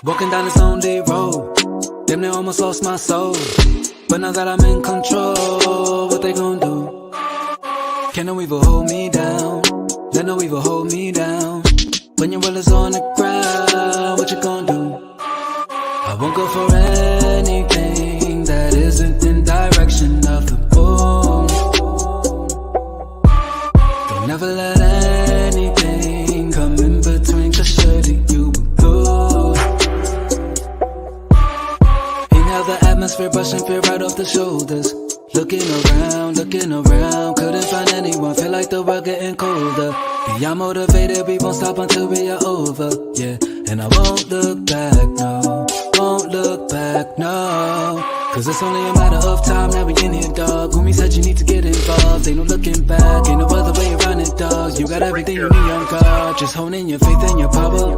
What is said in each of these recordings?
Walking down this lonely road, damn near almost lost my soul. But now that I'm in control, what they gon' do? Can no evil hold me down? Let no evil hold me down. When your will is on the ground, what you gon' do? I won't go for anything that isn't in direction of the moon. Don't never let anything come in between, 'cause surely you will lose. Inhale the atmosphere, brushing fear right off the shoulders. Looking around, couldn't find anyone. Feel like the world getting colder. Beyond motivated, we won't stop until we are over. Yeah, and I won't look back, no. Won't look back, no. 'Cause it's only a matter of time, now we in here, dog. Homie said you need to get involved. Ain't no looking back, ain't no other way around it, dog. You got everything you need on guard. Just honing your faith and your power.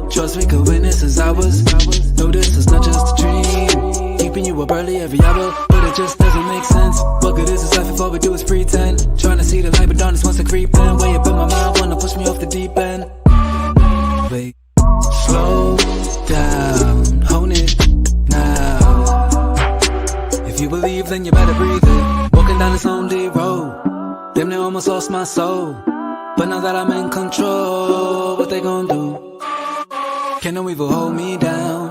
Trust we could win, this is ours. No, this is not just a dream. Keeping you up early every hour, but it just doesn't make sense. What good is this life if all we do is pretend? Trying to see the light, but darkness wants to creep in. Way up in my mind, wanna push me off the deep end. Wait, slow down, hone it now. If you believe, then you better breathe it. Walking down this lonely road, damn near almost lost my soul. But now that I'm in control, what they gon' do? Can no evil hold me down?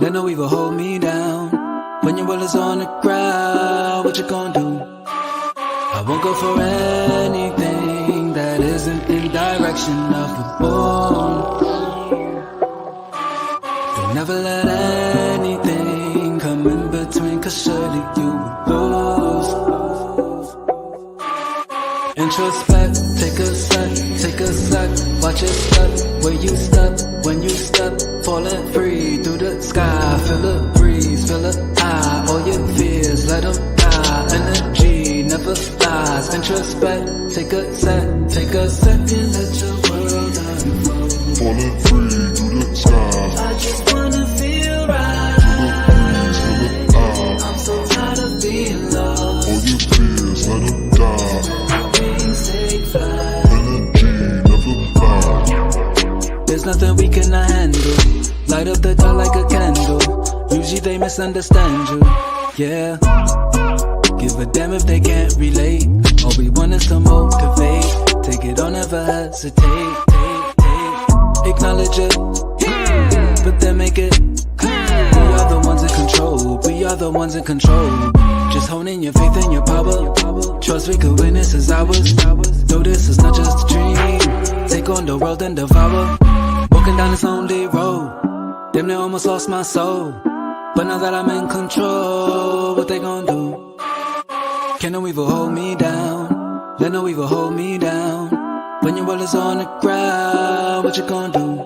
Let no evil hold me down. When your will is on the ground, what you gon' do? I won't go for anything that isn't in direction of the moon. Don't never let anything come in between, 'cause surely you will lose. Introspect, take a sec, watch it step, where you step, when you step, falling free through the sky, feel the breeze, feel the eye, all your fears, let them die, energy never lies, introspect, take a second, let your world unfold, falling free through the sky, I just wanna feel right, feel the eye, I'm so tired of being lost, all your fears, let them die, take flight. energy never lies. There's nothing we cannot handle. Light up the dark like a candle. Usually they misunderstand you. Yeah. Give a damn if they can't relate. All we want is to motivate. Take it on, never hesitate. Take. Acknowledge it. But then make it. We are the ones in control. We are the ones in control. Just honing your faith and your power. Trust we could win, this is ours. No, this is not just a dream. Take on the world and devour. Walking down this lonely road, damn near almost lost my soul. But now that I'm in control, what they gon' do? Can no evil hold me down? Let no evil hold me down. When your will is on the ground, what you gon' do?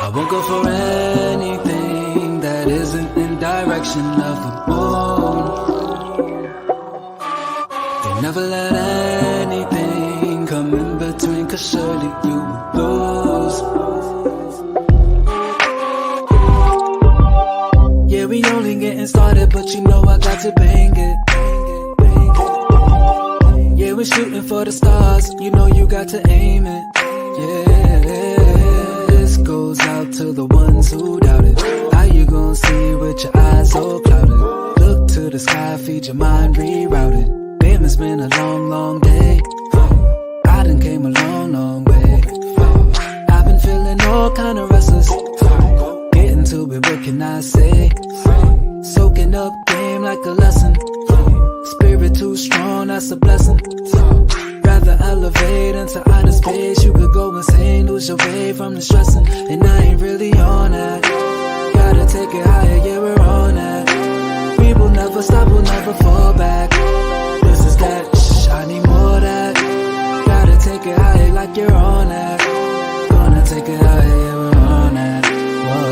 I won't go for anything that isn't in direction of the moon. Don't never let anything come in between, 'cause surely you will lose. Yeah, we only getting started, but you know I got to bang it. Yeah, we're shooting for the stars, you know you got to aim it. Yeah, this goes out to the ones who doubt it. How you gonna see with your eyes all clouded? Look to the sky, feed your mind rerouted. Damn, it's been a long, long day. I done came a long, long way. I've been feeling all kind of restless. Getting to it, what can I say? Soaking up game like a lesson. Spirit too strong, that's a blessing. Rather elevate into outer space. You could go insane, lose your way from the stressing. And I ain't really on that. Gotta take it higher, yeah, we're on that. We will never stop, we'll never fall back. This is that, I need more of that. Gotta take it higher like you're on that. Gonna take it higher, yeah, we're on that. Whoa.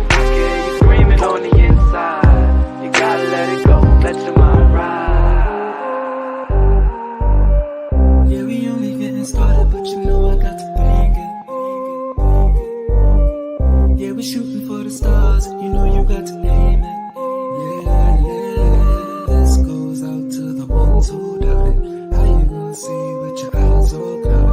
I hear you screaming on the inside. You gotta let it go, let your mind ride. Yeah, we only getting started, but you know I got to bang it. Yeah, we're shooting for the stars, you know you got to aim it. Yeah, this goes out to the ones who doubt it. How you gonna see with your eyes all clouded?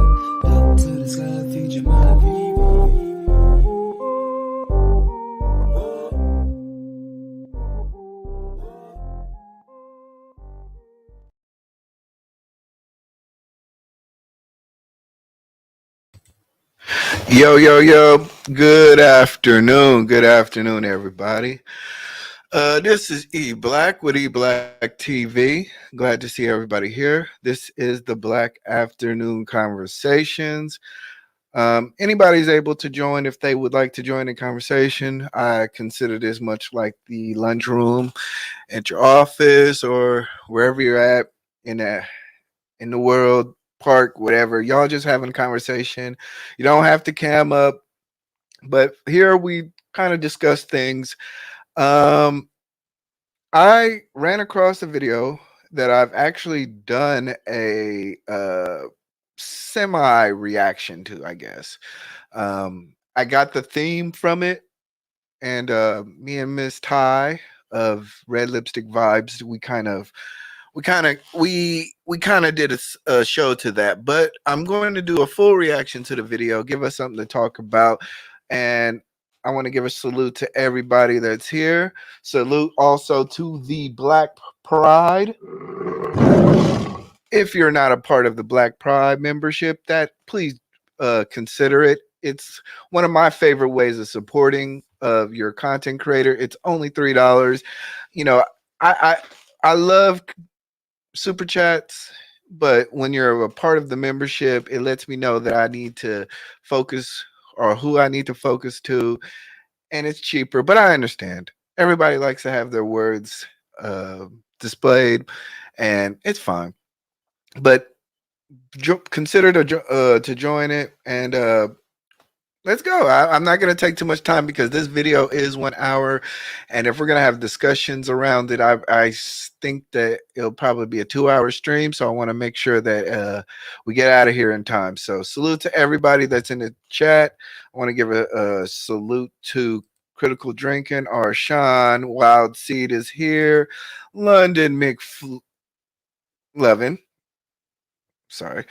Yo, yo, yo. Good afternoon. Good afternoon, everybody. This is eBlack with eBlack TV. Glad to see everybody here. This is the Black Afternoon Conversations. Anybody's able to join if they would like to join the conversation. I consider this much like the lunchroom at your office or wherever you're at in the world, park, whatever. Y'all just having a conversation. You don't have to cam up, but here we kind of discuss things. Um, I ran across a video that I've actually done a semi reaction to, I guess. I got the theme from it, and me and Miss Ty of Red Lipstick Vibes, we kind of did a show to that, but I'm going to do a full reaction to the video, give us something to talk about, and I want to give a salute to everybody that's here. Salute also to the Black Pride. If you're not a part of the Black Pride membership, that please consider it. It's one of my favorite ways of supporting of your content creator. It's only $3. You know, I I love super chats, but when you're a part of the membership, it lets me know that I need to focus or who I need to focus to, and it's cheaper. But I understand everybody likes to have their words displayed, and it's fine. But consider to join it, and let's go. I'm not going to take too much time because this video is 1 hour, and if we're going to have discussions around it, think that it'll probably be a 2 hour stream. So I want to make sure that we get out of here in time. So salute to everybody that's in the chat. I want to give a salute to Critical Drinking. Our Sean Wild Seed is here. London McLevin. Sorry.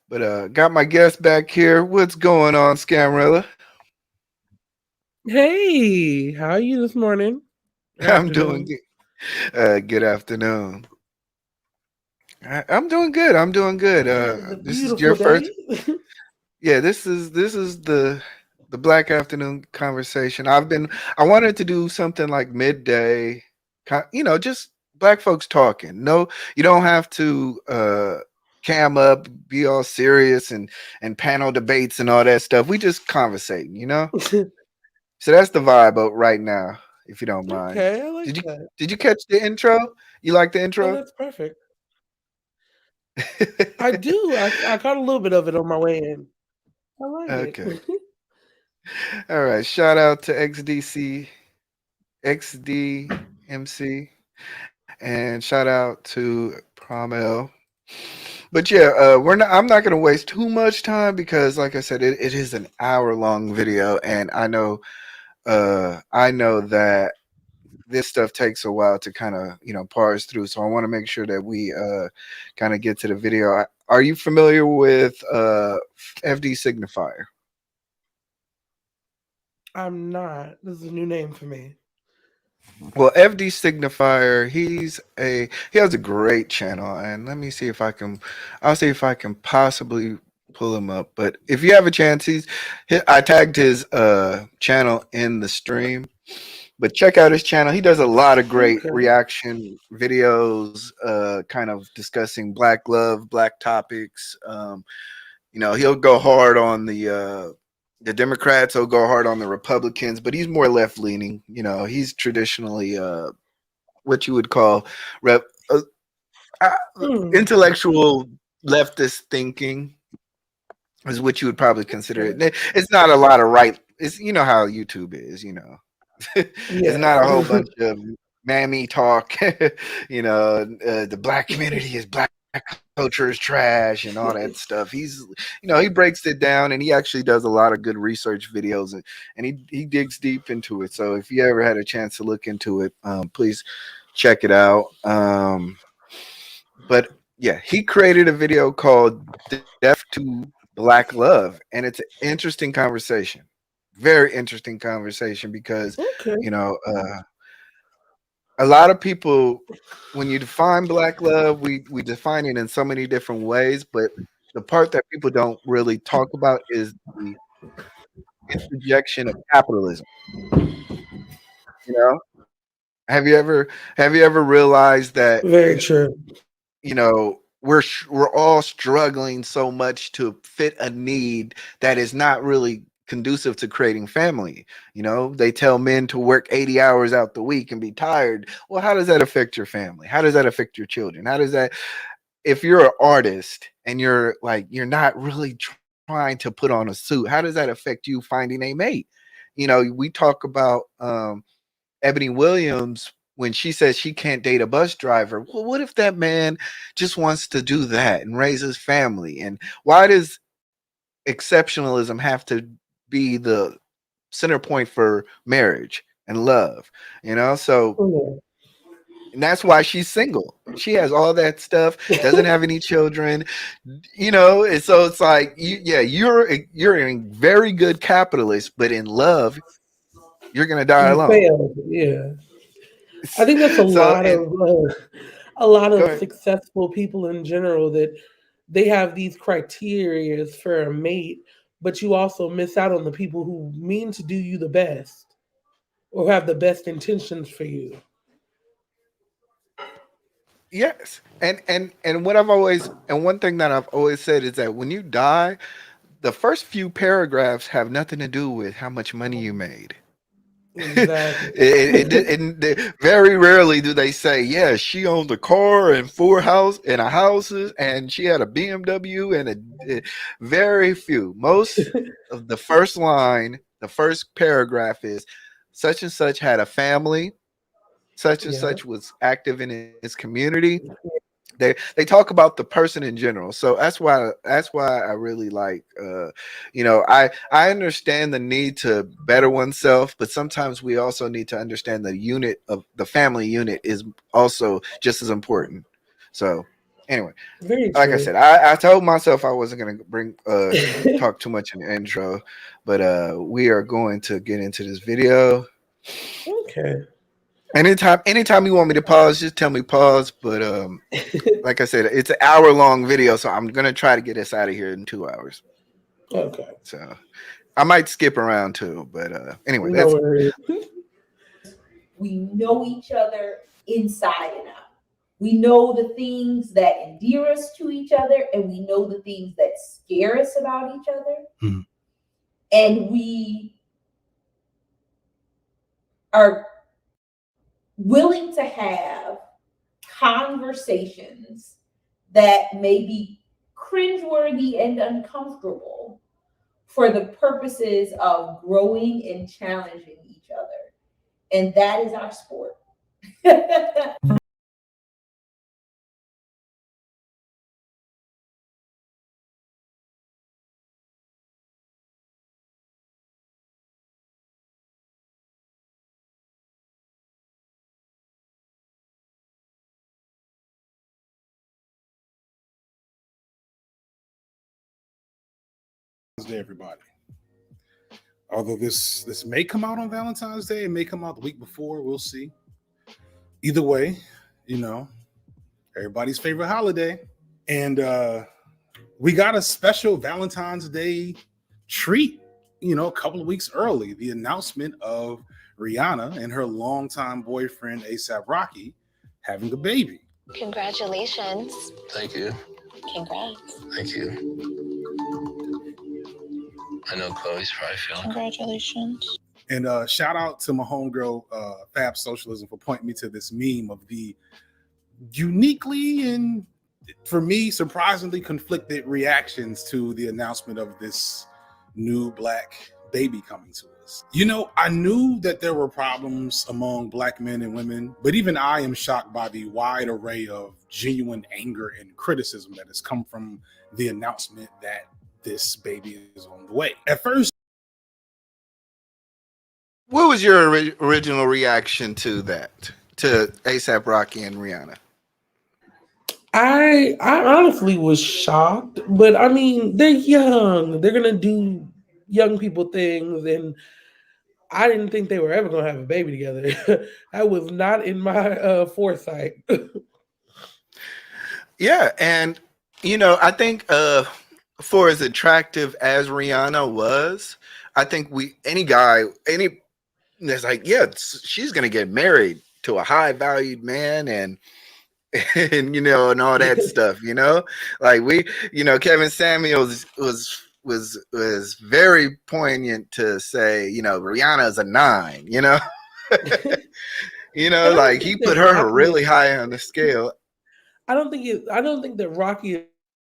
But got my guest back here. What's going on, Scamrilla? Hey, how are you this morning? I'm doing Afternoon. good. Good afternoon. I'm doing good. I'm doing good. It is a This is your beautiful first. day. Yeah, this is the Black Afternoon conversation. I wanted to do something like midday, just black folks talking. No, you don't have to cam up, be all serious and panel debates and all that stuff. We just conversating. So that's the vibe right now, if you don't mind. Okay, I like Did you that. did you catch the intro? You like the Oh, intro? that's perfect. I do. I caught a little bit of it on my way in. I like it. Okay. All right. Shout out to XDMC, and shout out to Promel. But yeah, we're not. I'm not going to waste too much time because, like I said, it is an hour-long video, and I know that this stuff takes a while to kind of parse through. So I want to make sure that we kind of get to the video. Are you familiar with FD Signifier? I'm not. This is a new name for me. Well, FD Signifier, he has a great channel, and let me see if I'll see if I can possibly pull him up. But if you have a chance, I tagged his channel in the stream. But check out his channel. He does a lot of great Okay. reaction videos, kind of discussing black love, black topics. He'll go hard on the Democrats. He'll go hard on the Republicans, but he's more left leaning. He's traditionally what you would call rep, uh, uh, Hmm. intellectual leftist thinking is what you would probably consider Okay. it. It's not a lot of right. It's how YouTube is. It's Yes. not a whole bunch of mammy talk. The black community is black culture is trash and all that stuff. He breaks it down, and he actually does a lot of good research videos, and he digs deep into it. So if you ever had a chance to look into it, please check it out. But yeah, he created a video called "Deaf to Black Love," and it's an interesting conversation. Very interesting conversation because Okay. you know a lot of people, when you define black love, we define it in so many different ways, but the part that people don't really talk about is interjection of capitalism. You know, have you ever realized that Very true. we're all struggling so much to fit a need that is not really conducive to creating family. They tell men to work 80 hours out the week and be tired. Well, how does that affect your family? How does that affect your children? How does that, if you're an artist and you're not really trying to put on a suit, how does that affect you finding a mate? We talk about Ebony Williams when she says she can't date a bus driver. Well, what if that man just wants to do that and raise his family? And why does exceptionalism have to be the center point for marriage and love? So, Yeah. and that's why she's single. She has all that stuff, doesn't have any children, and so it's like you're a very good capitalist, but in love, you're gonna die You alone. failed. Yeah. I think that's a So, lot and of a lot go of ahead. successful people in general, that they have these criteria for a mate, but you also miss out on the people who mean to do you the best or have the best intentions for you. Yes. And what I've always and one thing that I've always said is that when you die, the first few paragraphs have nothing to do with how much money you made. Exactly. Very rarely do they say, yeah, she owned a car and a houses, and she had a BMW very few. Most of the first line, the first paragraph is such and such had a family, such and Yeah. such was active in his community. They talk about the person in general, so that's why I really like I understand the need to better oneself, but sometimes we also need to understand the family unit is also just as important. So anyway, Very like I true. said, I told myself I wasn't going to talk too much in the intro, but we are going to get into this video. Okay. Anytime you want me to pause, just tell me pause, but like I said, it's an hour-long video, so I'm gonna try to get us out of here in 2 hours. Okay. So I might skip around too, but anyway, No that's worries. We know each other inside and out. We know the things that endear us to each other, and we know the things that scare us about each other. Mhm. And we are willing to have conversations that may be cringeworthy and uncomfortable for the purposes of growing and challenging each other. And that is our sport. Day, everybody. Although this may come out on Valentine's Day, it may come out the week before. We'll see. Either way, everybody's favorite holiday, and we got a special Valentine's Day treat. A couple of weeks early, the announcement of Rihanna and her longtime boyfriend ASAP Rocky having a baby. Congratulations. Thank you. Congrats. Thank you. I know Chloe's probably feeling. Congratulations. And shout out to my homegirl Fab Socialism for pointing me to this meme of the uniquely and, for me, surprisingly conflicted reactions to the announcement of this new Black baby coming to us. I knew that there were problems among Black men and women, but even I am shocked by the wide array of genuine anger and criticism that has come from the announcement that this baby is on the way. At first, what was your original reaction to that, to ASAP Rocky and Rihanna? I honestly was shocked, but I mean, they're young. They're gonna do young people things, and I didn't think they were ever gonna have a baby together. That was not in my foresight. Yeah, and I think for as attractive as Rihanna was, I think any guy, any that's like, yeah, she's gonna get married to a high valued man, and and all that stuff, like Kevin Samuels was very poignant to say, Rihanna's a 9, And I don't like he think that put her Rocky really is. high on the scale. I don't think that Rocky is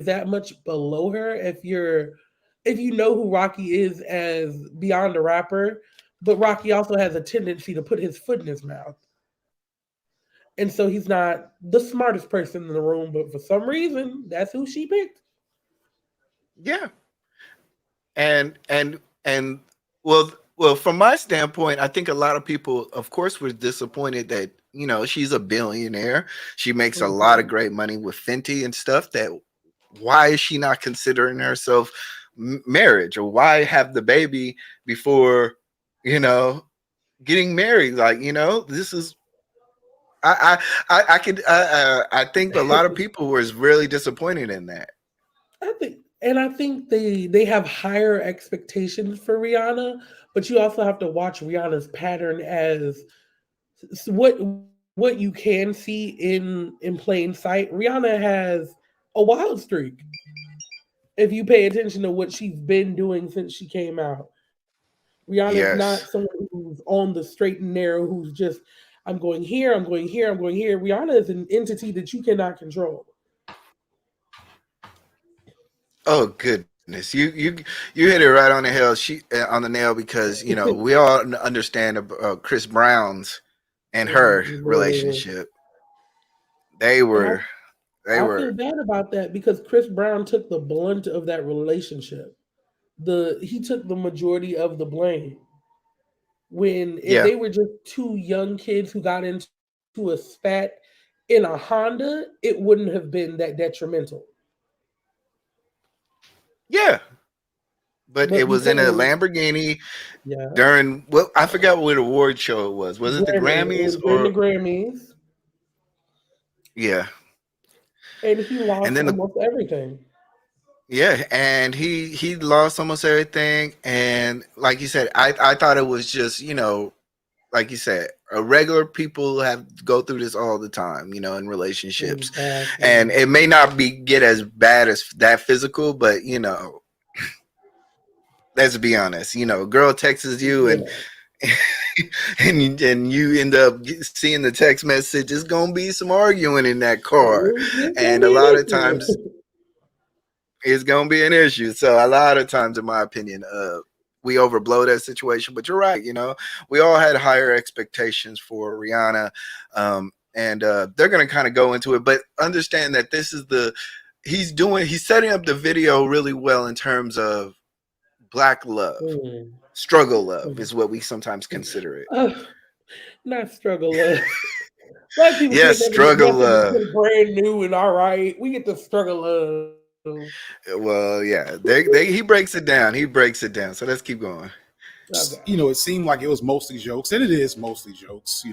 that much below her. If you know who Rocky is as beyond a rapper, but Rocky also has a tendency to put his foot in his mouth. And so he's not the smartest person in the room, but for some reason, that's who she picked. Yeah. And well, from my standpoint, I think a lot of people, of course, were disappointed that she's a billionaire. She makes a lot of Mhm. great money with Fenty and stuff. That why is she not considering herself marriage, or why have the baby before getting married? Like, this is I think a lot of people was really disappointed in that. I think they have higher expectations for Rihanna, but you also have to watch Rihanna's pattern as what you can see in plain sight. Rihanna has a wild streak. If you pay attention to what she's been doing since she came out, Rihanna's not Yes. someone who's on the straight and narrow, who's just I'm going here, I'm going here, I'm going here. Rihanna is an entity that you cannot control. Oh goodness, you hit it right on the hell. On the nail, because we all understand about Chris Brown's and her relationship. They And were they I feel were bad about that because Chris Brown took the blunt of that relationship. He took the majority of the blame. When if yeah they were just two young kids who got into a spat in a Honda, it wouldn't have been that detrimental. yeah, but it But was in a because Lamborghini yeah, during, well, I forgot what award show it was. Was it the It Grammys was during the or Grammys, yeah? and he And lost then almost everything. yeah, and he lost almost everything. And like you said, I thought it was just like you said, regular people have go through this all the time, in relationships, and Exactly. it may not get as bad as that physical, but let's be honest, a girl texts you and Yeah. and you end up seeing the text message. It's gonna be some arguing in that car, It's gonna and a be an lot of issue. times it's gonna be an issue. So a lot of times, in my opinion, we overblow that situation. But you're right. We all had higher expectations for Rihanna, and they're gonna kind of go into it. But understand that this is he's setting up the video really well in terms of black love, Mm. struggle love is what we sometimes consider it. Uh, Not struggle love. Black people can't Yes, never get struggle nothing love. until brand new and all right. We get the struggle love. Well, yeah, he breaks it down. He breaks it down. So let's keep going. Okay. It seemed like it was mostly jokes, and it is mostly jokes.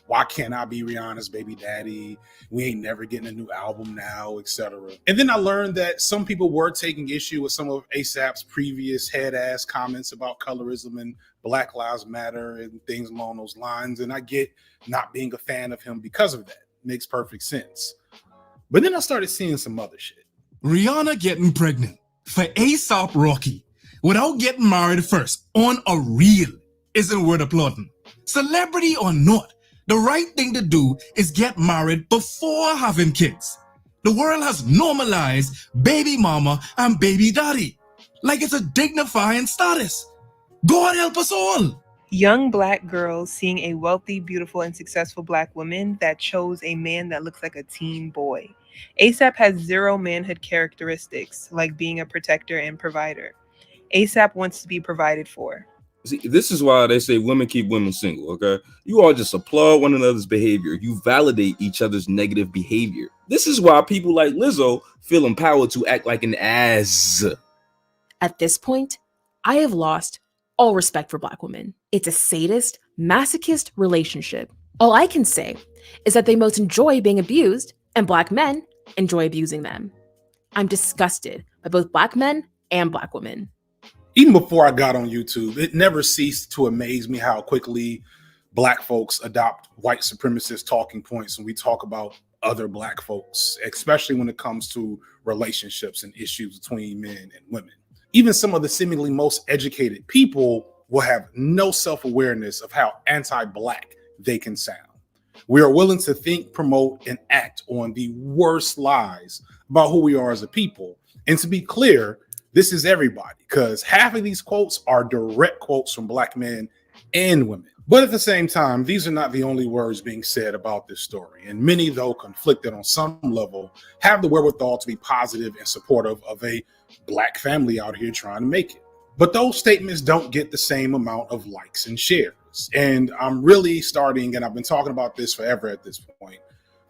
Why can't I be Rihanna's baby daddy? We ain't never getting a new album now, etc. And then I learned that some people were taking issue with some of ASAP's previous head-ass comments about colorism and Black Lives Matter and things along those lines. And I get not being a fan of him because of that. Makes perfect sense. But then I started seeing some other shit. Rihanna getting pregnant for ASAP Rocky without getting married first on a reel isn't worth applauding. Celebrity or not, the right thing to do is get married before having kids. The world has normalized baby mama and baby daddy like it's a dignifying status. God help us all. Young Black girls seeing a wealthy, beautiful, and successful Black woman that chose a man that looks like a teen boy. ASAP has zero manhood characteristics, like being a protector and provider. ASAP wants to be provided for. See, this is why they say women keep women single, okay? You all just applaud one another's behavior. You validate each other's negative behavior. This is why people like Lizzo feel empowered to act like an ass. At this point, I have lost all respect for Black women. It's a sadist, masochist relationship. All I can say is that they most enjoy being abused, and Black men enjoy abusing them. I'm disgusted by both Black men and Black women. Even before I got on YouTube, it never ceased to amaze me how quickly Black folks adopt white supremacist talking points when we talk about other Black folks, especially when it comes to relationships and issues between men and women. Even some of the seemingly most educated people will have no self-awareness of how anti-Black they can sound. We are willing to think, promote, and act on the worst lies about who we are as a people. And to be clear, this is everybody, because half of these quotes are direct quotes from Black men and women. But at the same time, these are not the only words being said about this story. And many, though conflicted on some level, have the wherewithal to be positive and supportive of a Black family out here trying to make it. But those statements don't get the same amount of likes and shares. And I'm really starting, and I've been talking about this forever at this point,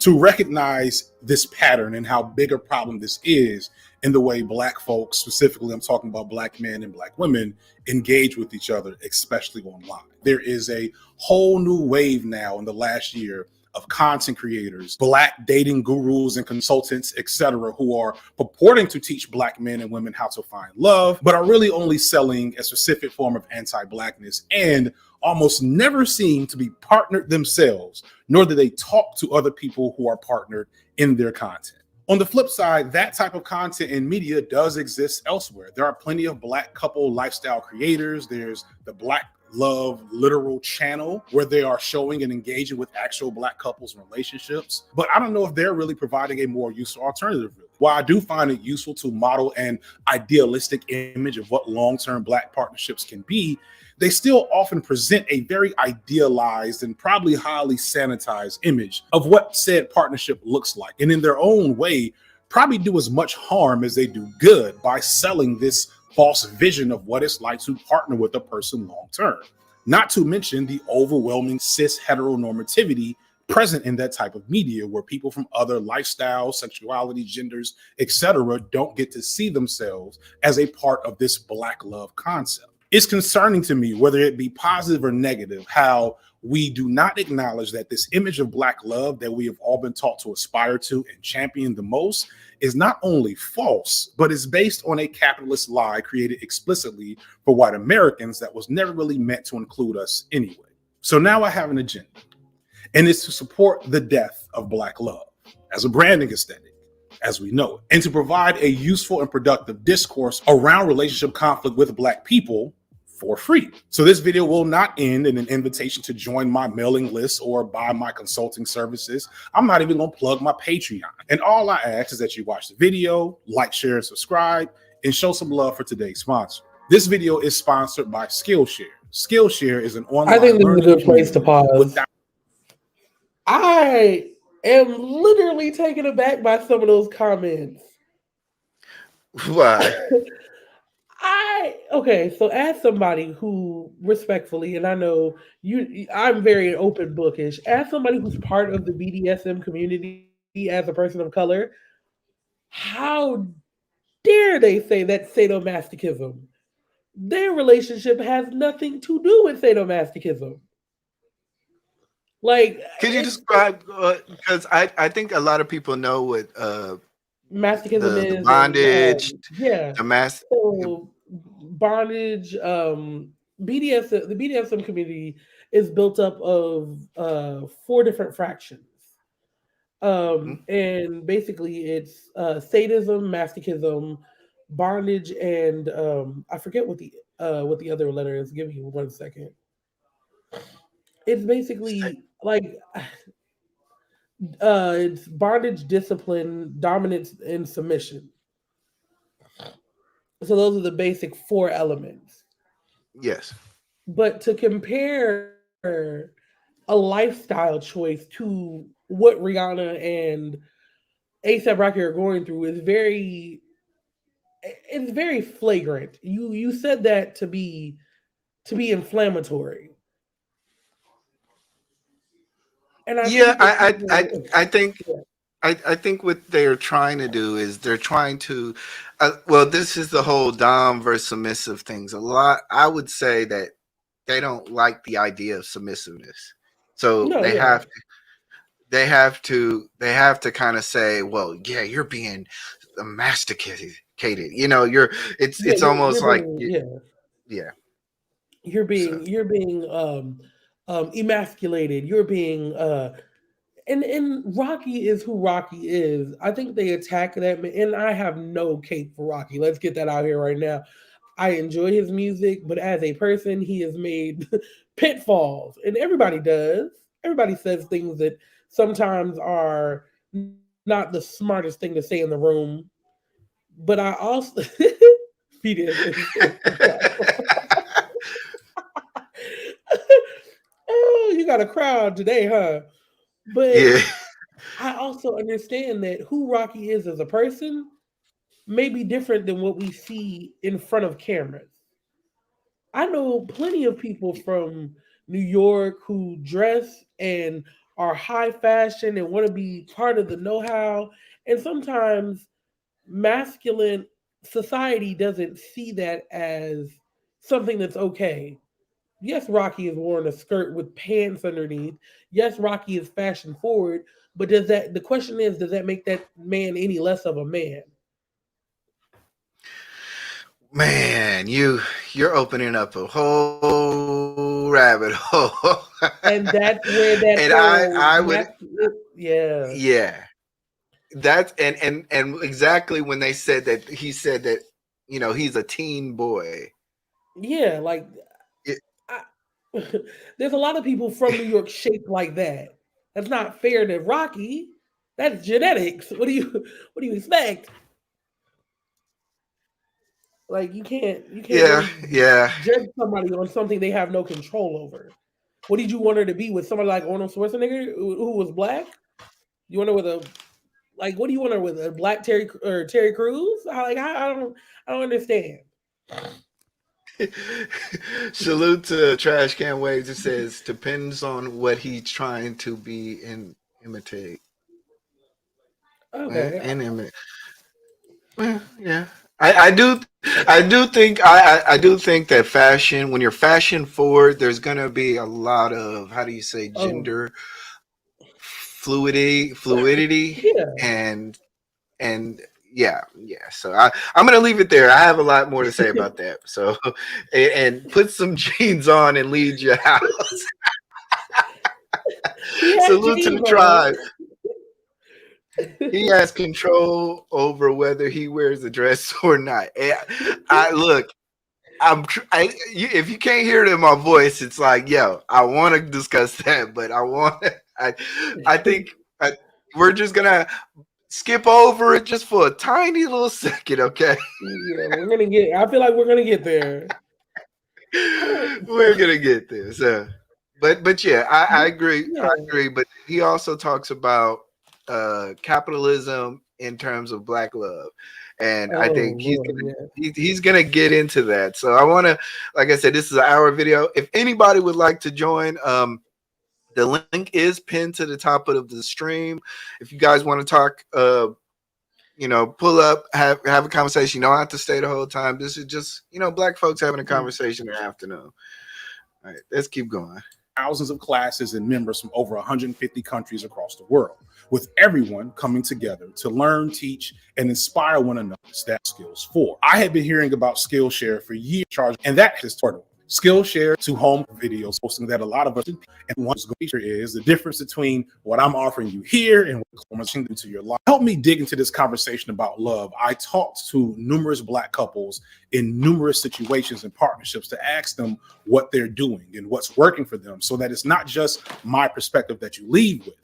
to recognize this pattern and how big a problem this is in the way Black folks, specifically I'm talking about Black men and Black women, engage with each other, especially online. There is a whole new wave now in the last year of content creators, Black dating gurus and consultants, etc., who are purporting to teach Black men and women how to find love, but are really only selling a specific form of anti-Blackness and almost never seem to be partnered themselves, nor do they talk to other people who are partnered in their content. On the flip side, that type of content in media does exist elsewhere. There are plenty of Black couple lifestyle creators. There's the Black Love literal channel where they are showing and engaging with actual Black couples and relationships. But I don't know if they're really providing a more useful alternative. While I do find it useful to model an idealistic image of what long-term Black partnerships can be, they still often present a very idealized and probably highly sanitized image of what said partnership looks like. And in their own way, probably do as much harm as they do good by selling this false vision of what it's like to partner with a person long term. Not to mention the overwhelming cis heteronormativity present in that type of media where people from other lifestyles, sexuality, genders, etc. don't get to see themselves as a part of this Black love concept. It's concerning to me, whether it be positive or negative, how we do not acknowledge that this image of Black love that we have all been taught to aspire to and champion the most is not only false, but is based on a capitalist lie created explicitly for white Americans that was never really meant to include us anyway. So now I have an agenda, and it's to support the death of Black love as a branding aesthetic, as we know it, and to provide a useful and productive discourse around relationship conflict with Black people for free. So this video will not end in an invitation to join my mailing list or buy my consulting services. I'm not even going to plug my Patreon. And all I ask is that you watch the video, like, share, and subscribe, and show some love for today's sponsor. This video is sponsored by Skillshare. Skillshare is an online I think this is a good place to pause. without- I am literally taken aback by some of those comments. Why? Okay, so as somebody who respectfully, and I know I'm very open bookish, as somebody who's part of the BDSM community as a person of color, how dare they say that sadomasochism? Their relationship has nothing to do with sadomasochism. Like, Could you describe? Because I think a lot of people know what masochism the is bondage, so bondage, BDSM, the BDSM community is built up of 4 different fractions. And basically it's sadism, masochism, bondage, and I forget what the other letter is. Give me 1 second. It's basically like it's bondage, discipline, dominance, and submission. So those are the basic 4 elements. Yes. But to compare a lifestyle choice to what Rihanna and A$AP Rocky are going through is very flagrant. You said that to be inflammatory. And I think what they're trying to do is they're trying to, well, this is the whole dom versus submissive things. I would say that they don't like the idea of submissiveness, so they have to kind of say, well, yeah, you're being masticated, educated. You know, it's almost you're like being, yeah. you're So being emasculated. You're being and Rocky is who Rocky is. I think they attack that man, and I have no cape for Rocky. Let's get that out here right now. I enjoy his music, but as a person, he has made pitfalls, and everybody does. Everybody says things that sometimes are not the smartest thing to say in the room. But I also oh, you got a crowd today, huh? But yeah. I also understand that who Rocky is as a person may be different than what we see in front of cameras. I know plenty of people from New York who dress and are high fashion and want to be part of the know how. And sometimes masculine society doesn't see that as something that's okay. Yes, Rocky is wearing a skirt with pants underneath. Yes, Rocky is fashion forward. But the question is, does that make that man any less of a man? Man, you're opening up a whole rabbit hole. And that's where that And whole I would yeah. yeah. That's and exactly when they said that he said that, you know, he's a teen boy. Yeah, like It, I, there's a lot of people from New York shaped like that. That's not fair to Rocky. That's genetics. What do you expect? Like you can't yeah, really yeah. judge somebody on something they have no control over. What did you want her to be with somebody like Arnold Schwarzenegger who was black? You want her with a like what do you want her with a black Terry or Terry Crews? I don't understand. Salute to Trash Can Waves. It says depends on what he's trying to be and imitate. Okay. And imitate. Well, yeah. I do think I do think that fashion, when you're fashion forward, there's gonna be a lot of, how do you say, Oh gender fluidity yeah. and yeah. So I'm gonna leave it there. I have a lot more to say about that. So and put some jeans on and lead your house. He had Salute to the jeans on. tribe. He has control over whether he wears a dress or not. I look. If you can't hear it in my voice, it's like, yo, I want to discuss that, but I think we're just gonna skip over it just for a tiny little second, okay? Yeah, we're gonna get. I feel like we're gonna get there. We're gonna get there. So, but yeah, I agree. Yeah. I agree. But he also talks about capitalism in terms of black love, and I Oh think Lord, yeah. he's gonna get into that. So I want to, like I said, this is an hour video. If anybody would like to join, the link is pinned to the top of the stream. If you guys want to talk, you know, pull up, have a conversation. You don't have to stay the whole time. This is just, you know, black folks having a conversation in the afternoon. All right, let's keep going. Thousands of classes and members from over 150 countries across the world, with everyone coming together to learn, teach, and inspire one another that skills for. I have been hearing about Skillshare for years, and that is portal. Skillshare to home videos, posting that a lot of us do. And one feature is the difference between what I'm offering you here and what I'm going to your life. Help me dig into this conversation about love. I talked to numerous black couples in numerous situations and partnerships to ask them what they're doing and what's working for them, so that it's not just my perspective that you leave with.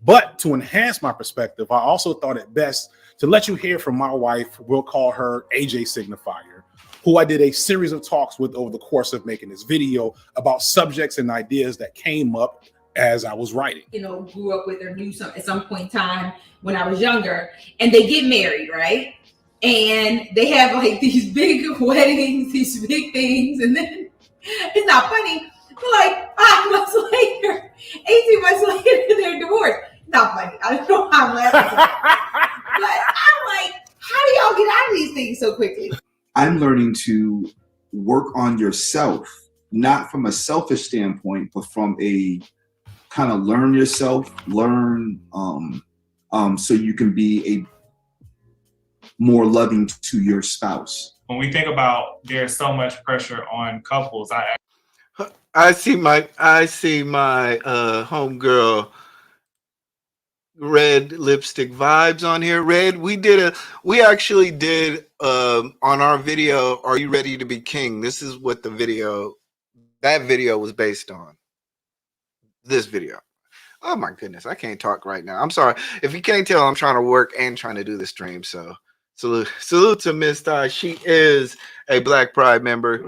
But to enhance my perspective, I also thought it best to let you hear from my wife. We'll call her FD Signifire, who I did a series of talks with over the course of making this video about subjects and ideas that came up as I was writing. You know, grew up with or knew some at some point in time when I was younger, and they get married, right? And they have like these big weddings, these big things, and then it's not funny, but like 5 months later, 18 months later, they're divorced. Not funny. I don't know how I'm laughing. But I'm like, how do y'all get out of these things so quickly? I'm learning to work on yourself, not from a selfish standpoint, but from a kind of learn yourself, so you can be a more loving to your spouse. When we think about there's so much pressure on couples, I see my homegirl Red Lipstick Vibes on here. Red, we actually did on our video, Are You Ready to Be King? This is what that video was based on. This video. Oh my goodness, I can't talk right now. I'm sorry. If you can't tell, I'm trying to work and trying to do the stream. So salute to Miss Ty. She is a Black Pride member.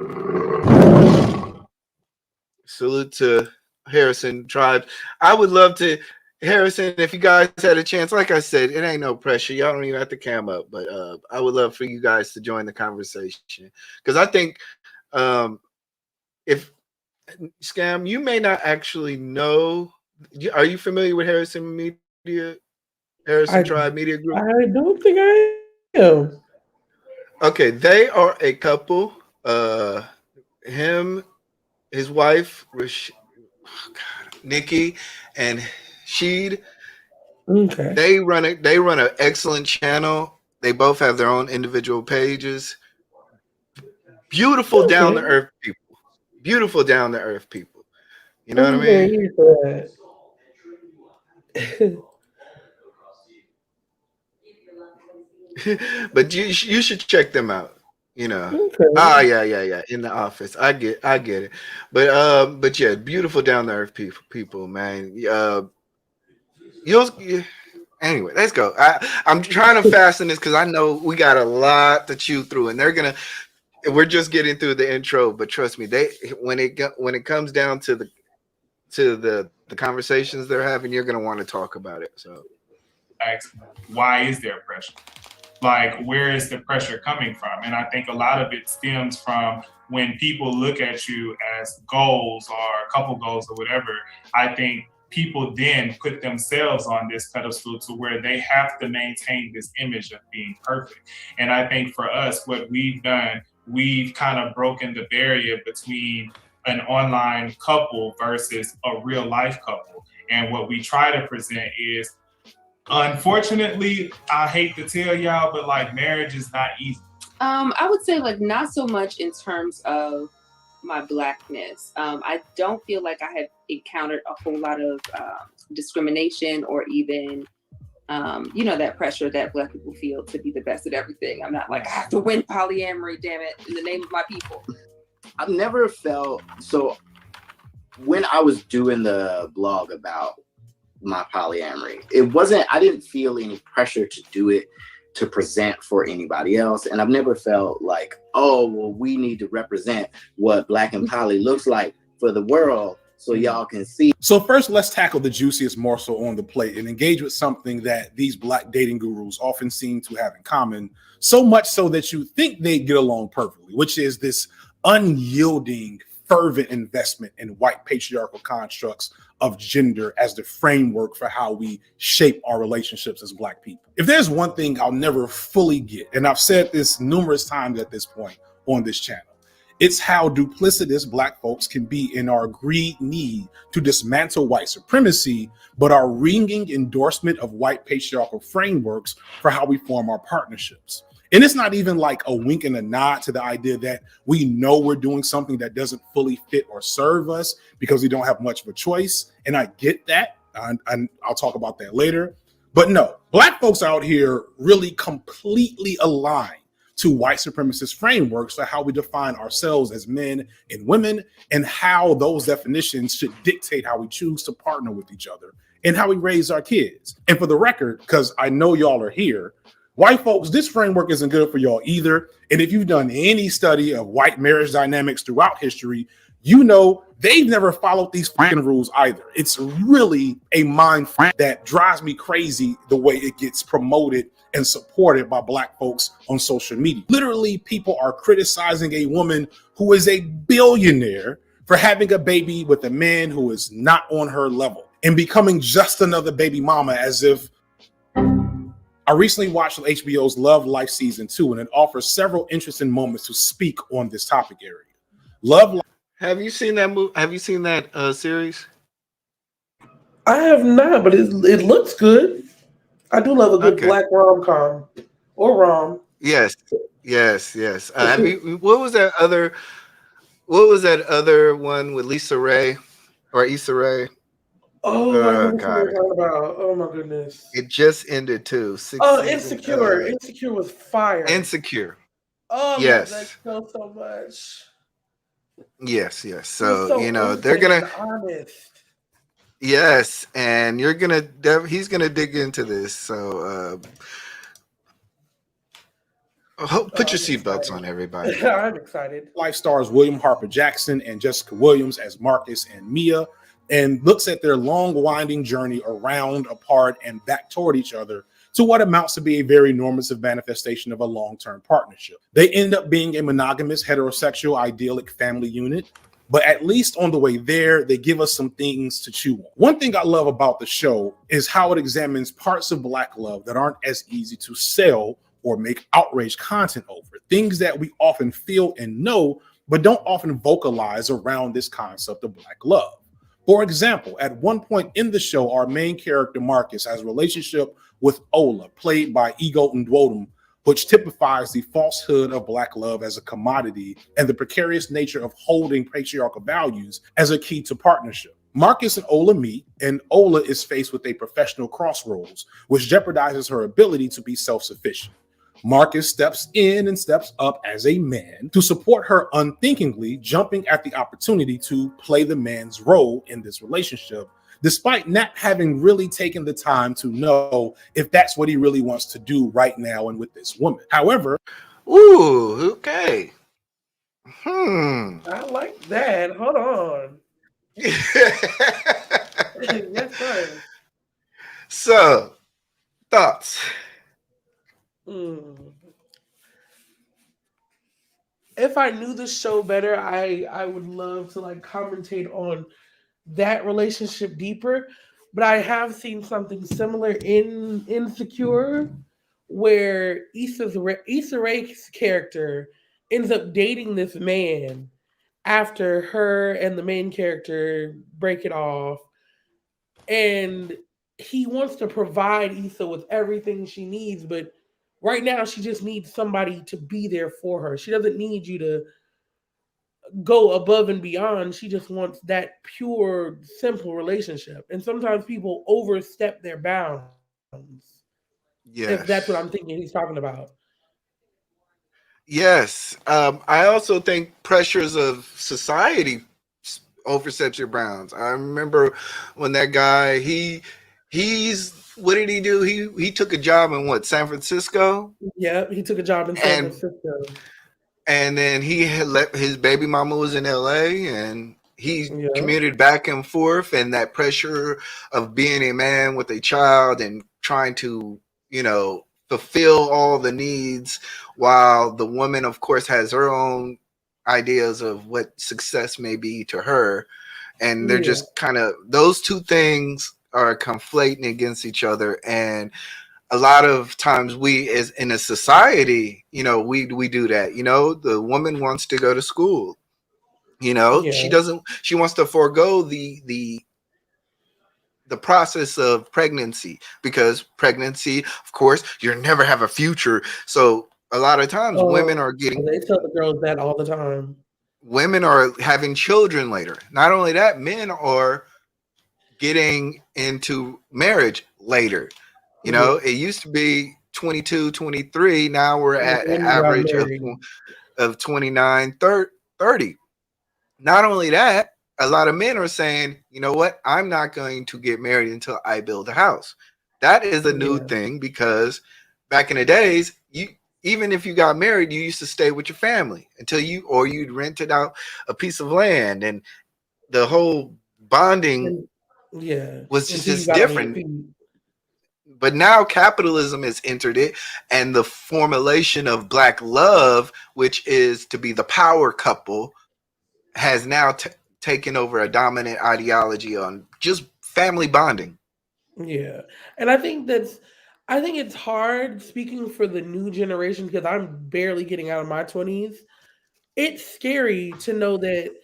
Salute to Harrison Tribe. I would love to, Harrison, if you guys had a chance, like I said, it ain't no pressure. Y'all don't even have to cam up, but I would love for you guys to join the conversation. Because I think if Scam, you may not actually know. Are you familiar with Harrison Tribe Media Group? I don't think I am. Okay, they are a couple. Him, his wife, Nikki, and Sheed. Okay. They run an excellent channel. They both have their own individual pages. Beautiful, down to earth people. Beautiful, down to earth people. You know what I mean? But you should check them out. You know. Okay. Yeah. In the office, I get it. But yeah, beautiful, down to earth people, man. Anyway, let's go. I'm trying to fasten this because I know we got a lot to chew through, and we're just getting through the intro. But trust me, when it comes down to the conversations they're having, you're gonna want to talk about it. So, why is there pressure? Like, where is the pressure coming from? And I think a lot of it stems from when people look at you as goals or couple goals or whatever. I think people then put themselves on this pedestal to where they have to maintain this image of being perfect. And I think for us, what we've done, we've kind of broken the barrier between an online couple versus a real life couple. And what we try to present is, unfortunately, I hate to tell y'all, but like, marriage is not easy. I would say like not so much in terms of my Blackness. I don't feel like I have encountered a whole lot of discrimination or even, that pressure that Black people feel to be the best at everything. I'm not like, I have to win polyamory, damn it, in the name of my people. I've never felt, so when I was doing the blog about my polyamory, I didn't feel any pressure to do it to present for anybody else. And I've never felt like, oh, well, we need to represent what Black and poly looks like for the world so y'all can see. So first, let's tackle the juiciest morsel on the plate and engage with something that these Black dating gurus often seem to have in common, so much so that you think they get along perfectly, which is this unyielding, fervent investment in white patriarchal constructs of gender as the framework for how we shape our relationships as Black people. If there's one thing I'll never fully get, and I've said this numerous times at this point on this channel, it's how duplicitous Black folks can be in our greed need to dismantle white supremacy, but our ringing endorsement of white patriarchal frameworks for how we form our partnerships. And it's not even like a wink and a nod to the idea that we know we're doing something that doesn't fully fit or serve us because we don't have much of a choice. And I get that. And I'll talk about that later. But no, Black folks out here really completely align to white supremacist frameworks for how we define ourselves as men and women, and how those definitions should dictate how we choose to partner with each other and how we raise our kids. And for the record, because I know y'all are here, white folks, this framework isn't good for y'all either. And if you've done any study of white marriage dynamics throughout history, you know they've never followed these fucking rules either. It's really a mind that drives me crazy the way it gets promoted and supported by Black folks on social media. Literally, people are criticizing a woman who is a billionaire for having a baby with a man who is not on her level and becoming just another baby mama, as if. I recently watched HBO's Love Life Season 2, and it offers several interesting moments to speak on this topic area. Love Life. Have you seen that movie? Have you seen that series? I have not, but it looks good. I do love a good Black rom-com or rom. Yes, yes. Have you? What was that other? What was that other one with Lisa Ray or Issa Rae? Oh, I know Oh what God, you're talking about. Oh my goodness. it just ended too. Sixth Oh, season. Insecure. Insecure was fire. Insecure. Oh, I love that Yes, show so much. yes. She was So so they're open gonna. and honest. Yes, and you're gonna. He's gonna dig into this. So put Oh, your I'm seatbelts on, everybody. excited. I'm excited. Life stars William Harper Jackson and Jessica Williams as Marcus and Mia, and looks at their long, winding journey around, apart, and back toward each other to what amounts to be a very normative manifestation of a long-term partnership. They end up being a monogamous, heterosexual, idyllic family unit, but at least on the way there, they give us some things to chew on. One thing I love about the show is how it examines parts of Black love that aren't as easy to sell or make outrage content over. Things that we often feel and know, but don't often vocalize around this concept of Black love. For example, at one point in the show, our main character, Marcus, has a relationship with Ola, played by Ego Ndwodum, which typifies the falsehood of Black love as a commodity and the precarious nature of holding patriarchal values as a key to partnership. Marcus and Ola meet, and Ola is faced with a professional crossroads, which jeopardizes her ability to be self-sufficient. Marcus steps in and steps up as a man to support her unthinkingly, jumping at the opportunity to play the man's role in this relationship, despite not having really taken the time to know if that's what he really wants to do right now and with this woman. However, okay. I like that. Hold on. Yes, sir. So, thoughts? If I knew the show better, I would love to like commentate on that relationship deeper. But I have seen something similar in Insecure, where Issa Rae's character ends up dating this man after her and the main character break it off, and he wants to provide Issa with everything she needs, but right now she just needs somebody to be there for her. She doesn't need you to go above and beyond. She just wants that pure, simple relationship. And sometimes people overstep their bounds. If that's what I'm Yes. thinking he's talking about. Yes. I also think pressures of society oversteps your bounds. I remember when that guy he's what did he do? He took a job in what, San Francisco, Yeah, he took a job in San and Francisco. then he had let his baby mama was in LA, and he Yeah. commuted back and forth, and that pressure of being a man with a child and trying to fulfill all the needs, while the woman of course has her own ideas of what success may be to her, and they're Yeah. just kind of, those two things are conflating against each other. And a lot of times we, as in a society, we do that. The woman wants to go to school, Yeah. she wants to forego the process of pregnancy, because pregnancy, of course, you never have a future. So a lot of times Oh, they tell the girls that all the time. women are having children later. Not only that, men are getting into marriage later. Yeah. It used to be 22, 23. Now we're at an When you got average married. of 29, 30. Not only that, a lot of men are saying, you know what, I'm not going to get married until I build a house. That is a new Yeah. thing, because back in the days, even if you got married, you used to stay with your family until you'd rented out a piece of land, and the whole bonding Yeah. was Until you just got on your different. feet. But now capitalism has entered it, and the formulation of Black love, which is to be the power couple, has now taken over a dominant ideology on just family bonding. Yeah. And I think it's hard speaking for the new generation because I'm barely getting out of my 20s. It's scary to know that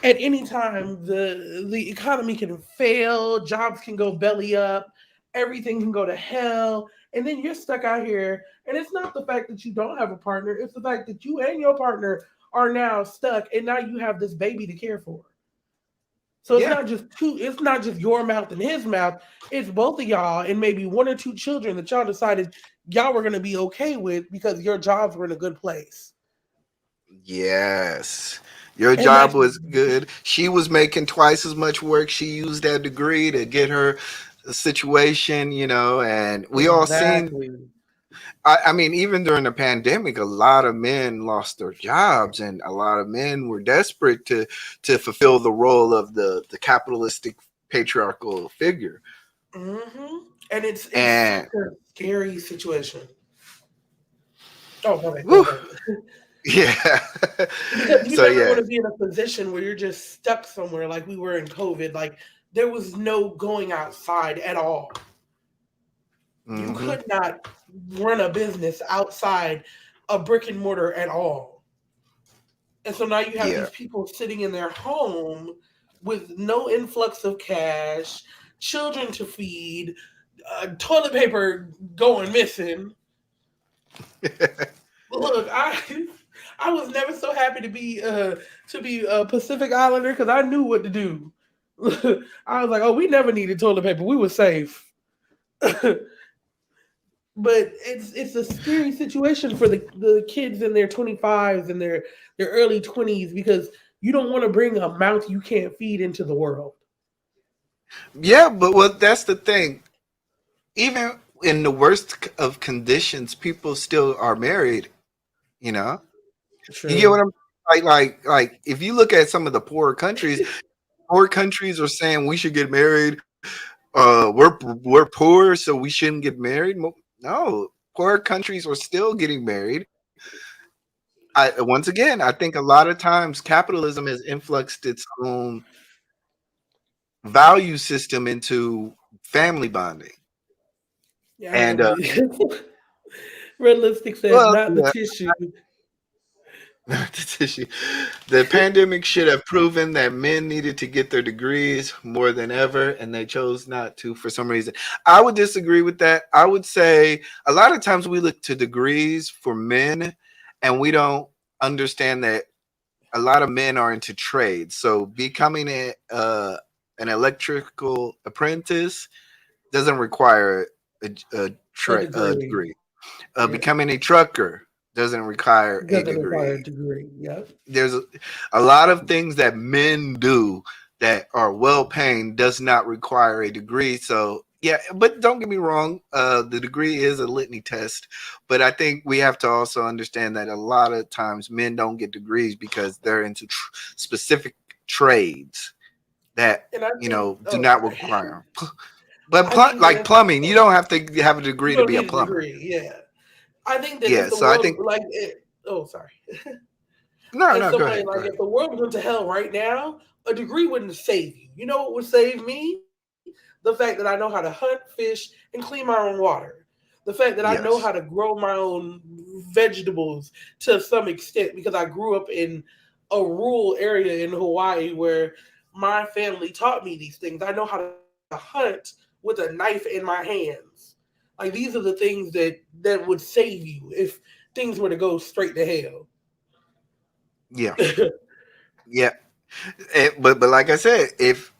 at any time the economy can fail, jobs can go belly up, everything can go to hell, and then you're stuck out here. And it's not the fact that you don't have a partner; it's the fact that you and your partner are now stuck, and now you have this baby to care for. So it's Yeah. not just two. It's not just your mouth and his mouth. It's both of y'all and maybe one or two children that y'all decided y'all were going to be okay with because your jobs were in a good place. Yes. Your And job that's was good. She was making twice as much work. She used that degree to get her situation, you know, and we all seen. exactly. I mean, even during the pandemic, a lot of men lost their jobs, and a lot of men were desperate to fulfill the role of the capitalistic patriarchal figure. And it's such And a scary situation. Oh, go ahead, go woo, ahead. yeah. Because you So never want yeah. to be in a position where you're just stuck somewhere like we were in COVID. Like there was no going outside at all. You Hmm. could not run a business outside a brick and mortar at all. And so now you have Yeah. these people sitting in their home with no influx of cash, children to feed, toilet paper going missing. Look, I was never so happy to be a Pacific Islander because I knew what to do. I was like, oh, we never needed toilet paper. We were safe. But it's a scary situation for the kids in their 25s and their early 20s because you don't want to bring a mouth you can't feed into the world. Yeah, but well, that's the thing. Even in the worst of conditions, people still are married. You know, you get what True. I'm like. If you look at some of the poor countries are saying we should get married. We're poor, so we shouldn't get married. No, poor countries are still getting married. Once again, I think a lot of times capitalism has influxed its own value system into family bonding. Yeah, I And don't believe Red Lipstick says well, not the yeah, tissue. the tissue. The pandemic should have proven that men needed to get their degrees more than ever, and they chose not to for some reason. I would disagree with that. I would say a lot of times we look to degrees for men, and we don't understand that a lot of men are into trades. So becoming an electrical apprentice doesn't require A a degree. degree. Yeah. Becoming a trucker doesn't require a Doesn't require a degree. degree. Yep. There's a lot of things that men do that are well paying does not require a degree. So yeah, but don't get me wrong, the degree is a litany test, but I think we have to also understand that a lot of times men don't get degrees because they're into specific trades that And I think do oh not sorry. require 'em. But I think that like if plumbing, you don't have to have a you degree to don't be a need a plumber. degree, yeah. I think that if Yeah, the so I world think like it, oh sorry. no, If no, go somebody ahead, go like ahead. if the world went to hell right now, a degree wouldn't save you. You know what would save me? The fact that I know how to hunt, fish, and clean my own water. The fact that I know how Yes. to grow my own vegetables to some extent because I grew up in a rural area in Hawaii where my family taught me these things. I know how to hunt with a knife in my hands. Like these are the things that would save you if things were to go straight to hell. Yeah. Yeah. But like I said, if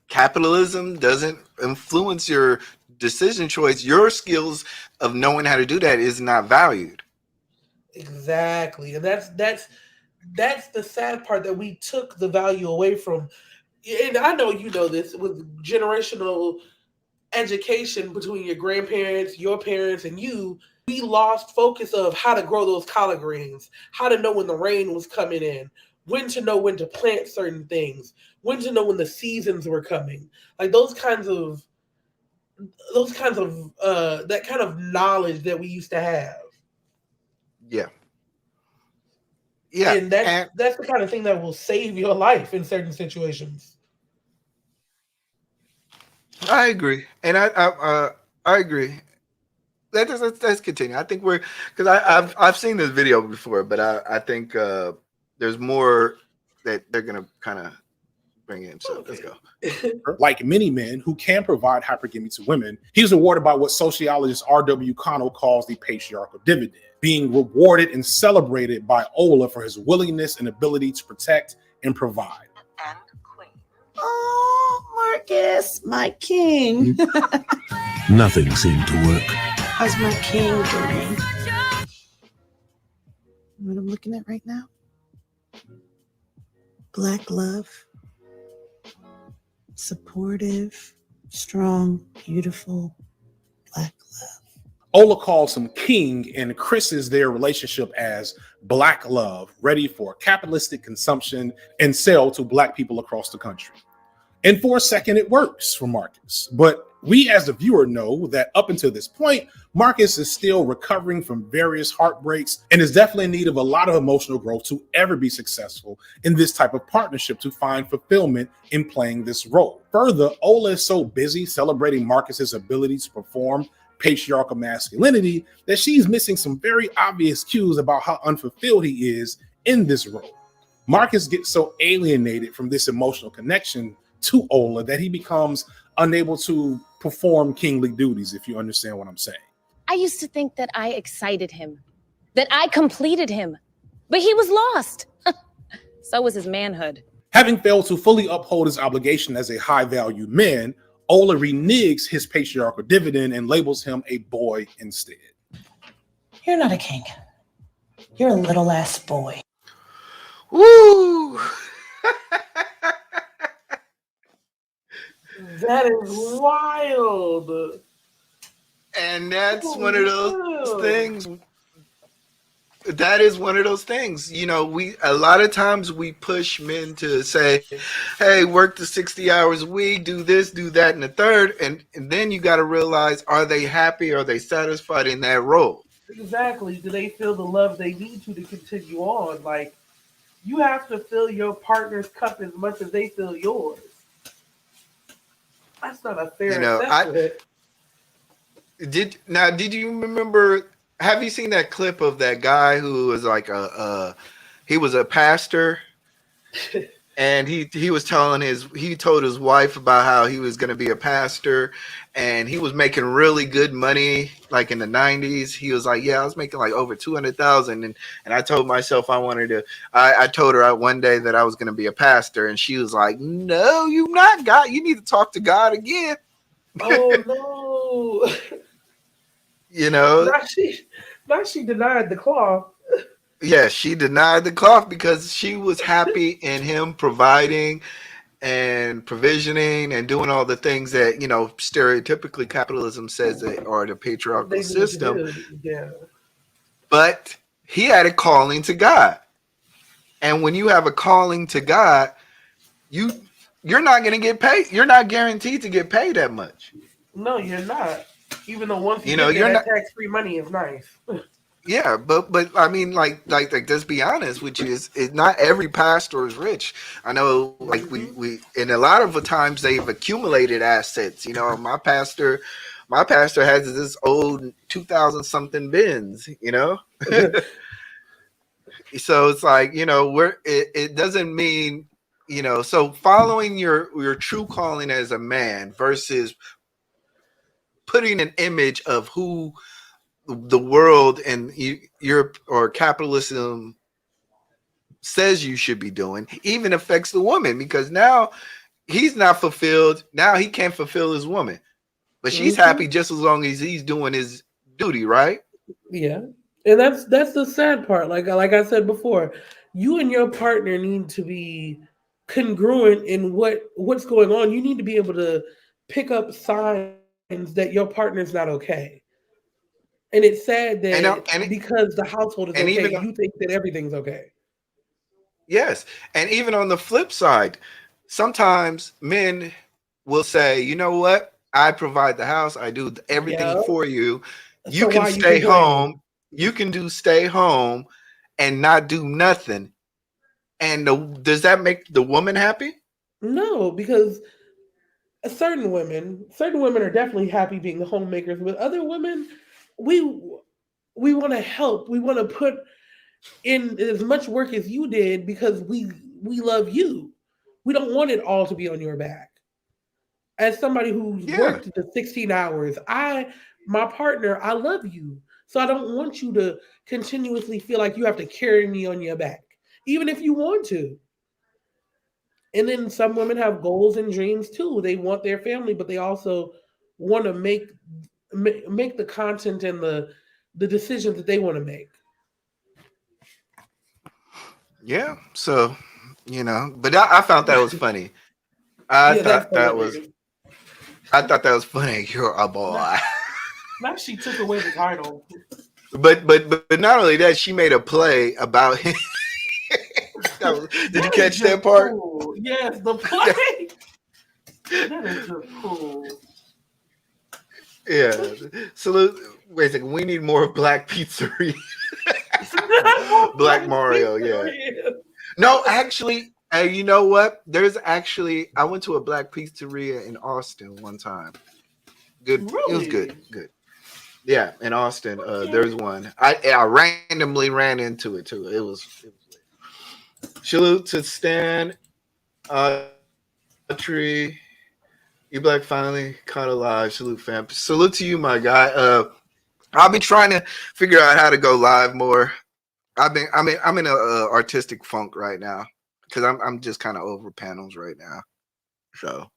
capitalism doesn't influence your decision choice, your skills of knowing how to do that is not valued. Exactly. And that's the sad part that we took the value away from. And I know you know this with generational education between your grandparents, your parents, and you. We lost focus of how to grow those collard greens, how to know when the rain was coming in, when to know when to plant certain things, when to know when the seasons were coming. Like those kinds of that kind of knowledge that we used to have. Yeah. Yeah. And that's And that's the kind of thing that will save your life in certain situations. I agree. And I agree. Let's continue. I think we're because I've seen this video before, but I think there's more that they're gonna kind of bring in. So let's go. Like many men who can provide hypergamy to women, he was rewarded by what sociologist R.W. Connell calls the patriarchal dividend, being rewarded and celebrated by Ola for his willingness and ability to protect and provide. Oh, Marcus, my king. Nothing seemed to work. How's my king doing? What I'm looking at right now? Black love. Supportive, strong, beautiful, black love. Ola calls him king and christens their relationship as black love, ready for capitalistic consumption and sale to black people across the country. And for a second, it works for Marcus. But we as the viewer know that up until this point, Marcus is still recovering from various heartbreaks and is definitely in need of a lot of emotional growth to ever be successful in this type of partnership to find fulfillment in playing this role. Further, Ola is so busy celebrating Marcus's ability to perform patriarchal masculinity that she's missing some very obvious cues about how unfulfilled he is in this role. Marcus gets so alienated from this emotional connection to Ola that he becomes unable to perform kingly duties, if you understand what I'm saying. I used to think that I excited him, that I completed him, but he was lost. So was his manhood. Having failed to fully uphold his obligation as a high-value man, Ola reneges his patriarchal dividend and labels him a boy instead. You're not a king. You're a little ass boy. Woo! That is wild. And that's one of those things. That is one of those things. You know, a lot of times we push men to say, hey, work the 60 hours a week, do this, do that, and the third. And then you got to realize, are they happy? Are they satisfied in that role? Exactly. Do they feel the love they need to continue on? Like, you have to fill your partner's cup as much as they fill yours. That's not a fair assessment. Did you remember? Have you seen that clip of that guy who was like he was a pastor, and he was told his wife about how he was going to be a pastor, and he was making really good money, like in the 90s. He was like, yeah, I was making like over 200,000, and I told myself I told her one day that I was going to be a pastor, and she was like, no, you're not God. You need to talk to God again. Oh no. You know, now she denied the cloth. Yeah, she denied the cloth because she was happy in him providing and provisioning and doing all the things that, you know, stereotypically capitalism says that are the patriarchal system. Yeah. But he had a calling to God. And when you have a calling to God, you're not going to get paid. You're not guaranteed to get paid that much. No, you're not. Even though once you know, get that tax-free money is nice. Yeah, but I mean, like, let's be honest, which is not every pastor is rich. I know, like, we and a lot of the times they've accumulated assets. You know, my pastor has this old 2000 something Benz. You know, so it's like, you know, it doesn't mean, you know, so following your true calling as a man versus putting an image of who the world and Europe or capitalism says you should be doing even affects the woman, because now he's not fulfilled. Now he can't fulfill his woman, but she's happy just as long as he's doing his duty, right? Yeah. And that's the sad part. Like I said before, you and your partner need to be congruent in what's going on. You need to be able to pick up signs that your partner's not okay. And it's sad that because the household is okay, you think that everything's okay. Yes. And even on the flip side, sometimes men will say, you know what? I provide the house. I do everything for you. You can stay home. You can stay home and not do nothing. And does that make the woman happy? No, because certain women are definitely happy being the homemakers. With other women, we want to help. We want to put in as much work as you did because we love you. We don't want it all to be on your back. As somebody who's worked the 16 hours, my partner, I love you. So I don't want you to continuously feel like you have to carry me on your back, even if you want to. And then some women have goals and dreams too. They want their family, but they also want to make the content and the decisions that they want to make. Yeah. So, but I found that was funny. I thought that was funny. You're a boy. Now she took away the title. But not only that, she made a play about him. Did you catch that part? Cool. Yes, the play. That is just cool. Yeah. Salute. Wait a second. We need more Black Pizzeria. Black Mario. Yeah. No, actually, hey, you know what? I went to a Black Pizzeria in Austin one time. Good. Really? It was good. Good. Yeah, in Austin. There's one. I randomly ran into it too. It was salute to Stan. Tree. eBlack finally caught alive. Salute, fam. Salute to you, my guy. I'll be trying to figure out how to go live more. I'm in an artistic funk right now because I'm just kind of over panels right now. So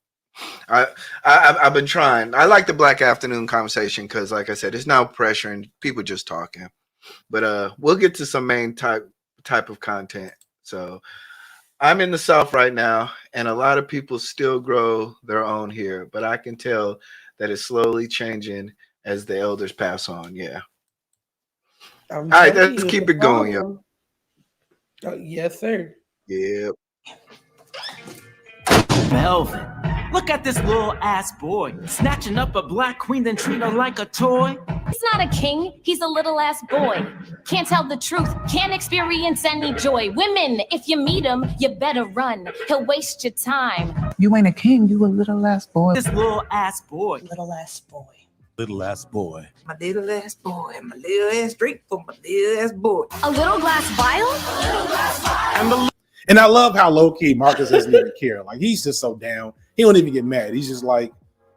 I've been trying. I like the Black Afternoon conversation because, like I said, it's no pressure and people just talking. But we'll get to some main type of content. So I'm in the South right now, and a lot of people still grow their own here, but I can tell that it's slowly changing as the elders pass on. Yeah. All right, let's keep it going, yo. Yes, sir. Yep. Velvet. Look at this little ass boy snatching up a black queen, then treat her like a toy. He's not a king, he's a little ass boy. Can't tell the truth, can't experience any joy. Women, if you meet him, you better run. He'll waste your time. You ain't a king, you a little ass boy. This little ass boy. Little ass boy. Little ass boy. My little ass boy. My little ass straight for my little ass boy. A little glass vial? And I love how low key Marcus doesn't even care. Like, he's just so down. He don't even get mad. He's just like,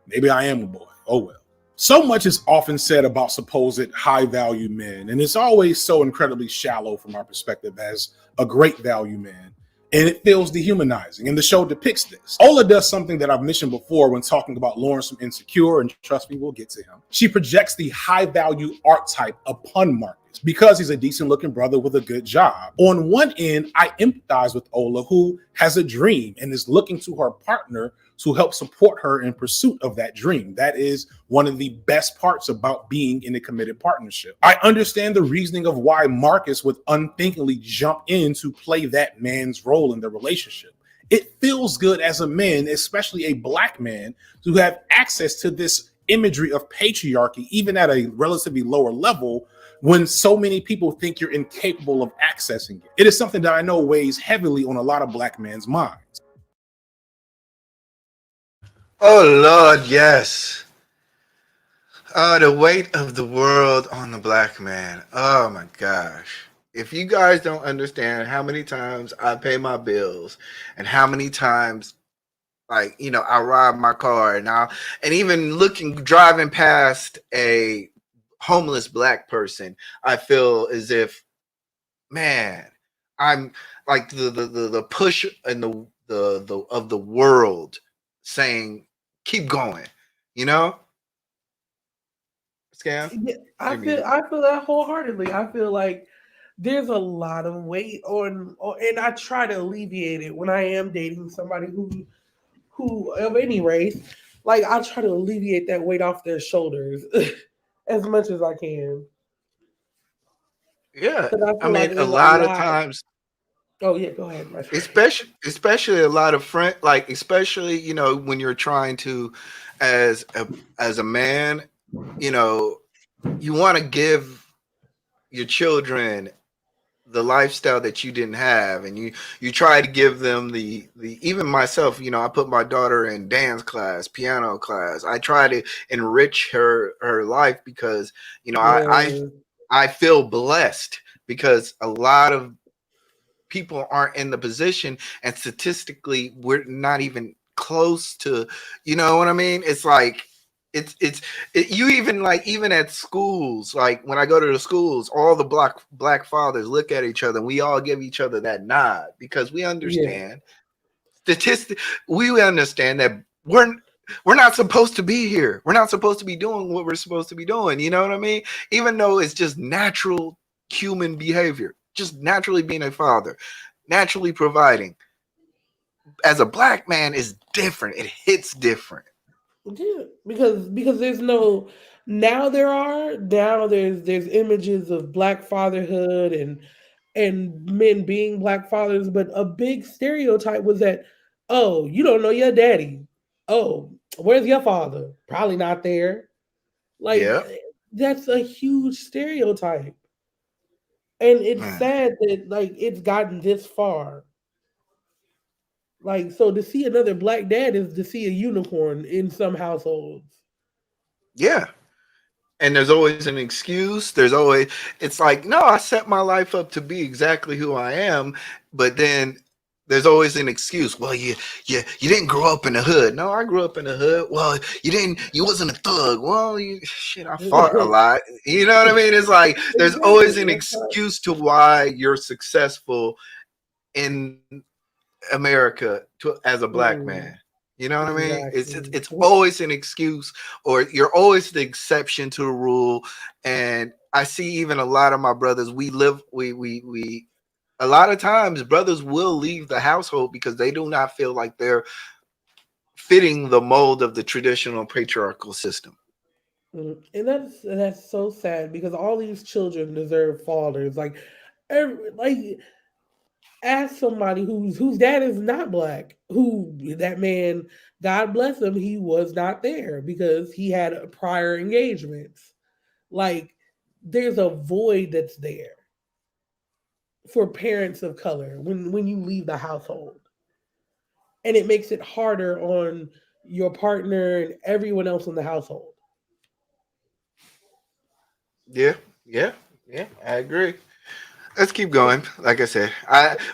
maybe I am a boy. Oh well. So much is often said about supposed high value men, and it's always so incredibly shallow from our perspective as a great value man. And it feels dehumanizing, and the show depicts this. Ola does something that I've mentioned before when talking about Lawrence from Insecure, and trust me, we'll get to him. She projects the high-value archetype upon Marcus because he's a decent-looking brother with a good job. On one end, I empathize with Ola, who has a dream and is looking to her partner to help support her in pursuit of that dream. That is one of the best parts about being in a committed partnership. I understand the reasoning of why Marcus would unthinkingly jump in to play that man's role in the relationship. It feels good as a man, especially a black man, to have access to this imagery of patriarchy, even at a relatively lower level, when so many people think you're incapable of accessing it. It is something that I know weighs heavily on a lot of black men's minds. Oh, Lord, yes. The weight of the world on the black man. Oh, my gosh. If you guys don't understand how many times I pay my bills and how many times, like, I ride my car and even driving past a homeless black person, I feel as if, man, I'm like the push and the of the world saying, keep going, Scam? Yeah, I feel that wholeheartedly. I feel like there's a lot of weight on, and I try to alleviate it when I am dating somebody who of any race. Like, I try to alleviate that weight off their shoulders as much as I can. Yeah, I mean, a lot of times. Oh yeah, go ahead. Especially a lot of friends, like, especially when you're trying to, as a man, you want to give your children the lifestyle that you didn't have, and you try to give them the even myself, I put my daughter in dance class, piano class. I try to enrich her life because I feel blessed because a lot of people aren't in the position, and statistically we're not even close to, you know what I mean? It's like you even like, even at schools, like when I go to the schools, all the black fathers look at each other and we all give each other that nod, because we understand we understand that we're not supposed to be here. We're not supposed to be doing what we're supposed to be doing. You know what I mean? Even though it's just natural human behavior, just naturally being a father, naturally providing. As a black man, is different. It hits different. Yeah, because there's no, now there's images of black fatherhood and men being black fathers, but a big stereotype was that, oh, you don't know your daddy. Oh, where's your father? Probably not there. Like, Yeah. that's a huge stereotype. And it's Man. sad that like it's gotten this far. Like, so to see another black dad is to see a unicorn in some households. Yeah. And there's always an excuse. There's always, it's like, no, I set my life up to be exactly who I am, but then there's always an excuse. Well, you didn't grow up in the hood. No, I grew up in the hood. Well, you wasn't a thug. Well, shit, I fought a lot. You know what I mean? It's like there's always an excuse to why you're successful in America as a black man. You know what I mean? It's always an excuse, or you're always the exception to the rule. And I see even a lot of my brothers, we a lot of times brothers will leave the household because they do not feel like they're fitting the mold of the traditional patriarchal system. And that's so sad, because all these children deserve fathers. Like, like, ask somebody whose dad is not black, who that man, God bless him, he was not there because he had prior engagements. Like, there's a void that's there for parents of color when you leave the household, and it makes it harder on your partner and everyone else in the household. Yeah, I agree. Let's keep going. Like I said,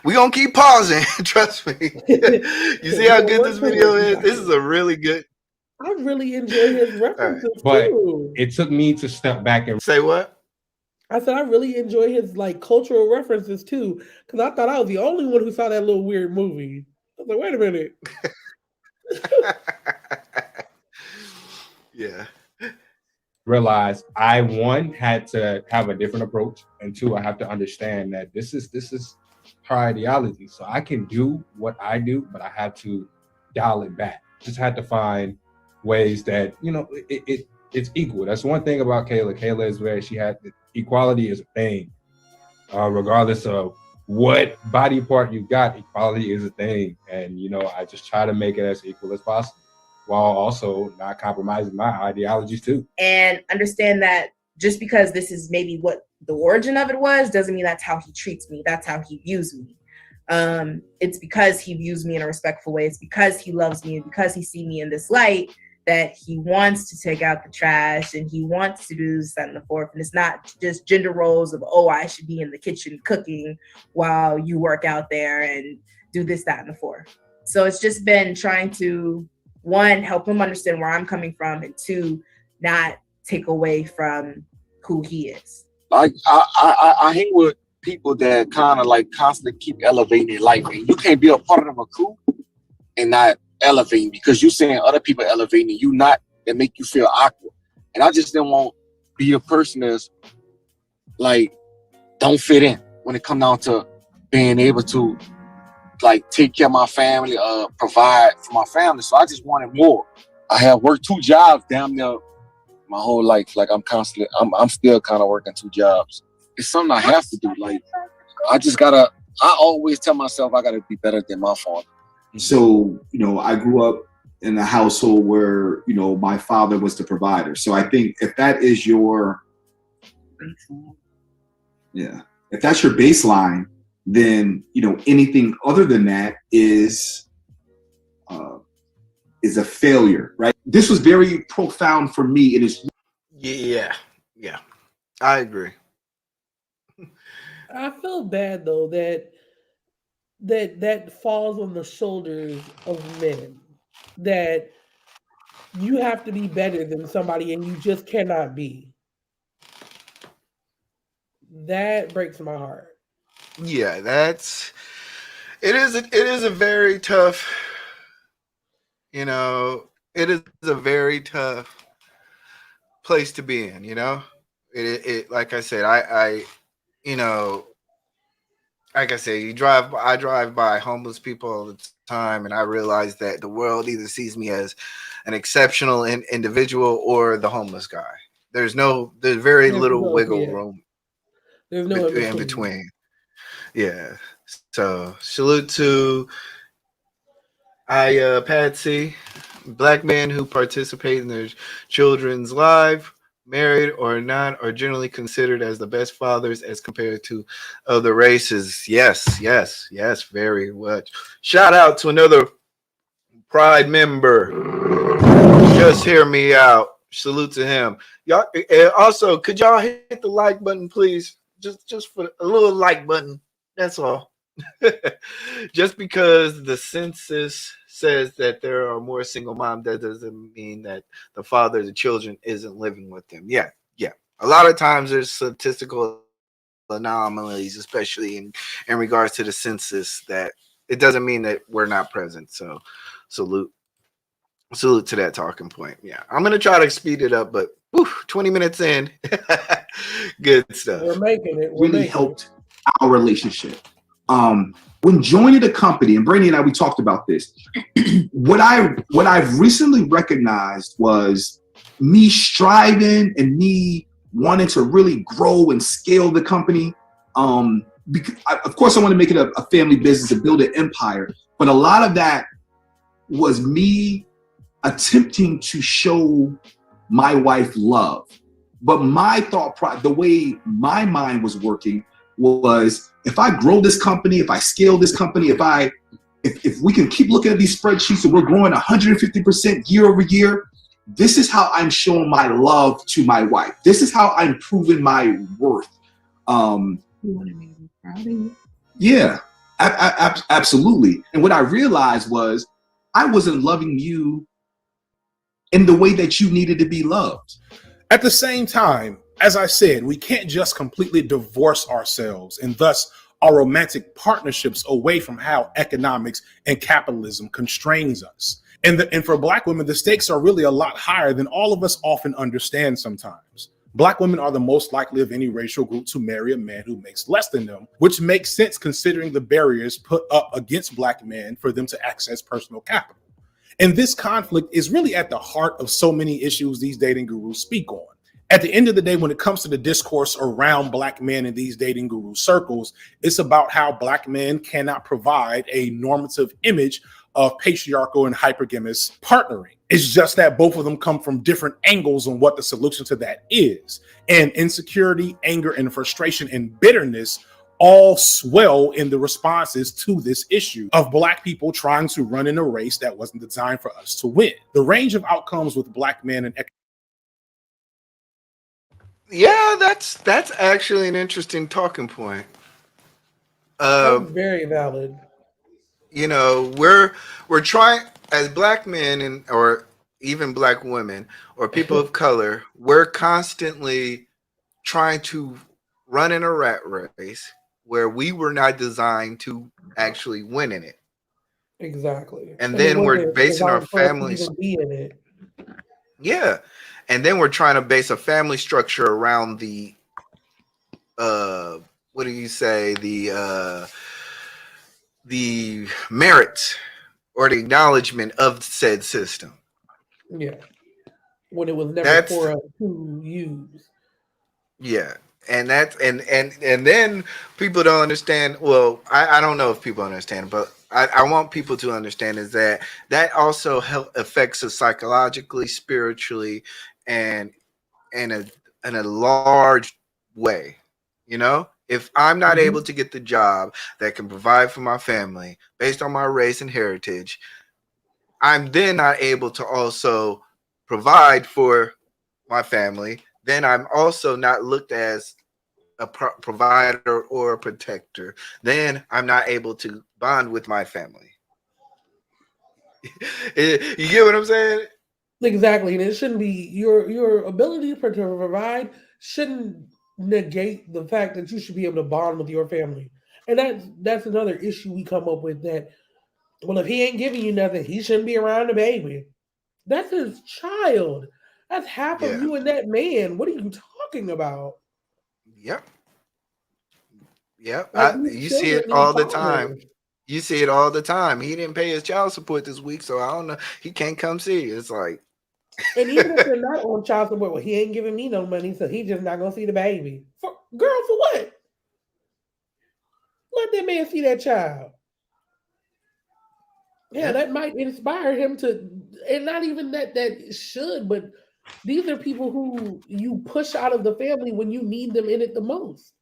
we gonna keep pausing. Trust me. You see how good this video is? This is a really good. I really enjoy his references But too. it took me to step back and say what? I said I really enjoy his like cultural references too, because I thought I was the only one who saw that little weird movie. I was like, wait a minute. Yeah. realize I, one, had to have a different approach, and two, I have to understand that this is her ideology. So I can do what I do, but I have to dial it back. Just had to find ways that, you know, it's equal. That's one thing about Kayla. Kayla is where she had equality is a thing. Regardless of what body part you got, equality is a thing. And, you know, I just try to make it as equal as possible, while also not compromising my ideologies too. And understand that just because this is maybe what the origin of it was, doesn't mean that's how he treats me. That's how he views me. It's because he views me in a respectful way. It's because he loves me and because he sees me in this light that he wants to take out the trash and he wants to do this, that, and the fourth. And it's not just gender roles of, oh, I should be in the kitchen cooking while you work out there and do this, that, and the fourth. So it's just been trying to, one, help him understand where I'm coming from, and two, not take away from who he is. Like I hang with people that kind of like constantly keep elevating their life, and you can't be a part of a crew and not elevating because you're seeing other people elevating and you not, that make you feel awkward. And I just didn't want to be a person that's like don't fit in when it comes down to being able to like take care of my family, provide for my family. So I just wanted more. I have worked 2 jobs damn near my whole life. Like I'm still kind of working 2 jobs. It's something I have to do. Like I always tell myself I gotta be better than my father. So, you know, I grew up in a household where, you know, my father was the provider. So I think if that is your, if that's your baseline, then, you know, anything other than that is a failure, right? This was very profound for me. It is. Yeah, I agree. I feel bad though that that falls on the shoulders of men, that you have to be better than somebody and you just cannot be. That breaks my heart. Yeah, it is a very tough, you know, it is a very tough place to be in, you know. It like I said, I you know, like I said, I drive by homeless people all the time, and I realize that the world either sees me as an exceptional individual or the homeless guy. There's very There's little no, wiggle yeah, room there's no in in between. between. Yeah. So salute to Patsy, black men who participate in their children's life, married or not, are generally considered as the best fathers as compared to other races. Yes, yes, yes, very much. Shout out to another Pride member. Just hear me out. Salute to him. Y'all. Also, could y'all hit the like button, please? Just for a little like button. That's all. Just because the census says that there are more single moms, that doesn't mean that the father of the children isn't living with them. Yeah, yeah. A lot of times there's statistical anomalies, especially in regards to the census, that it doesn't mean that we're not present. So salute to that talking point. Yeah, I'm gonna try to speed it up, but 20 minutes in. Good We're stuff. making it. We're Really making it. helped our relationship. When joining the company, and Brandy and I, we talked about this. what I've recently recognized was me striving and me wanting to really grow and scale the company. Because of course, I want to make it a family business and build an empire, but a lot of that was me attempting to show my wife love. But my the way my mind was working was, if I grow this company, if I scale this company, if we can keep looking at these spreadsheets and we're growing 150% year over year, this is how I'm showing my love to my wife. This is how I'm proving my worth. You wanted me to be proud of you? Yeah, absolutely. And what I realized was I wasn't loving you in the way that you needed to be loved. At the same time, as I said, we can't just completely divorce ourselves and thus our romantic partnerships away from how economics and capitalism constrains us. And for Black women, the stakes are really a lot higher than all of us often understand sometimes. Black women are the most likely of any racial group to marry a man who makes less than them, which makes sense considering the barriers put up against Black men for them to access personal capital. And this conflict is really at the heart of so many issues these dating gurus speak on. At the end of the day, when it comes to the discourse around Black men in these dating guru circles, it's about how Black men cannot provide a normative image of patriarchal and hypergamous partnering. It's just that both of them come from different angles on what the solution to that is. And insecurity, anger, and frustration and bitterness all swell in the responses to this issue of Black people trying to run in a race that wasn't designed for us to win. The range of outcomes with Black men and Yeah, that's actually an interesting talking point. That's very valid. You know, we're trying, as Black men and or even Black women or people of color, we're constantly trying to run in a rat race where we were not designed to actually win in it. Exactly. And And it then we're wasn't basing our designed for us to families. even be in it. Yeah. And then we're trying to base a family structure around the what do you say, the merit or the acknowledgement of said system. Yeah. When it was never That's for us to use. Yeah. And that's and then people don't understand. Well, I don't know if people understand, but I want people to understand is that also affects us psychologically, spiritually, and in a large way. You know, if I'm not able to get the job that can provide for my family based on my race and heritage, I'm then not able to also provide for my family. Then I'm also not looked as a provider or a protector. Then I'm not able to bond with my family. You get what I'm saying? Exactly, and it shouldn't be your ability to provide shouldn't negate the fact that you should be able to bond with your family, and that's another issue we come up with. That, well, if he ain't giving you nothing, he shouldn't be around the baby. That's his child. That's half of you and that man. What are you talking about? Yep. Yep. Like, You see it all the time. You see it all the time. He didn't pay his child support this week, so I don't know. He can't come see. It's like, and even if they're not on child support, well, he ain't giving me no money, so he's just not gonna see the baby. For what? Let that man see that child. Yeah, that might inspire him to, and not even that should, but these are people who you push out of the family when you need them in it the most.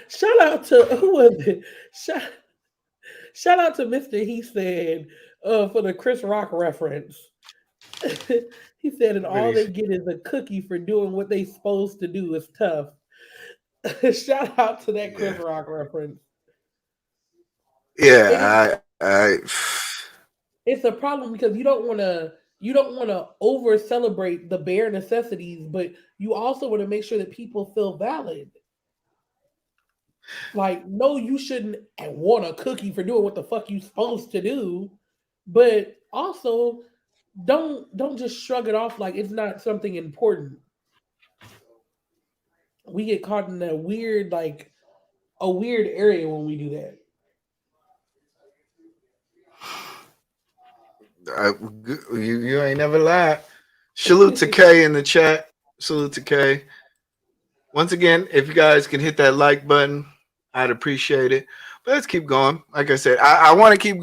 Shout out to who was it? Shout out to Mr. He said for the Chris Rock reference. He said, and all they get is a cookie for doing what they supposed to do is tough. Shout out to that Chris Rock reference. Yeah, it's a problem because you don't want to over celebrate the bare necessities, but you also want to make sure that people feel valid. Like, no, you shouldn't want a cookie for doing what the fuck you supposed to do, but also don't just shrug it off like it's not something important. We get caught in a weird area when we do that. You ain't never lied. Salute to Kay in the chat. Salute to Kay. Once again, if you guys can hit that like button, I'd appreciate it. But let's keep going. Like I said, I want to keep.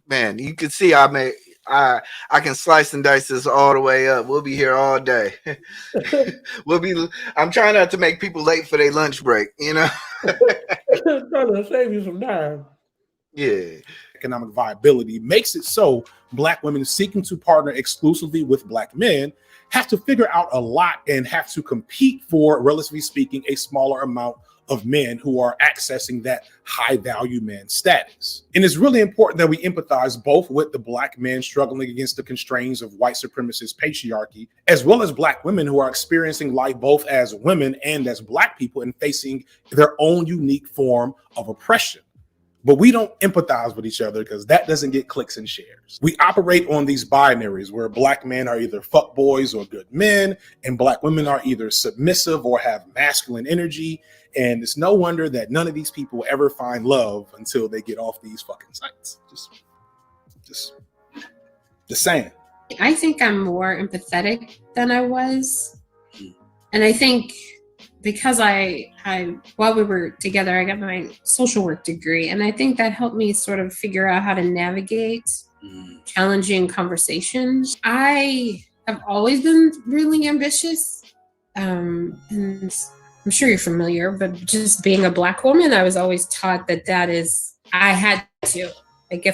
Man, you can see I can slice and dice this all the way up. We'll be here all day. I'm trying not to make people late for their lunch break, you know. Trying to save you some time. Yeah. Economic viability makes it so Black women seeking to partner exclusively with Black men have to figure out a lot and have to compete for, relatively speaking, a smaller amount of men who are accessing that high value man status. And it's really important that we empathize both with the Black men struggling against the constraints of white supremacist patriarchy, as well as Black women who are experiencing life both as women and as Black people and facing their own unique form of oppression. But we don't empathize with each other because that doesn't get clicks and shares. We operate on these binaries where Black men are either fuckboys or good men, and Black women are either submissive or have masculine energy. And it's no wonder that none of these people ever find love until they get off these fucking sites. Just saying. I think I'm more empathetic than I was. And I think because I while we were together, I got my social work degree. And I think that helped me sort of figure out how to navigate challenging conversations. I have always been really ambitious. And I'm sure you're familiar, but just being a Black woman, I was always taught that is, I had to. Like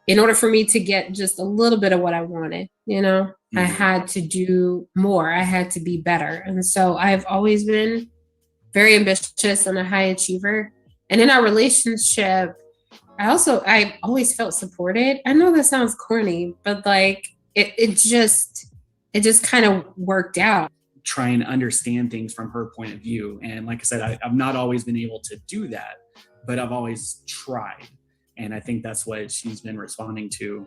in order for me to get just a little bit of what I wanted, you know, I had to do more. I had to be better. And so I've always been very ambitious and a high achiever. And in our relationship, I always felt supported. I know that sounds corny, but like it just kind of worked out. Try and understand things from her point of view. And like I said, I've not always been able to do that, but I've always tried. And I think that's what she's been responding to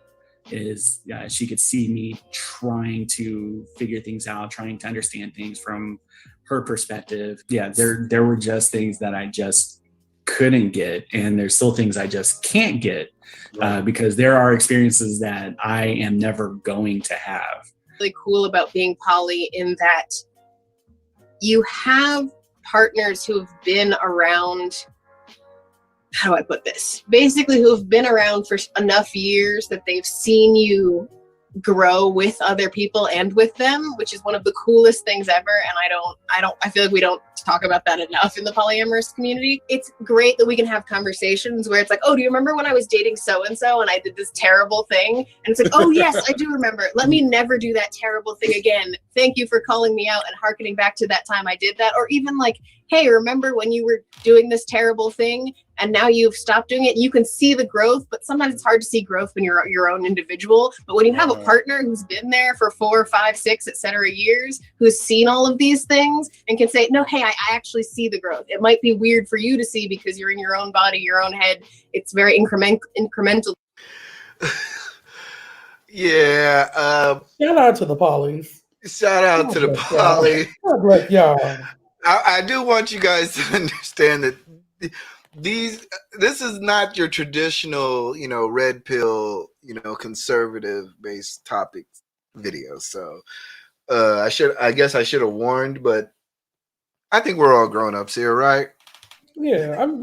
is she could see me trying to figure things out, trying to understand things from her perspective. Yeah, there were just things that I just couldn't get. And there's still things I just can't get because there are experiences that I am never going to have. Really cool about being poly in that you have partners who've been around, how do I put this? Basically who've been around for enough years that they've seen you grow with other people and with them, which is one of the coolest things ever. And I feel like we don't talk about that enough in the polyamorous community. It's great that we can have conversations where it's like, oh, do you remember when I was dating so-and-so and I did this terrible thing? And it's like, oh yes, I do remember. Let me never do that terrible thing again. Thank you for calling me out and hearkening back to that time I did that. Or even like, hey, remember when you were doing this terrible thing and now you've stopped doing it? You can see the growth, but sometimes it's hard to see growth when you're your own individual. But when you have a partner who's been there for 4, 5, 6, etc. years, who's seen all of these things and can say, no, hey, I actually see the growth. It might be weird for you to see because you're in your own body, your own head. It's very incremental. Yeah. Shout out to the polys. Shout out to the poly. God bless y'all. I do want you guys to understand that this is not your traditional, red pill, conservative based topic video. So I guess I should have warned, but I think we're all grown ups here, right? Yeah, I'm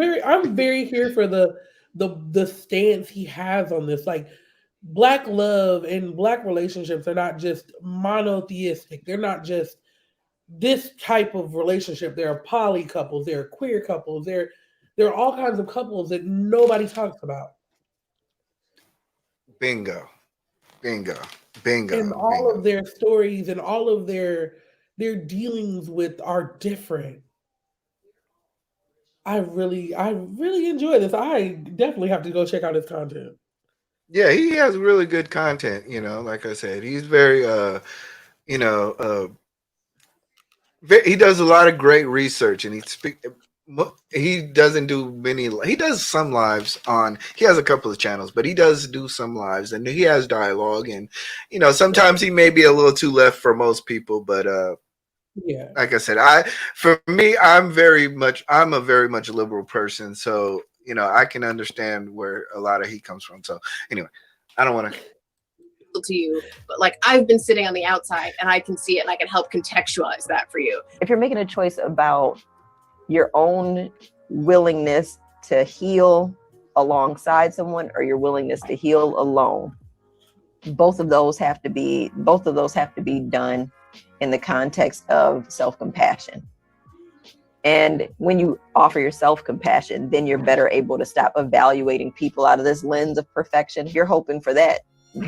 very here for the stance he has on this. Like, Black love and Black relationships are not just monotheistic. They're not just this type of relationship. There are poly couples, there are queer couples, there are all kinds of couples that nobody talks about. Bingo. And all of their stories and all of their dealings with are different. I really enjoy this. I definitely have to go check out his content. Yeah, he has really good content, like I said. He's very he does a lot of great research, and he doesn't do many. He does some lives on. He has a couple of channels, but he does do some lives, and he has dialogue. And sometimes he may be a little too left for most people, but yeah, like I said, I'm a very much liberal person, so I can understand where a lot of he comes from. So anyway, I don't want to you, but like I've been sitting on the outside and I can see it and I can help contextualize that for you. If you're making a choice about your own willingness to heal alongside someone or your willingness to heal alone, both of those have to be done in the context of self-compassion. And when you offer your self-compassion, then you're better able to stop evaluating people out of this lens of perfection. You're hoping for that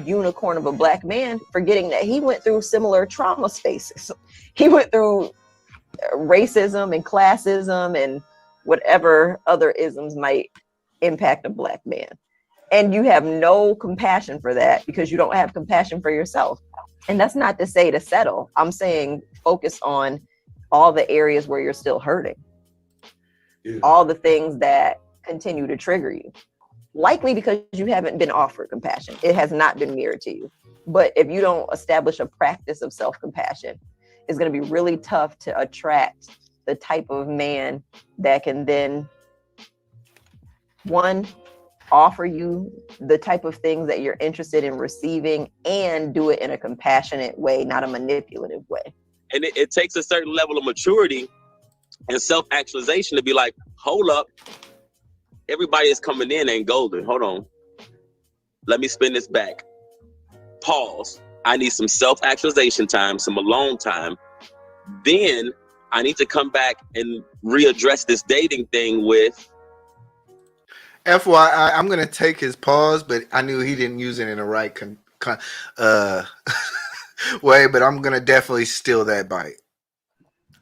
unicorn of a Black man, forgetting that he went through similar trauma spaces. He went through racism and classism and whatever other isms might impact a Black man. And you have no compassion for that because you don't have compassion for yourself. And that's not to say to settle. I'm saying focus on all the areas where you're still hurting. Yeah. All the things that continue to trigger you. Likely because you haven't been offered compassion. It has not been mirrored to you. But if you don't establish a practice of self-compassion, it's going to be really tough to attract the type of man that can then, one, offer you the type of things that you're interested in receiving and do it in a compassionate way, not a manipulative way. And it takes a certain level of maturity and self-actualization to be like, hold up, everybody is coming in ain't golden. Hold on. Let me spin this back. Pause. I need some self-actualization time, some alone time. Then I need to come back and readdress this dating thing with. FYI, I'm going to take his pause, but I knew he didn't use it in the right way, but I'm going to definitely steal that bite.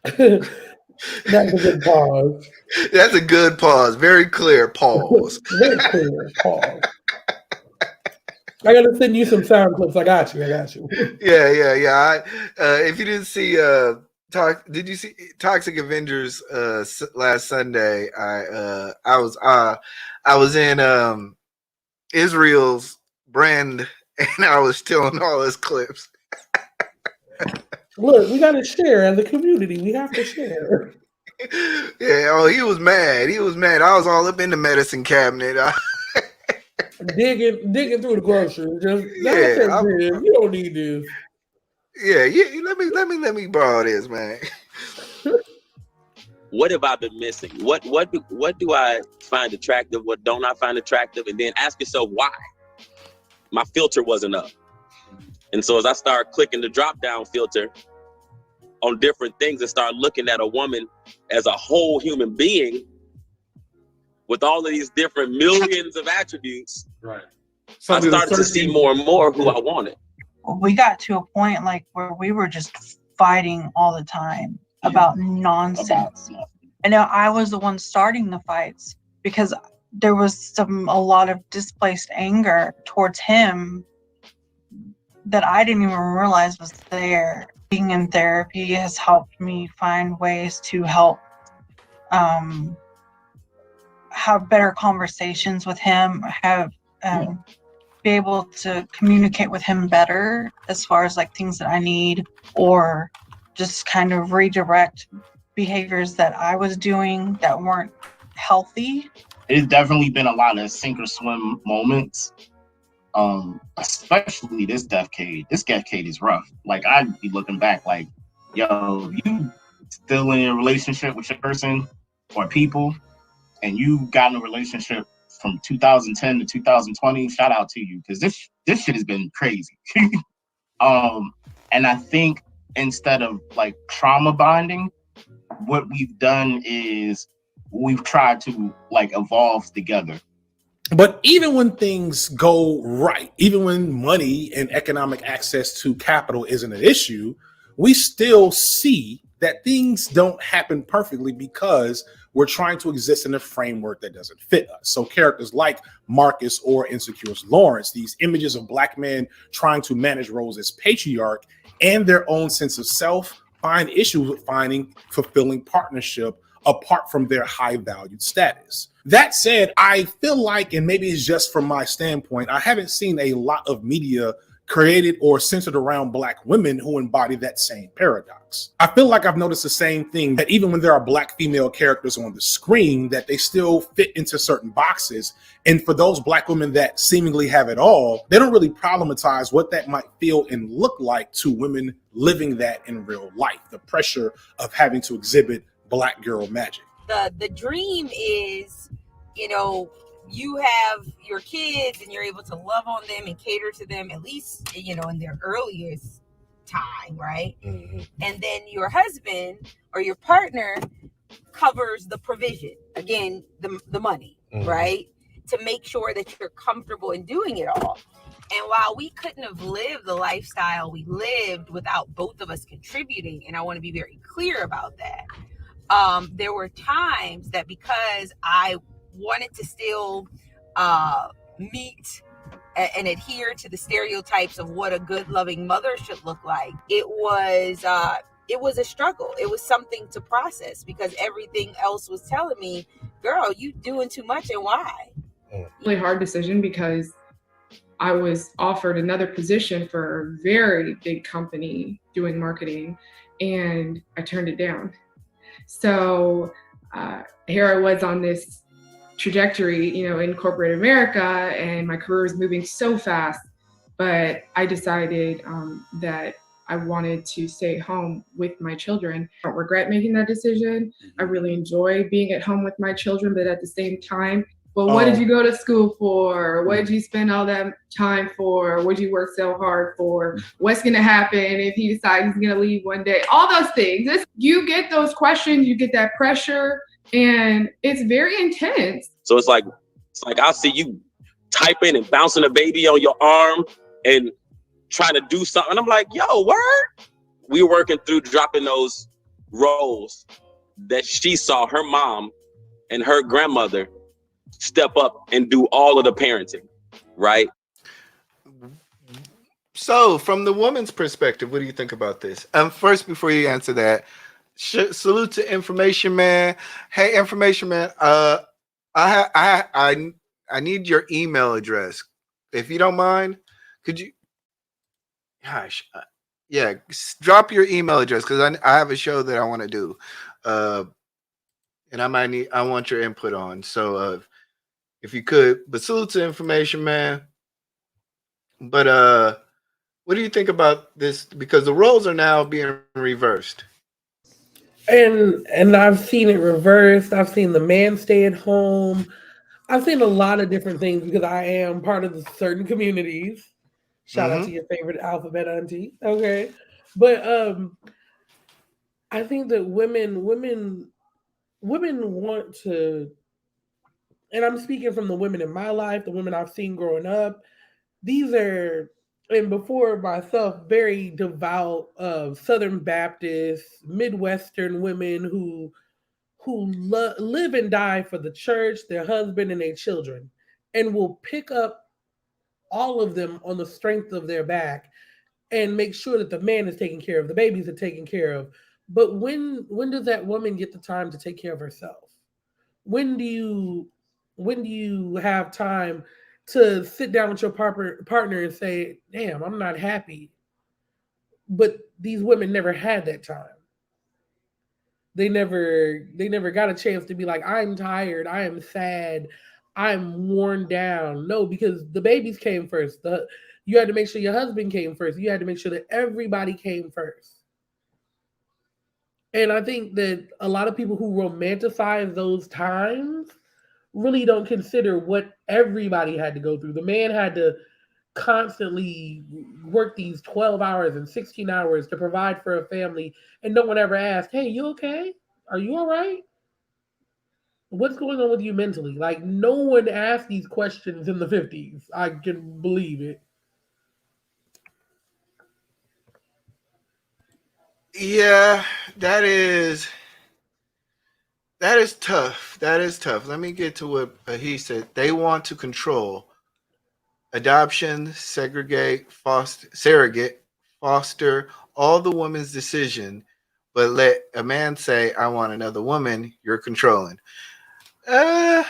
That's a good pause. That's a good pause. Very clear pause. Very clear pause. I got to send you some sound clips. I got you. Yeah. If you didn't see did you see Toxic Avengers last Sunday? I was in Israel's brand and I was stealing all his clips. Look, we got to share as a community. We have to share. Yeah, he was mad. I was all up in the medicine cabinet. digging through the groceries. You don't need this. Yeah, let me borrow this, man. What have I been missing? What do I find attractive? What don't I find attractive? And then ask yourself why. My filter wasn't up. And so as I start clicking the drop down filter on different things and start looking at a woman as a whole human being with all of these different millions of attributes, right? I started to see more and more who I wanted. We got to a point like where we were just fighting all the time about nonsense. And now I was the one starting the fights because there was a lot of displaced anger towards him that I didn't even realize was there. Being in therapy has helped me find ways to help have better conversations with him, be able to communicate with him better as far as like things that I need, or just kind of redirect behaviors that I was doing that weren't healthy. It's definitely been a lot of sink or swim moments, especially this decade. This decade is rough. Like, I'd be looking back like, yo, you still in a relationship with your person or people, and you got in a relationship from 2010 to 2020, shout out to you, because this shit has been crazy. And I think instead of like trauma bonding, what we've done is we've tried to like evolve together. But even when things go right, even when money and economic access to capital isn't an issue, we still see that things don't happen perfectly because we're trying to exist in a framework that doesn't fit us. So characters like Marcus or Insecure's Lawrence, these images of Black men trying to manage roles as patriarch and their own sense of self, find issues with finding fulfilling partnership apart from their high valued status. That said, I feel like, and maybe it's just from my standpoint, I haven't seen a lot of media created or centered around Black women who embody that same paradox. I feel like I've noticed the same thing, that even when there are Black female characters on the screen, that they still fit into certain boxes. And for those Black women that seemingly have it all, they don't really problematize what that might feel and look like to women living that in real life. The pressure of having to exhibit Black girl magic. The dream is, you know, you have your kids and you're able to love on them and cater to them, at least, you know, in their earliest time, right? Mm-hmm. And then your husband or your partner covers the provision, again, the money, mm-hmm. right? To make sure that you're comfortable in doing it all. And while we couldn't have lived the lifestyle we lived without both of us contributing, and I want to be very clear about that, there were times that because I wanted to still meet and adhere to the stereotypes of what a good loving mother should look like, it was a struggle. It was something to process because everything else was telling me, girl, you doing too much, and why? Really hard decision because I was offered another position for a very big company doing marketing, and I turned it down. So here I was on this trajectory, you know, in corporate America, and my career was moving so fast, but I decided that I wanted to stay home with my children. I don't regret making that decision. I really enjoy being at home with my children, but at the same time, well, what did you go to school for? What did you spend all that time for? What did you work so hard for? What's going to happen if he decides he's going to leave one day? All those things. You get those questions, you get that pressure, and it's very intense. So it's like I'll see you typing and bouncing a baby on your arm and trying to do something. I'm like, yo, word? We were working through dropping those roles that she saw her mom and her grandmother step up and do all of the parenting, right? So from the woman's perspective, what do you think about this? First, before you answer that, salute to Information Man. Hey, Information Man, I need your email address. If you don't mind, could you, gosh, yeah, drop your email address, because I have a show that I want to do. And I want your input on. So if you could, but salute to Information Man. But what do you think about this? Because the roles are now being reversed. And I've seen it reversed. I've seen the man stay at home. I've seen a lot of different things because I am part of the certain communities. Shout out to your favorite alphabet auntie. Okay. But I think that women want to, and I'm speaking from the women in my life, the women I've seen growing up. These are, and before myself, very devout Southern Baptist, Midwestern women who live and die for the church, their husband, and their children, and will pick up all of them on the strength of their back and make sure that the man is taken care of, the babies are taken care of. But when does that woman get the time to take care of herself? When do you have time to sit down with your partner and say, damn, I'm not happy? But these women never had that time. They never got a chance to be like, I'm tired, I am sad, I'm worn down. No, because the babies came first. You had to make sure your husband came first. You had to make sure that everybody came first. And I think that a lot of people who romanticize those times really don't consider what everybody had to go through. The man had to constantly work these 12 hours and 16 hours to provide for a family, and no one ever asked, hey, you okay? Are you all right? What's going on with you mentally? Like, no one asked these questions in the 50s. I can believe it. Yeah, that is tough. That is tough. Let me get to what he said. They want to control adoption, segregate, surrogate, foster all the woman's decision, but let a man say, I want another woman, you're controlling. The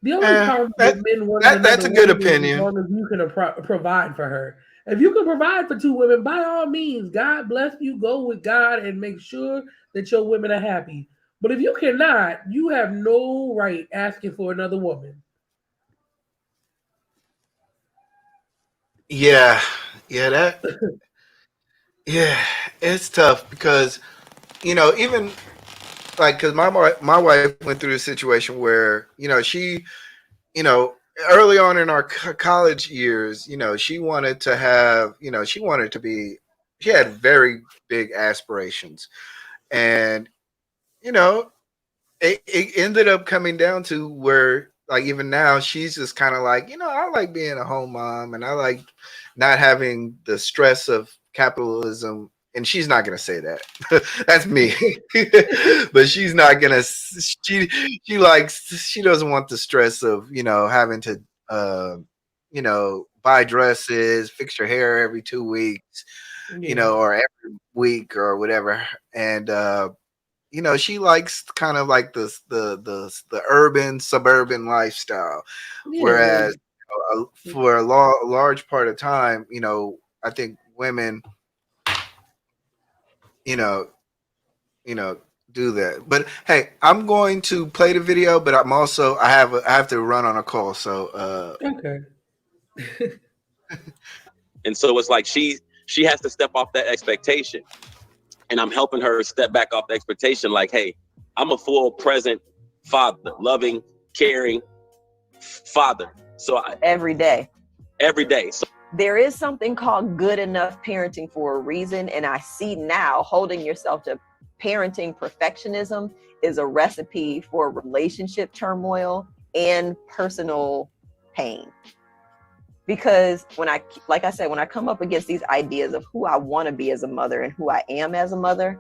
only problem with men wanting that's a good opinion. as long as you can provide for her. If you can provide for two women, by all means, God bless you. Go with God and make sure that your women are happy. But if you cannot, you have no right asking for another woman. Yeah, it's tough because, even like, because my wife went through a situation where, she, early on in our college years, she wanted to have, she had very big aspirations. And, it ended up coming down to where, like, even now she's just kind of like, I like being a home mom and I like not having the stress of capitalism. And she's not going to say that. That's me. But she's not going to, she doesn't want the stress of, having to, buy dresses, fix your hair every 2 weeks, or every week or whatever. And, she likes kind of like the urban suburban lifestyle. Yeah. Whereas for a large part of time, I think women, do that. But hey, I'm going to play the video, but I have to run on a call. So okay. And so it's like she has to step off that expectation. And I'm helping her step back off the expectation, like, hey, I'm a full present father, loving, caring father. So every day. So there is something called good enough parenting for a reason. And I see now holding yourself to parenting perfectionism is a recipe for relationship turmoil and personal pain. Because when I come up against these ideas of who I want to be as a mother and who I am as a mother,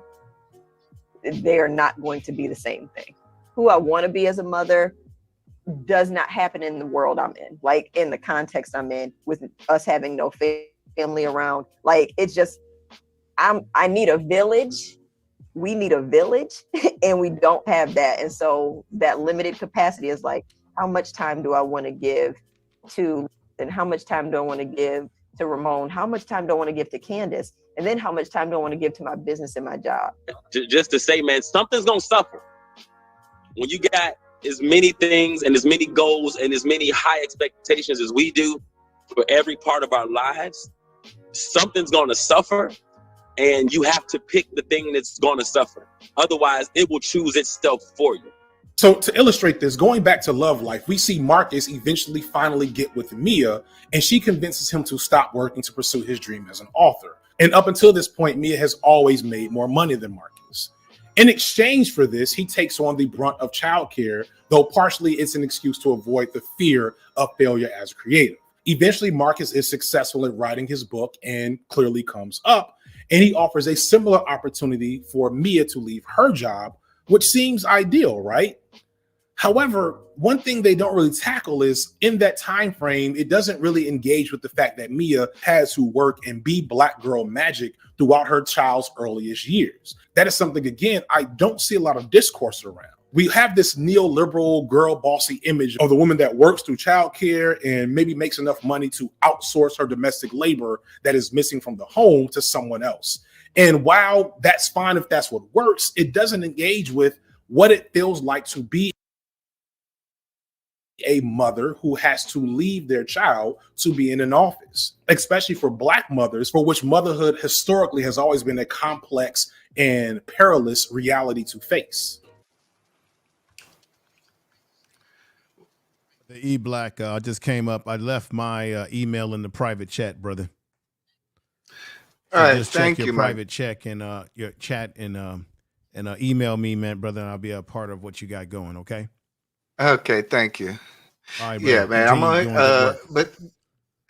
they are not going to be the same thing. Who I want to be as a mother does not happen in the world I'm in, like in the context I'm in, with us having no family around. Like, it's just, I need a village. We need a village and we don't have that. And so that limited capacity is like, how much time do I want to give to, and how much time do I want to give to Ramon? How much time do I want to give to Candace? And then how much time do I want to give to my business and my job? Just to say, man, something's going to suffer. When you got as many things and as many goals and as many high expectations as we do for every part of our lives, something's going to suffer. And you have to pick the thing that's going to suffer. Otherwise, it will choose itself for you. So to illustrate this, going back to Love Life, we see Marcus eventually finally get with Mia, and she convinces him to stop working to pursue his dream as an author. And up until this point, Mia has always made more money than Marcus. In exchange for this, he takes on the brunt of childcare, though partially it's an excuse to avoid the fear of failure as a creative. Eventually, Marcus is successful at writing his book and clearly comes up, and he offers a similar opportunity for Mia to leave her job, which seems ideal, right? However, one thing they don't really tackle is in that time frame, it doesn't really engage with the fact that Mia has to work and be Black girl magic throughout her child's earliest years. That is something, again, I don't see a lot of discourse around. We have this neoliberal girl bossy image of the woman that works through childcare and maybe makes enough money to outsource her domestic labor that is missing from the home to someone else. And while that's fine if that's what works, it doesn't engage with what it feels like to be a mother who has to leave their child to be in an office, especially for Black mothers, for which motherhood historically has always been a complex and perilous reality to face. The eBlack just came up. I left my email in the private chat, brother. All right, just thank check you, your private check and your chat and email me, man, brother, and I'll be a part of what you got going. Okay. Okay, thank you. All right, yeah, brother. man. I'm Continue on. doing good work.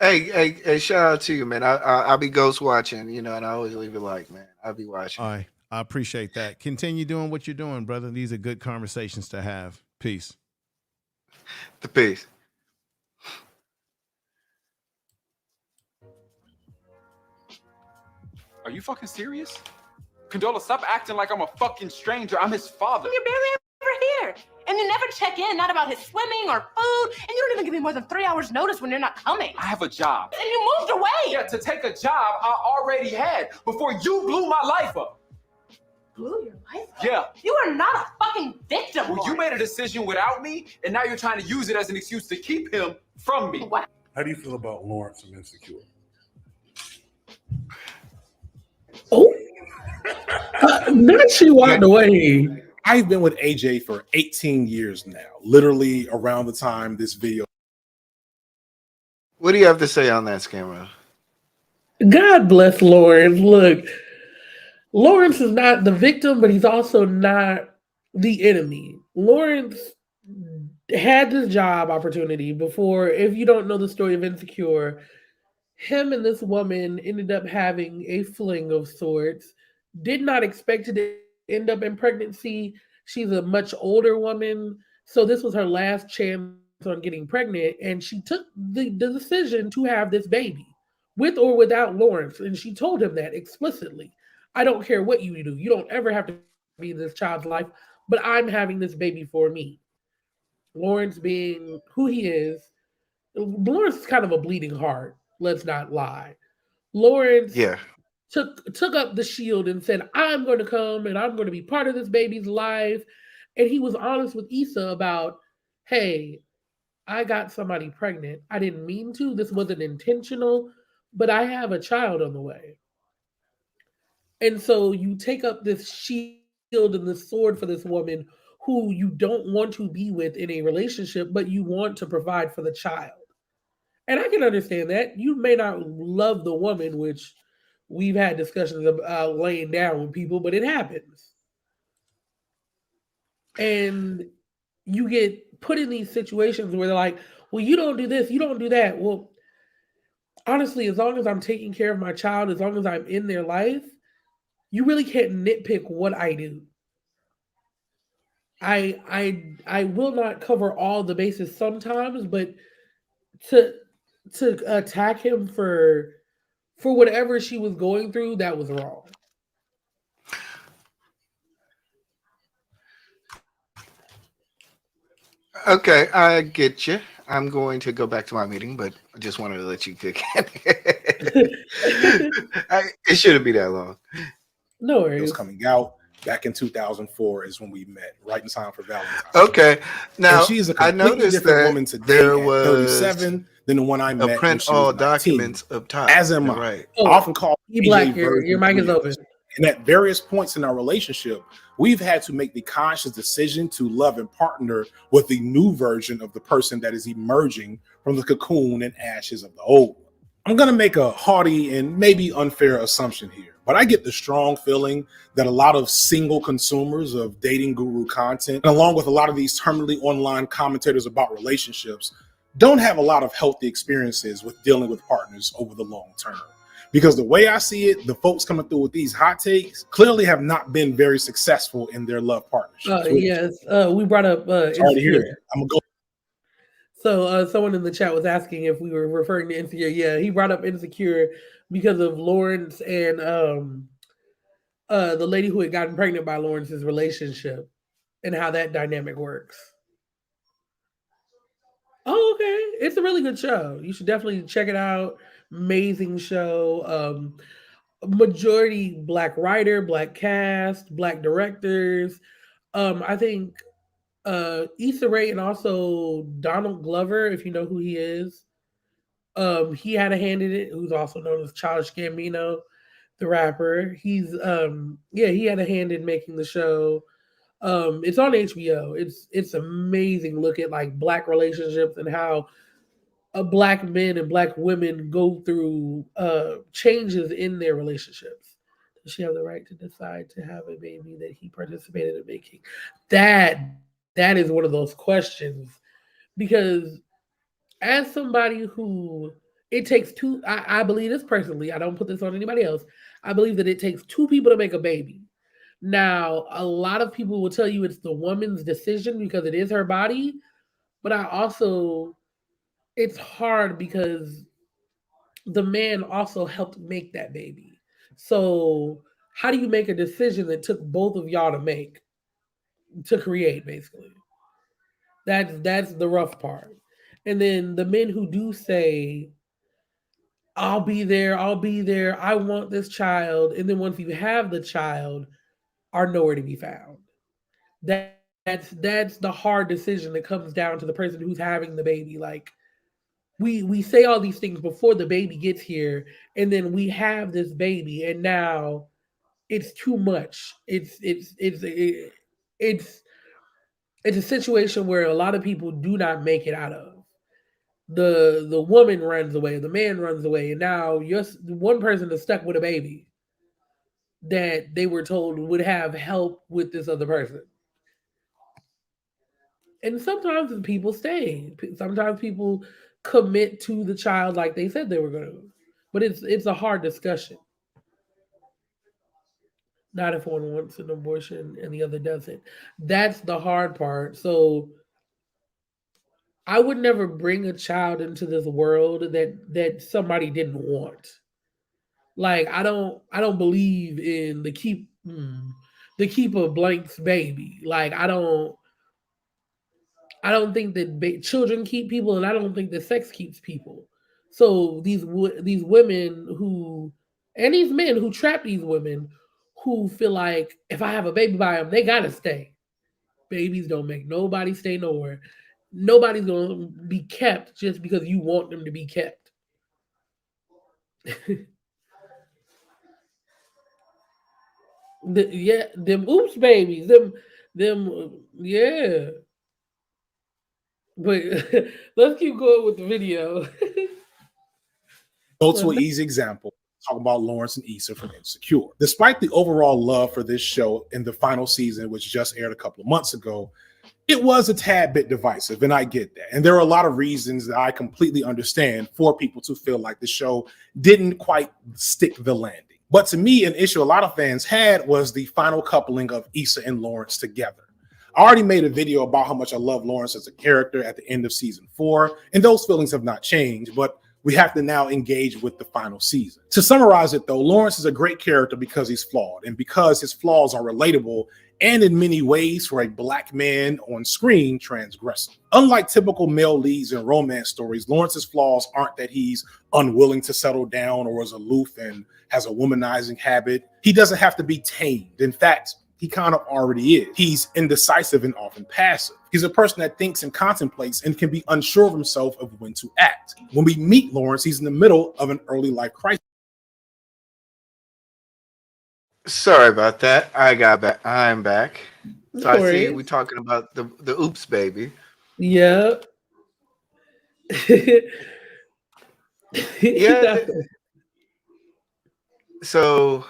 But hey, shout out to you, man. I'll be ghost watching, and I always leave it like, man. I'll be watching. All right, I appreciate that. Continue doing what you're doing, brother. These are good conversations to have. Peace. The peace. Are you fucking serious? Condola, stop acting like I'm a fucking stranger. I'm his father. You're barely ever here. And you never check in, not about his swimming or food. And you don't even give me more than 3 hours notice when you're not coming. I have a job. And you moved away. Yeah, to take a job I already had before you blew my life up. Blew your life up? Yeah. You are not a fucking victim. Well, you made a decision without me, and now you're trying to use it as an excuse to keep him from me. What? How do you feel about Lawrence from Insecure? Oh, then she walked away. I've been with AJ for 18 years now, literally around the time this video. What do you have to say on that, Scammer? God bless Lawrence. Look, Lawrence is not the victim, but he's also not the enemy. Lawrence had this job opportunity before. If you don't know the story of Insecure, him and this woman ended up having a fling of sorts. Did not expect it to end up in pregnancy. She's a much older woman, so this was her last chance on getting pregnant, and she took the decision to have this baby, with or without Lawrence, and she told him that explicitly. I don't care what you do. You don't ever have to be in this child's life, but I'm having this baby for me. Lawrence being who he is, Lawrence is kind of a bleeding heart, let's not lie. Lawrence took up the shield and said, I'm going to come and I'm going to be part of this baby's life. And he was honest with Issa about, hey, I got somebody pregnant. I didn't mean to. This wasn't intentional, but I have a child on the way. And so you take up this shield and this sword for this woman who you don't want to be with in a relationship, but you want to provide for the child. And I can understand that. You may not love the woman, which we've had discussions about laying down with people, but it happens. And you get put in these situations where they're like, well, you don't do this, you don't do that. Well, honestly, as long as I'm taking care of my child, as long as I'm in their life, you really can't nitpick what I do. I will not cover all the bases sometimes, but to attack him for whatever she was going through, that was wrong. Okay, I get you. I'm going to go back to my meeting, but I just wanted to let you kick it. It shouldn't be that long. No worries. It was coming out back in 2004 is when we met, right in time for Valentine's. Okay, now and she's a I completely noticed different that woman today there at was 37 than the one I met. a print when she was all 19. documents up top. As am I. Right. I often call eBlack, AJ your mic is open. And at various points in our relationship, we've had to make the conscious decision to love and partner with the new version of the person that is emerging from the cocoon and ashes of the old one. I'm going to make a haughty and maybe unfair assumption here, but I get the strong feeling that a lot of single consumers of dating guru content, along with a lot of these terminally online commentators about relationships, don't have a lot of healthy experiences with dealing with partners over the long term. Because the way I see it, the folks coming through with these hot takes clearly have not been very successful in their love partnerships. Yes, we brought up Sorry to hear that. I'm gonna go. So someone in the chat was asking if we were referring to Insecure. Yeah, he brought up Insecure because of Lawrence and the lady who had gotten pregnant by Lawrence's relationship and how that dynamic works. Oh, okay. It's a really good show. You should definitely check it out. Amazing show. Majority Black writer, Black cast, Black directors. I think Issa Rae and also Donald Glover, if you know who he is. He had a hand in it, who's also known as Childish Gambino, the rapper. He had a hand in making the show. It's on HBO. It's amazing look at like Black relationships and how Black men and Black women go through changes in their relationships. Does she have the right to decide to have a baby that he participated in making? That is one of those questions, because as somebody who it takes two, I believe this personally, I don't put this on anybody else. I believe that it takes two people to make a baby. Now, a lot of people will tell you it's the woman's decision because it is her body, but it's hard because the man also helped make that baby. So how do you make a decision that took both of y'all to create, basically? That's the rough part. And then the men who do say, I'll be there, I want this child, and then once you have the child, are nowhere to be found. That's the hard decision that comes down to the person who's having the baby. Like, we say all these things before the baby gets here, and then we have this baby, and now it's too much. It's a situation where a lot of people do not make it out of. The woman runs away, the man runs away, and now just one person is stuck with a baby that they were told would have help with this other person. And sometimes people stay. Sometimes people commit to the child like they said they were going to. But it's a hard discussion. Not if one wants an abortion and the other doesn't. That's the hard part. So I would never bring a child into this world that somebody didn't want. Like, I don't believe in the keep a blank's baby. Like, I don't think that children keep people, and I don't think that sex keeps people. So these women and these men who trap these women who feel like if I have a baby by them, they gotta stay. Babies don't make nobody stay nowhere. Nobody's gonna be kept just because you want them to be kept. Them oops babies, them yeah. But let's keep going with the video. Go to an easy example. Talk about Lawrence and Issa from Insecure. Despite the overall love for this show in the final season, which just aired a couple of months ago, it was a tad bit divisive, and I get that. And there are a lot of reasons that I completely understand for people to feel like the show didn't quite stick the landing. But to me, an issue a lot of fans had was the final coupling of Issa and Lawrence together. I already made a video about how much I love Lawrence as a character at the end of season 4, and those feelings have not changed, but we have to now engage with the final season. To summarize it though, Lawrence is a great character because he's flawed, and because his flaws are relatable and in many ways for a Black man on screen transgressive. Unlike typical male leads in romance stories, Lawrence's flaws aren't that he's unwilling to settle down or is aloof and has a womanizing habit. He doesn't have to be tamed. In fact, he kind of already is. He's indecisive and often passive. He's a person that thinks and contemplates and can be unsure of himself of when to act. When we meet Lawrence, he's in the middle of an early life crisis. Sorry about that. I got back. I'm back. So No I see we worries. talking about the oops baby. Yeah. Yeah. So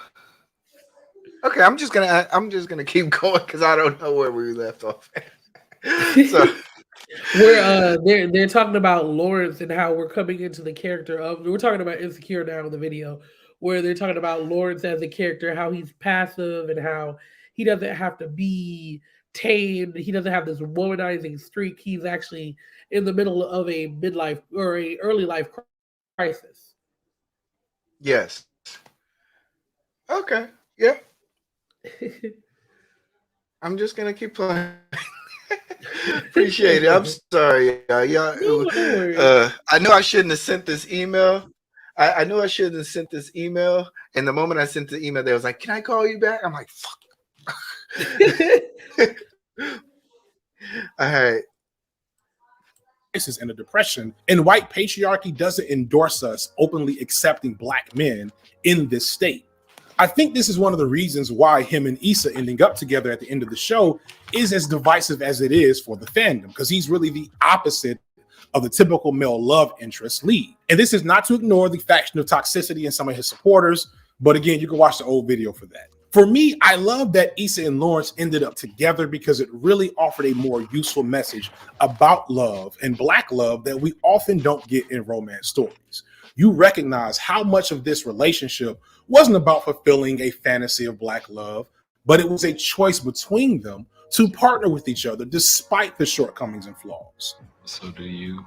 okay, I'm just gonna keep going because I don't know where we left off. So We're they're talking about Lawrence and how we're coming into the character of we're talking about Insecure now in the video where they're talking about Lawrence as a character, how he's passive and how he doesn't have to be tamed. He doesn't have this womanizing streak. He's actually in the middle of a midlife or a early life crisis. yes. Okay. Yeah. I'm just gonna keep playing. Appreciate it. I'm sorry, y'all. No, no worries. I knew I shouldn't have sent this email. I knew I shouldn't have sent this email. And the moment I sent the email, they was like, "Can I call you back?" I'm like, "Fuck." All right. Crisis and a depression, and white patriarchy doesn't endorse us openly accepting black men in this state. I think this is one of the reasons why him and Issa ending up together at the end of the show is as divisive as it is for the fandom, because he's really the opposite of the typical male love interest lead. And this is not to ignore the faction of toxicity in some of his supporters, but again, you can watch the old video for that. For me, I love that Issa and Lawrence ended up together because it really offered a more useful message about love and black love that we often don't get in romance stories. You recognize how much of this relationship wasn't about fulfilling a fantasy of black love, but it was a choice between them to partner with each other despite the shortcomings and flaws. So do you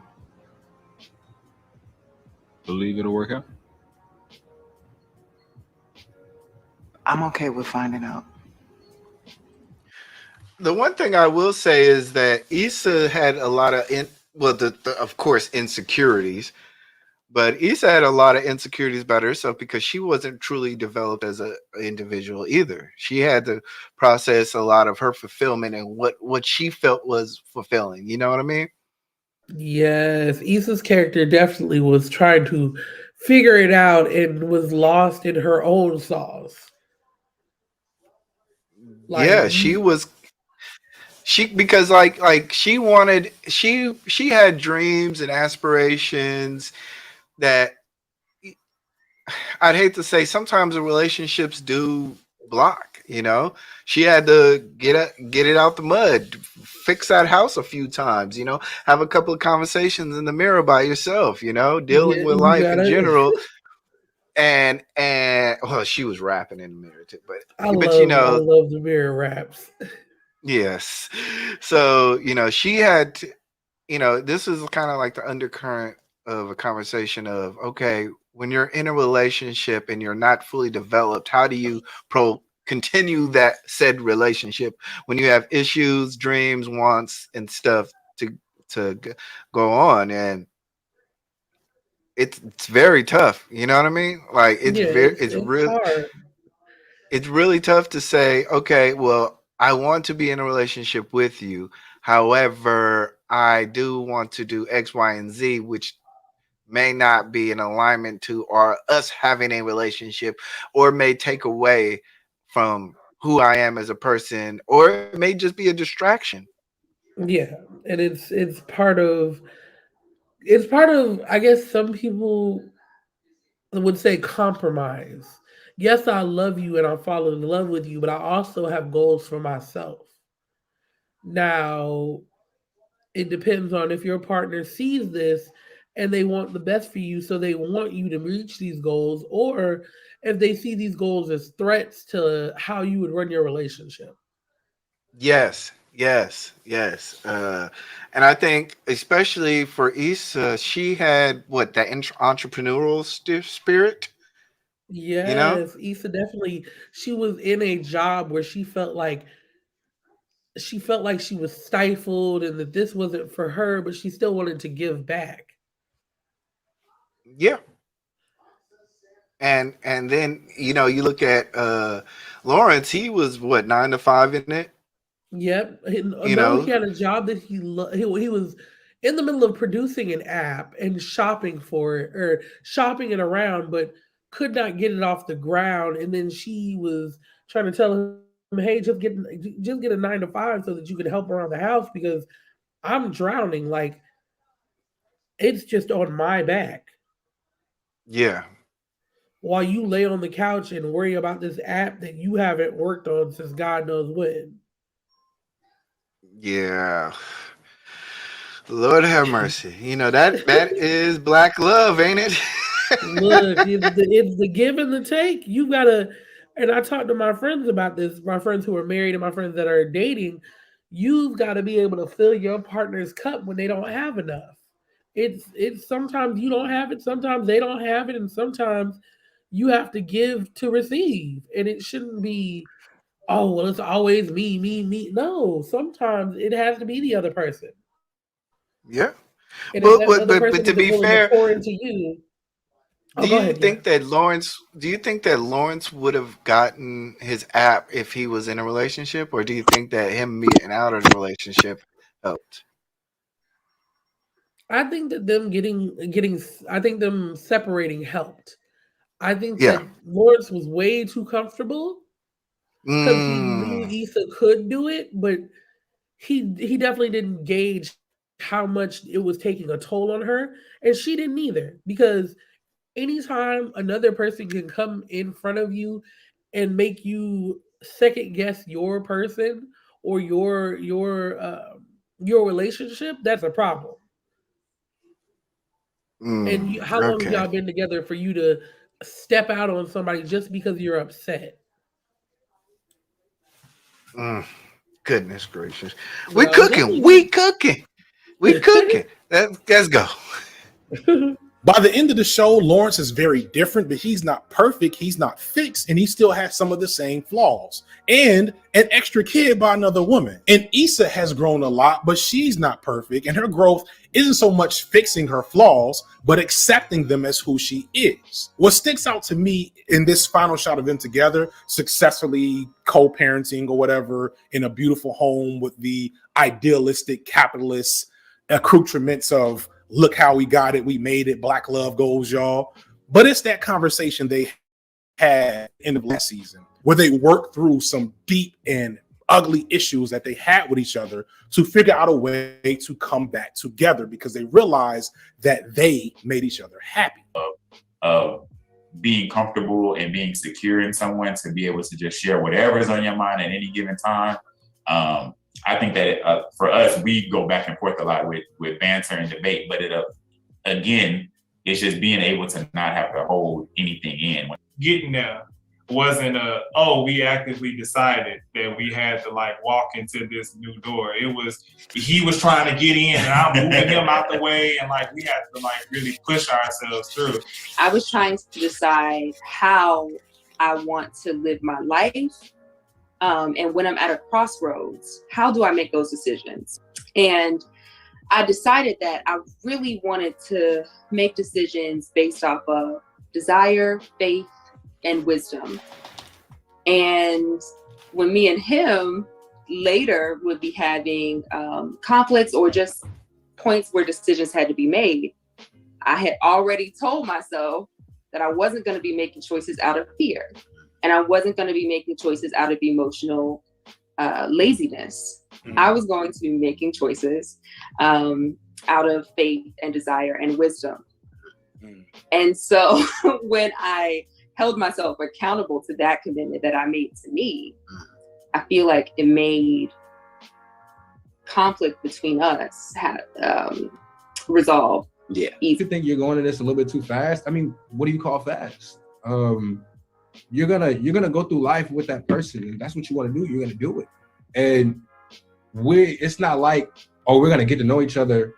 believe it'll work out? I'm okay with finding out. The one thing I will say is that Issa had a lot of of course insecurities, but Issa had a lot of insecurities about herself because she wasn't truly developed as an individual either. She had to process a lot of her fulfillment and what she felt was fulfilling. You know what I mean? Yes, Issa's character definitely was trying to figure it out and was lost in her own sauce. Yeah, she because like she wanted she had dreams and aspirations that I'd hate to say sometimes the relationships do block, you know. She had to get it out the mud, fix that house a few times, you know, have a couple of conversations in the mirror by yourself, you know, dealing Yeah, with you life in gotta. general. And well, she was rapping in the mirror too, I you love know, the mirror raps. yes. So, you know, she had to, you know, this is kind of like the undercurrent of a conversation of, okay, when you're in a relationship and you're not fully developed, how do you continue that said relationship when you have issues, dreams, wants, and stuff to go on? And it's very tough. You know what I mean? Like Yeah, hard. it's really tough to say, okay, well, I want to be in a relationship with you. However, I do want to do X, Y, and Z, which may not be in alignment to or us having a relationship, or may take away from who I am as a person, or it may just be a distraction. Yeah, and it's part of I guess some people would say compromise. Yes, I love you and I'm falling in love with you, but I also have goals for myself. Now, it depends on if your partner sees this and they want the best for you, so they want you to reach these goals, or if they see these goals as threats to how you would run your relationship. Yes, yes. And I think, especially for Issa, she had what that entrepreneurial spirit. You know, Yes, Issa definitely. She was in a job where she felt like she was stifled and that this wasn't for her, but she still wanted to give back. yeah. And then you know you look at Lawrence. He was what 9 to 5 in it. Yep. You No, he know, had a job that he was in the middle of producing an app and shopping for it or shopping it around, but could not get it off the ground. And then she was trying to tell him, hey, just get a 9 to 5 so that you can help around the house because I'm drowning. Like, it's just on my back. Yeah. While you lay on the couch and worry about this app that you haven't worked on since God knows when. Yeah. Lord have mercy. You know, that is black love, ain't it? Look, it's the give and the take. You gotta, and I talked to my friends about this, my friends who are married and my friends that are dating. You've got to be able to fill your partner's cup when they don't have enough. It's sometimes you don't have it, sometimes they don't have it, and sometimes you have to give to receive. And it shouldn't be, oh well, it's always me, me, me. No, sometimes it has to be the other person. Yeah. And if that But other person to isn't be willing to fair, pour into you, do go you ahead, think that Lawrence would have gotten his app if he was in a relationship, or do you think that him meeting out in a relationship helped? I think that I think them separating helped. I think Yeah. that Lawrence was way too comfortable because he knew Issa could do it, but he definitely didn't gauge how much it was taking a toll on her, and she didn't either. Because anytime another person can come in front of you and make you second guess your person or your relationship, that's a problem. And how long have Okay. y'all been together for you to step out on somebody just because you're upset? Goodness gracious. You We know, it's cooking. only We cooking. We cooking. Let's go. By the end of the show, Lawrence is very different, but he's not perfect. He's not fixed, and he still has some of the same flaws. And an extra kid by another woman. And Issa has grown a lot, but she's not perfect. And her growth isn't so much fixing her flaws, but accepting them as who she is. What sticks out to me in this final shot of them together, successfully co-parenting or whatever in a beautiful home with the idealistic capitalist accoutrements of, look how we got it, we made it, black love goes, y'all. But it's that conversation they had in the last season where they worked through some deep and ugly issues that they had with each other to figure out a way to come back together because they realized that they made each other happy. Being comfortable and being secure in someone to be able to just share whatever is on your mind at any given time. I think that for us, we go back and forth a lot with banter and debate, but again, it's just being able to not have to hold anything in. Getting there wasn't we actively decided that we had to like walk into this new door. It was, he was trying to get in and I'm moving him out the way, and like we had to like really push ourselves through. I was trying to decide how I want to live my life. And when I'm at a crossroads, how do I make those decisions? And I decided that I really wanted to make decisions based off of desire, faith, and wisdom. And when me and him later would be having conflicts or just points where decisions had to be made, I had already told myself that I wasn't going to be making choices out of fear. And I wasn't going to be making choices out of emotional laziness. I was going to be making choices out of faith and desire and wisdom. And so when I held myself accountable to that commitment that I made to me, I feel like it made conflict between us resolve. Yeah. If you think you're going to this a little bit too fast, I mean, what do you call fast? You're gonna go through life with that person, and that's what you want to do. You're gonna do it, and it's not like, oh, we're gonna get to know each other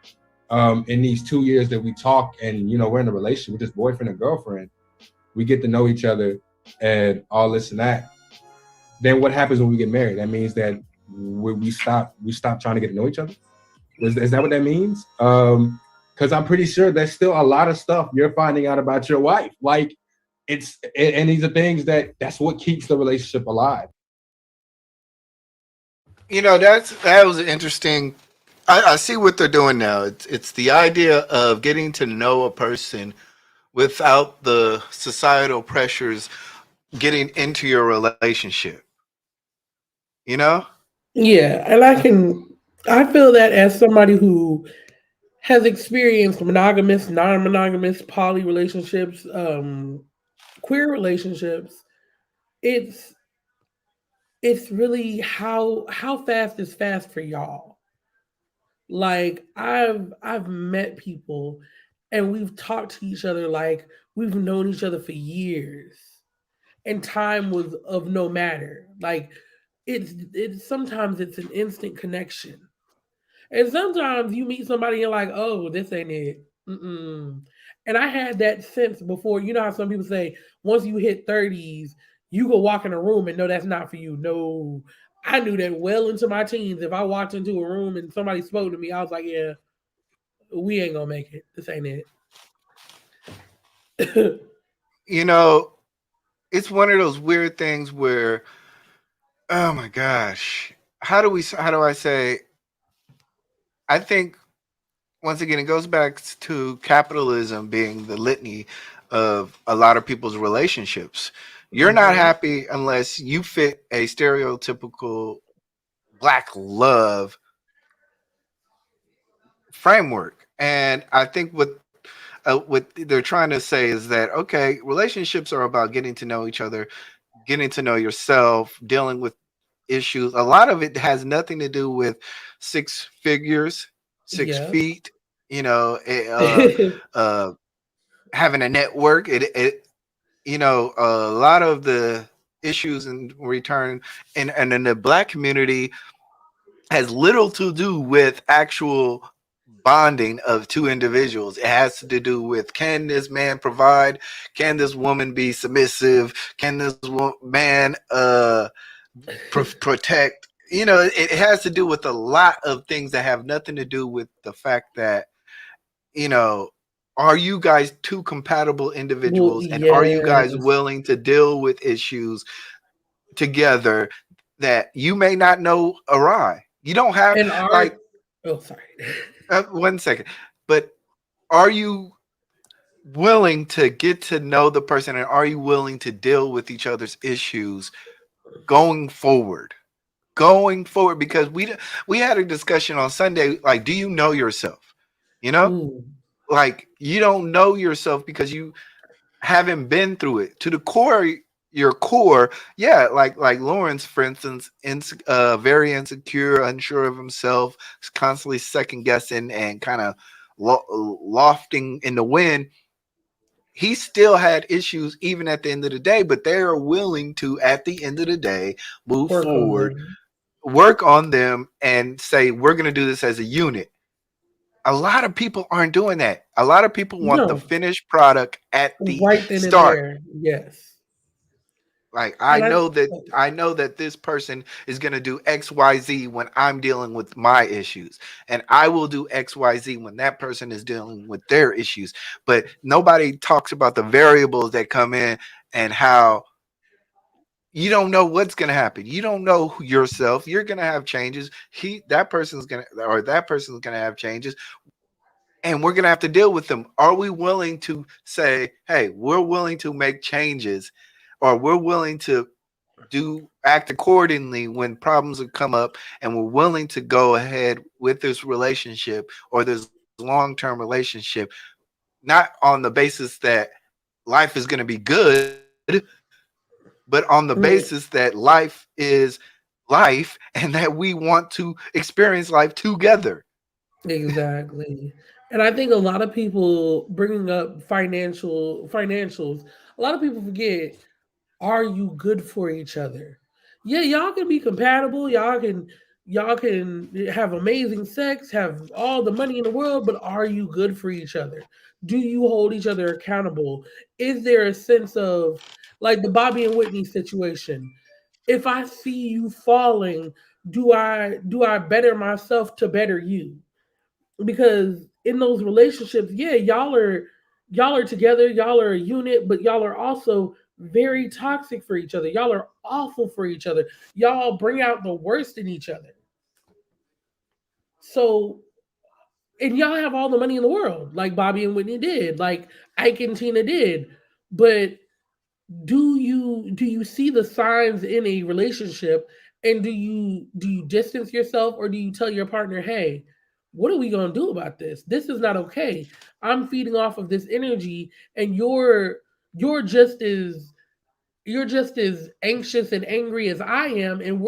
in these 2 years that we talk, and we're in a relationship with this boyfriend and girlfriend. We get to know each other and all this and that. Then what happens when we get married? That means that we stop trying to get to know each other. Is that what that means? Because I'm pretty sure there's still a lot of stuff you're finding out about your wife, like. And these are things that's what keeps the relationship alive. That was interesting. I see what they're doing now. It's the idea of getting to know a person without the societal pressures getting into your relationship. You know? Yeah, and I feel that as somebody who has experienced monogamous, non-monogamous, poly relationships, queer relationships, it's it's really how fast is fast for y'all. Like I've met people and we've talked to each other like we've known each other for years. And time was of no matter. Like it's sometimes it's an instant connection. And sometimes you meet somebody and you're like, oh, this ain't it. Mm-mm. And I had that sense before. You know how some people say once you hit 30s, you go walk in a room and know that's not for you. No, I knew that well into my teens. If I walked into a room and somebody spoke to me, I was like, yeah, we ain't gonna make it. This ain't it. You know, it's one of those weird things where, oh my gosh, how do I say? I think once again, it goes back to capitalism being the litany of a lot of people's relationships. You're not happy unless you fit a stereotypical black love framework. And I think what they're trying to say is that okay, relationships are about getting to know each other, getting to know yourself, dealing with issues. A lot of it has nothing to do with six figures, six Yep. feet. You know, having a network. You know, a lot of the issues in return and in the black community has little to do with actual bonding of two individuals. It has to do with can this man provide? Can this woman be submissive? Can this man protect? You know, it has to do with a lot of things that have nothing to do with the fact that, you know, are you guys two compatible Well, individuals and are you guys yes. willing to deal with issues together that you may not know awry? You don't have And our like oh sorry. 1 second, but are you willing to get to know the person and are you willing to deal with each other's issues going forward? Going forward, because we had a discussion on Sunday, like, do you know yourself? You know, Ooh. like you don't know yourself because you haven't been through it to the core. Your core, yeah, like Lawrence, for instance, very insecure, unsure of himself, constantly second guessing and kind of lofting in the wind. He still had issues even at the end of the day, but they are willing to, at the end of the day, move Work on forward, them. work on them, and say, we're going to do this as a unit. A lot of people aren't doing that. A lot of people want the No. finished product at the Right then and start. there. Yes. Like And I I know that this person is going to do XYZ when I'm dealing with my issues, and I will do XYZ when that person is dealing with their issues. But nobody talks about the variables that come in and how you don't know what's going to happen. You don't know yourself. You're going to have changes. That person's going to, or that person's going to have changes, and we're going to have to deal with them. Are we willing to say, hey, we're willing to make changes, or we're willing to act accordingly when problems have come up, and we're willing to go ahead with this relationship or this long-term relationship, not on the basis that life is going to be good, but on the Mm, basis that life is life and that we want to experience life together. exactly. And I think a lot of people bringing up financials, a lot of people forget, are you good for each other? Yeah, y'all can be compatible, y'all can have amazing sex, have all the money in the world, but are you good for each other? Do you hold each other accountable? Is there a sense of, like the Bobby and Whitney situation? If I see you falling, do I better myself to better you? Because in those relationships, yeah, y'all are together, y'all are a unit, but y'all are also very toxic for each other. Y'all are awful for each other. Y'all bring out the worst in each other. So, and y'all have all the money in the world, like Bobby and Whitney did, like Ike and Tina did. But do you see the signs in a relationship, and do you distance yourself, or do you tell your partner, hey, what are we going to do about this? This is not okay. I'm feeding off of this energy, and you're just as anxious and angry as I am, and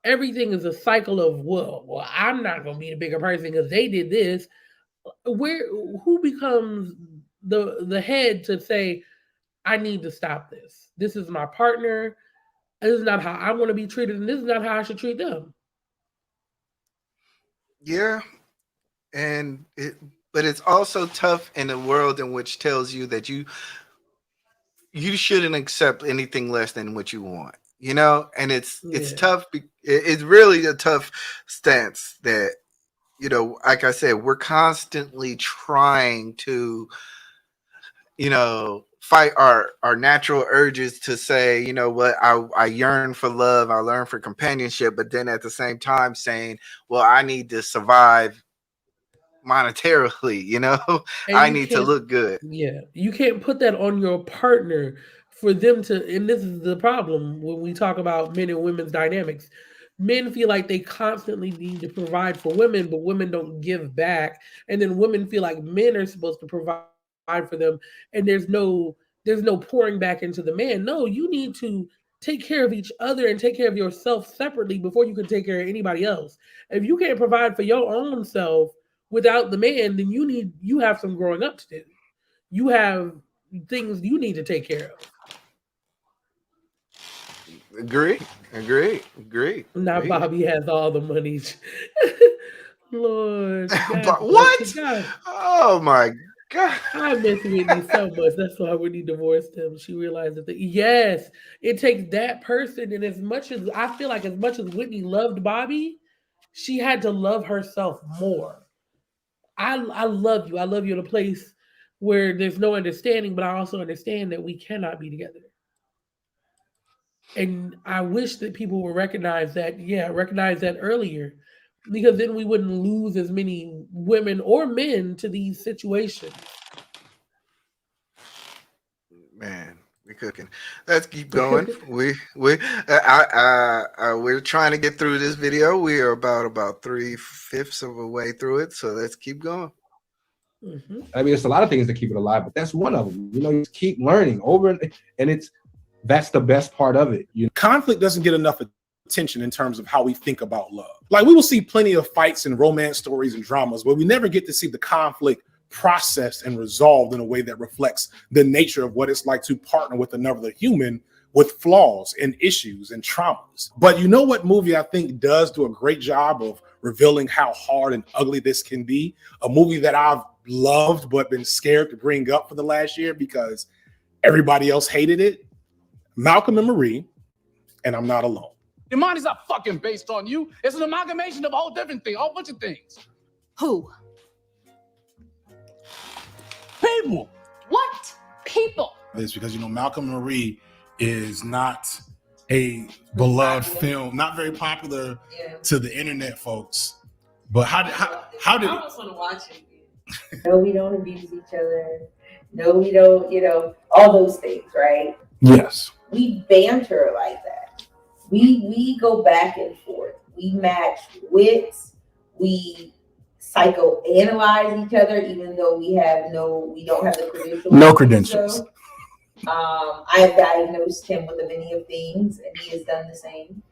everything is a cycle of, well, I'm not going to be the bigger person because they did this. Who becomes the head to say, I need to stop this. This is my partner. This is not how I want to be treated, and this is not how I should treat them. Yeah, but it's also tough in a world in which tells you that you shouldn't accept anything less than what you want. And it's tough. It's really a tough stance that, like I said, we're constantly trying to, fight our natural urges to say, you know what, I yearn for love, I learn for companionship, but then at the same time saying, well, I need to survive monetarily, And I you need to can't, look good. yeah, you can't put that on your partner for them to, and this is the problem when we talk about men and women's dynamics. Men feel like they constantly need to provide for women, but women don't give back. And then women feel like men are supposed to provide for them, and there's no pouring back into the man. No, you need to take care of each other and take care of yourself separately before you can take care of anybody else. If you can't provide for your own self without the man, then you have some growing up to do. You have things you need to take care of. Agree. Not Bobby has all the money. Lord, but what? God. Oh my God. I miss Whitney so much. That's why Whitney divorced him. She realized that yes, it takes that person. And as much as I feel like, as much as Whitney loved Bobby, she had to love herself more. I love you. I love you in a place where there's no understanding, but I also understand that we cannot be together. And I wish that people would recognize that earlier, because then we wouldn't lose as many women or men to these situations. Man, we're cooking. Let's keep going. We're trying to get through this video. We are about 3/5 of the way through it, so let's keep going. Mm-hmm. I mean, it's a lot of things that keep it alive, but that's one of them. You keep learning over, and that's the best part of it. Conflict doesn't get enough attention in terms of how we think about love. Like, we will see plenty of fights and romance stories and dramas, but we never get to see the conflict processed and resolved in a way that reflects the nature of what it's like to partner with another human with flaws and issues and traumas. But you know what movie I think does do a great job of revealing how hard and ugly this can be? A movie that I've loved but been scared to bring up for the last year because everybody else hated it. Malcolm and Marie, and I'm Not Alone. Your mind is not fucking based on you. It's an amalgamation of a whole different thing, a whole bunch of things. Who? People. What people? This because Malcolm and Marie is not a beloved film, not very popular to the internet folks. But how did I almost want to watch it. No, we don't abuse each other. No, we don't, all those things, right? Yes. We banter like that. We go back and forth. We match wits. We psychoanalyze each other, even though we don't have the credentials. No credentials. I have diagnosed him with many of things, and he has done the same.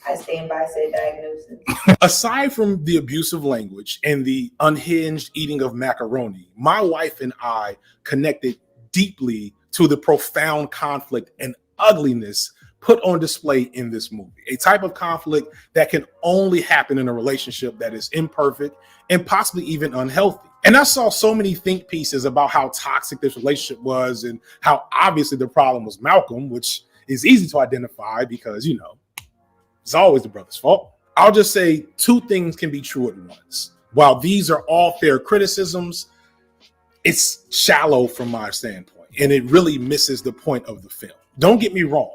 I stand by said diagnosis. Aside from the abusive language and the unhinged eating of macaroni, my wife and I connected deeply to the profound conflict and ugliness put on display in this movie. A type of conflict that can only happen in a relationship that is imperfect and possibly even unhealthy. And I saw so many think pieces about how toxic this relationship was and how obviously the problem was Malcolm, which is easy to identify because, it's always the brother's fault. I'll just say two things can be true at once. While these are all fair criticisms, it's shallow from my standpoint, and it really misses the point of the film. Don't get me wrong.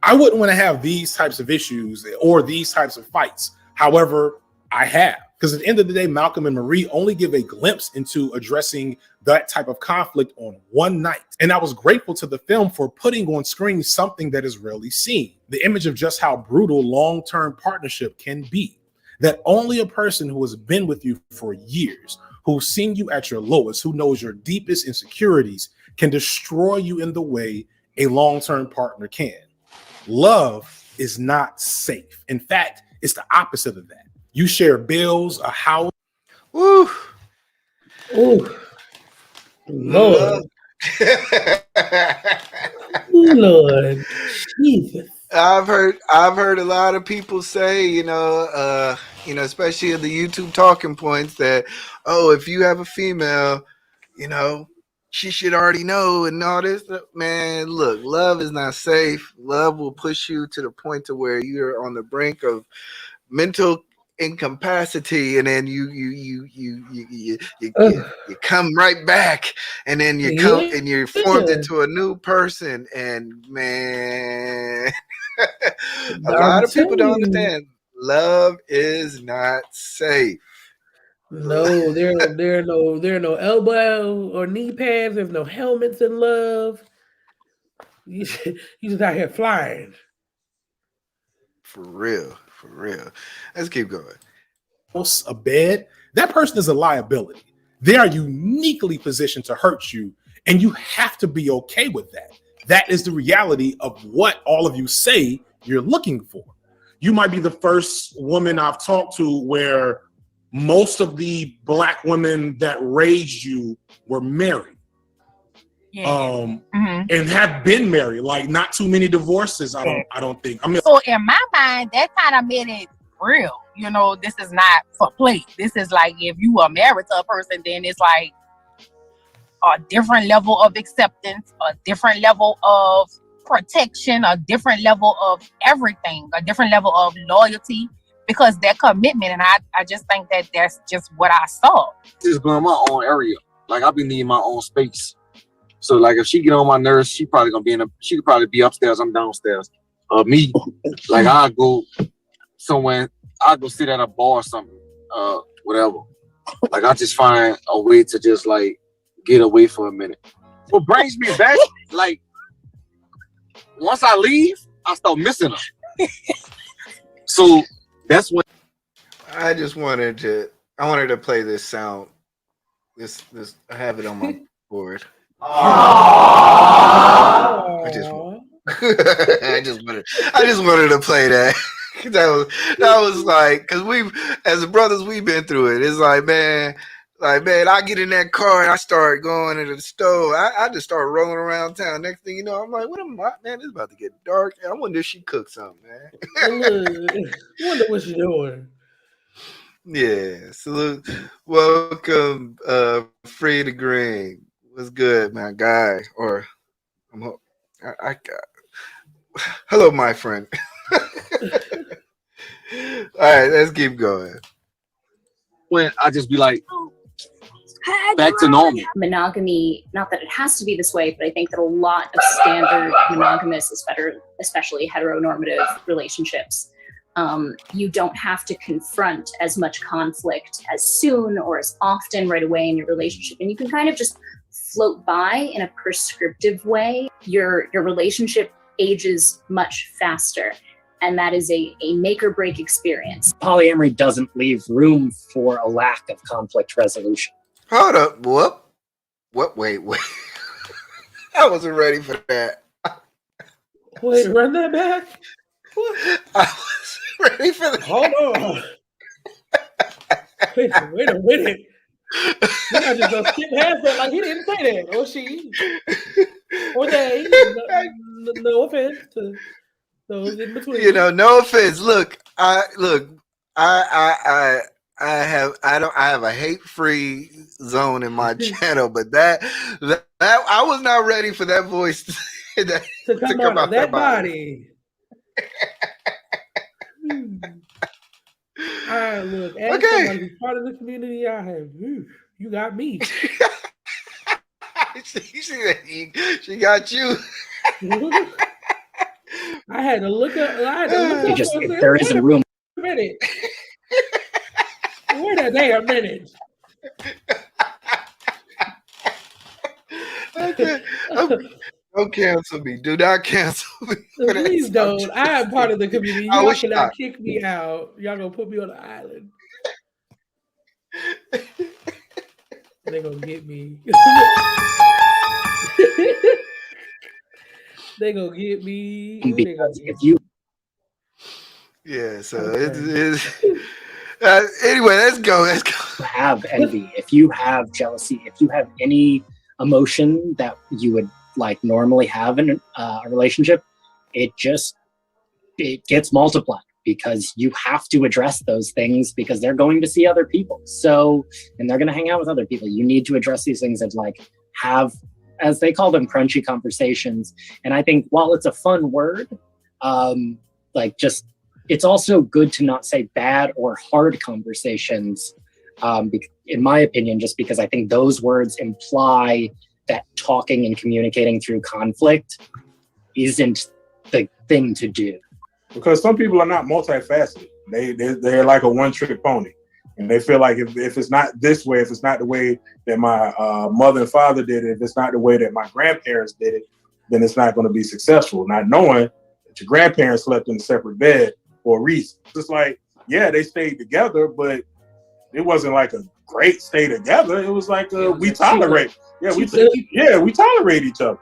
I wouldn't want to have these types of issues or these types of fights. However, I have. Because at the end of the day, Malcolm and Marie only give a glimpse into addressing that type of conflict on one night. And I was grateful to the film for putting on screen something that is rarely seen. The image of just how brutal long-term partnership can be. That only a person who has been with you for years, who's seen you at your lowest, who knows your deepest insecurities, can destroy you in the way a long-term partner can. Love is not safe. In fact, it's the opposite of that. You share bills, a house. Woo. Ooh. Lord. Lord. Jesus. I've heard a lot of people say, especially in the YouTube talking points that, oh, if you have a female, she should already know and all this. Man, look, love is not safe. Love will push you to the point to where you're on the brink of mental incapacity, and then you come right back, and then you come and you're formed into a new person. And man, a lot of people don't understand. Love is not safe. No, there are no elbow or knee pads. There's no helmets in love. You just out here flying. For real. Let's keep going. A bed, that person is a liability. They are uniquely positioned to hurt you, and you have to be okay with that. That is the reality of what all of you say you're looking for. You might be the first woman I've talked to where most of the Black women that raised you were married. And have been married, like not too many divorces. I don't think. I mean, so in my mind, that kind of made it real. This is not for play. This is like, if you are married to a person, then it's like a different level of acceptance, a different level of protection, a different level of everything, a different level of loyalty, because that commitment. And I just think that that's just what I saw. Just going my own area. Like, I be needing my own space. So like, if she get on my nerves, she probably gonna she could probably be upstairs, I'm downstairs. Me, like, I'll go somewhere, I'll go sit at a bar or something, whatever. Like, I just find a way to just like get away for a minute. What brings me back, like, once I leave, I start missing her. So that's what I wanted to play this sound. This I have it on my board. I just wanted to play that. that was like, because we've, as brothers, we've been through it. It's like, man, I get in that car and I start going to the stove. I just start rolling around town. Next thing you know, I'm like, what am I, man? It's about to get dark. I wonder if she cooked something, man. I wonder what she's doing. Yeah, salute. Welcome, Free the Green. What's good, my guy? Or hello, my friend. All right, let's keep going. When I just be like, back to normal. Monogamy, not that it has to be this way, but I think that a lot of standard monogamous, especially heteronormative relationships, you don't have to confront as much conflict as soon or as often right away in your relationship. And you can kind of just float by in a prescriptive way. Your relationship ages much faster. And that is a make or break experience. Polyamory doesn't leave room for a lack of conflict resolution. Hold up. What? Wait. I wasn't ready for that. Wait, run that back. I was ready for that. Hold on. Wait a minute. You guys just gonna skip past that like he didn't say that. Or she. Or they. No offense to those in between. No offense. Look, I have a hate-free zone in my channel, but that I was not ready for that voice to come out that body. Look, as somebody who's part of the community, I have you got me. She got you. I had to look up. There isn't room. Wait Wait a damn minute. Don't cancel me. Do not cancel me. For that Please don't. I am part of the community. I Y'all was cannot shocked. kick me out. Y'all gonna put me on the island. They gonna get me. They gonna get me. Ooh, they gonna Because get if you Yeah, so Okay. anyway, let's go. Let's go. have envy, if you have jealousy, if you have any emotion that you would like normally have in a relationship, it gets multiplied because you have to address those things because they're going to see other people. So, and they're going to hang out with other people. You need to address these things and like have, as they call them, crunchy conversations. And I think while it's a fun word, like just, it's also good to not say bad or hard conversations, in my opinion, just because I think those words imply that talking and communicating through conflict isn't the thing to do. Because some people are not multifaceted. They're like a one-trick pony. And they feel like if it's not this way, if it's not the way that my mother and father did it, if it's not the way that my grandparents did it, then it's not going to be successful. Not knowing that your grandparents slept in a separate bed for a reason. It's like, yeah, they stayed together, but it wasn't like a great stay together. It was like we tolerate. Yeah, we tolerate each other.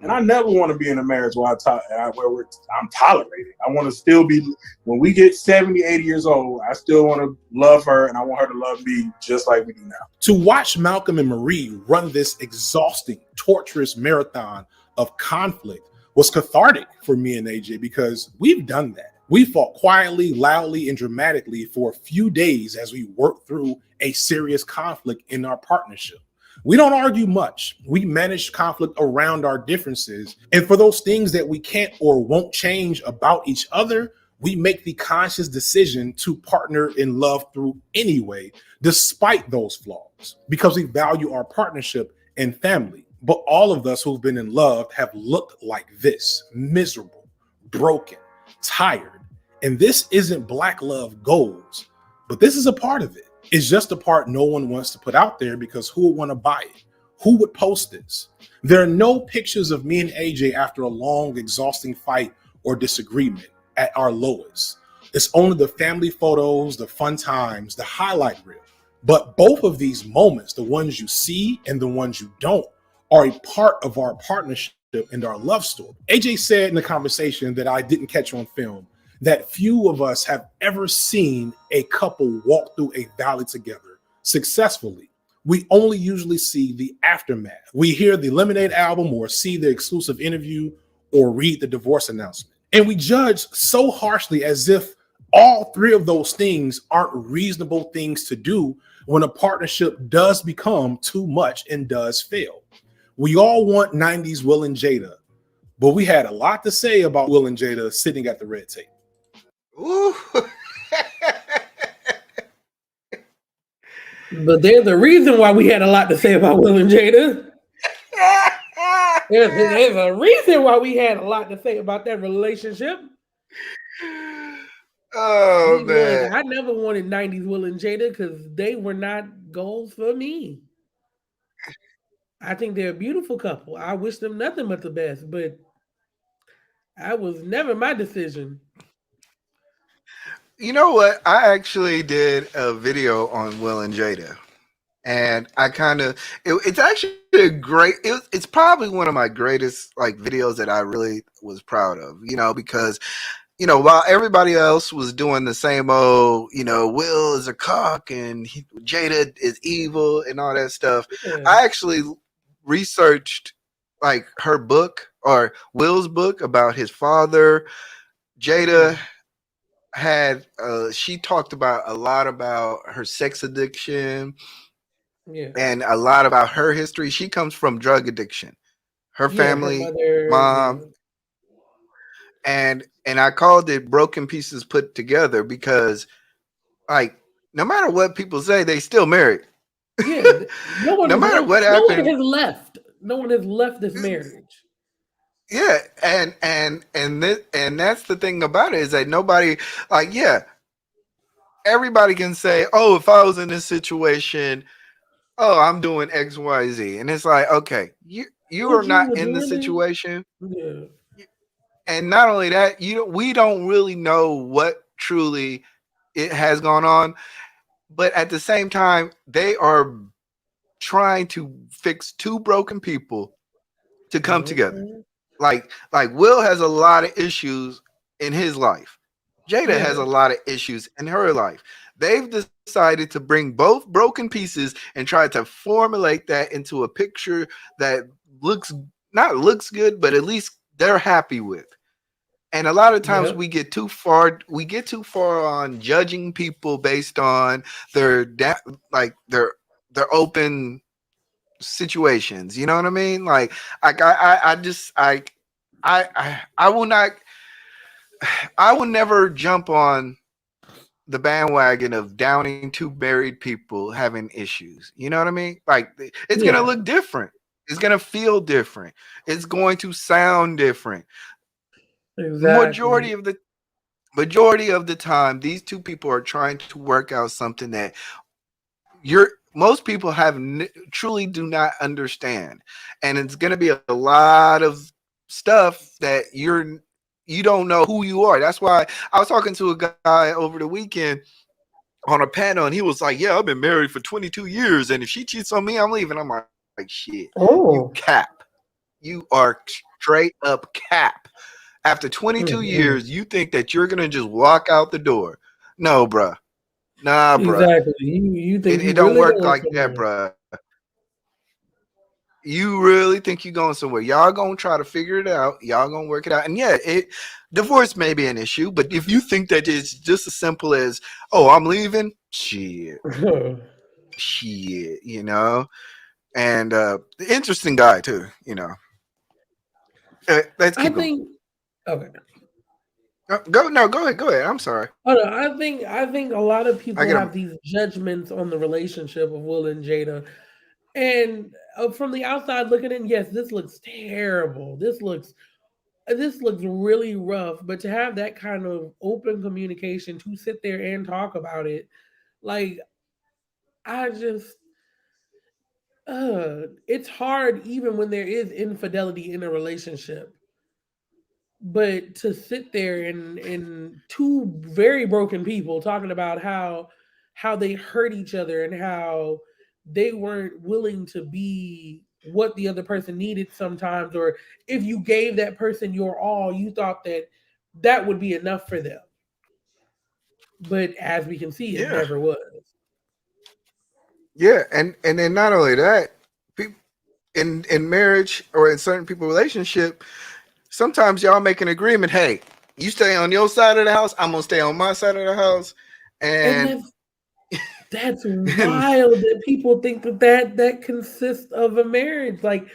And I never want to be in a marriage where I'm tolerating. I want to still be, when we get 70, 80 years old, I still want to love her and I want her to love me just like we do now. To watch Malcolm and Marie run this exhausting, torturous marathon of conflict was cathartic for me and AJ because we've done that. We fought quietly, loudly, and dramatically for a few days as we worked through a serious conflict in our partnership. We don't argue much. We manage conflict around our differences. And for those things that we can't or won't change about each other, we make the conscious decision to partner in love through anyway, despite those flaws, because we value our partnership and family. But all of us who've been in love have looked like this: miserable, broken, tired. And this isn't Black love goals, but this is a part of it. It's just a part no one wants to put out there because who would want to buy it? Who would post this? There are no pictures of me and AJ after a long, exhausting fight or disagreement at our lowest. It's only the family photos, the fun times, the highlight reel. But both of these moments, the ones you see and the ones you don't, are a part of our partnership and our love story. AJ said in the conversation that I didn't catch on film that few of us have ever seen a couple walk through a valley together successfully. We only usually see the aftermath. We hear the Lemonade album or see the exclusive interview or read the divorce announcement. And we judge so harshly as if all three of those things aren't reasonable things to do when a partnership does become too much and does fail. We all want 90s Will and Jada, but we had a lot to say about Will and Jada sitting at the red table. Ooh. But there's the reason why we had a lot to say about Will and Jada. There's a reason why we had a lot to say about that relationship. Oh, man. I never wanted 90s Will and Jada because they were not goals for me. I think they're a beautiful couple. I wish them nothing but the best, but that was never my decision. You know what? I actually did a video on Will and Jada. And I kind of, it's actually a great, it's probably one of my greatest like videos that I really was proud of, you know, because, you know, while everybody else was doing the same old, you know, Will is a cock and Jada is evil and all that stuff, Yeah. I actually researched like her book or Will's book about his father. Jada had, she talked about a lot about her sex addiction. Yeah. And a lot about her history. She comes from drug addiction. Her family, her mother, mom, and I called it Broken Pieces Put Together because, like, no matter what people say, they still married. Yeah, no matter what no one happened, has left. No one has left this marriage. Yeah, and that's the thing about it is that nobody, like, yeah, everybody can say, "Oh, if I was in this situation, oh, I'm doing X, Y, Z," and it's like, okay, you are Would you? not Would in you the really? situation, Yeah. and not only that, we don't really know what truly it has gone on, but at the same time, they are trying to fix two broken people to come together. Mhm. Like Will has a lot of issues in his life. Jada has Yeah. a lot of issues in her life. They've decided to bring both broken pieces and try to formulate that into a picture that looks not looks good, but at least they're happy with. And a lot of times Yep. we get too far. We get too far on judging people based on their open situations. You know what I mean? I will not. I will never jump on the bandwagon of downing two married people having issues. You know what I mean? Like it's gonna Yeah. look different. It's gonna feel different. It's going to sound different. Exactly. Majority of the time, these two people are trying to work out something that most people truly do not understand, and it's going to be a lot of stuff that you don't know who you are. That's why I was talking to a guy over the weekend on a panel, and he was like, "Yeah, I've been married for 22 years, and if she cheats on me, I'm leaving." I'm like shit, you Oh. cap. You are straight up cap. After 22 Mhm. years, you think that you're gonna just walk out the door? No, bruh. Nah, bruh. Exactly. You think It you don't really work going like that, somewhere? bruh. You really think you're going somewhere? Y'all gonna try to figure it out. Y'all gonna work it out. And yeah, divorce may be an issue, but if you think that it's just as simple as, "Oh, I'm leaving," shit, you know. And interesting guy too, you know. Let's I keep going. think. Okay. Go ahead. I'm sorry. Oh no, I think a lot of I people get have him. these judgments on the relationship of Will and Jada, and from the outside looking in, yes, this looks terrible. This looks really rough. But to have that kind of open communication, to sit there and talk about it, like I just, it's hard even when there is infidelity in a relationship. But to sit there and two very broken people talking about how they hurt each other and how they weren't willing to be what the other person needed sometimes, or if you gave that person your all, you thought that that would be enough for them, but as we can see, it Yeah, never was. yeah, and then not only that, people in marriage or in certain people relationship, sometimes y'all make an agreement. Hey, you stay on your side of the house. I'm gonna stay on my side of the house, And and that's and wild that people think that consists of a marriage. Like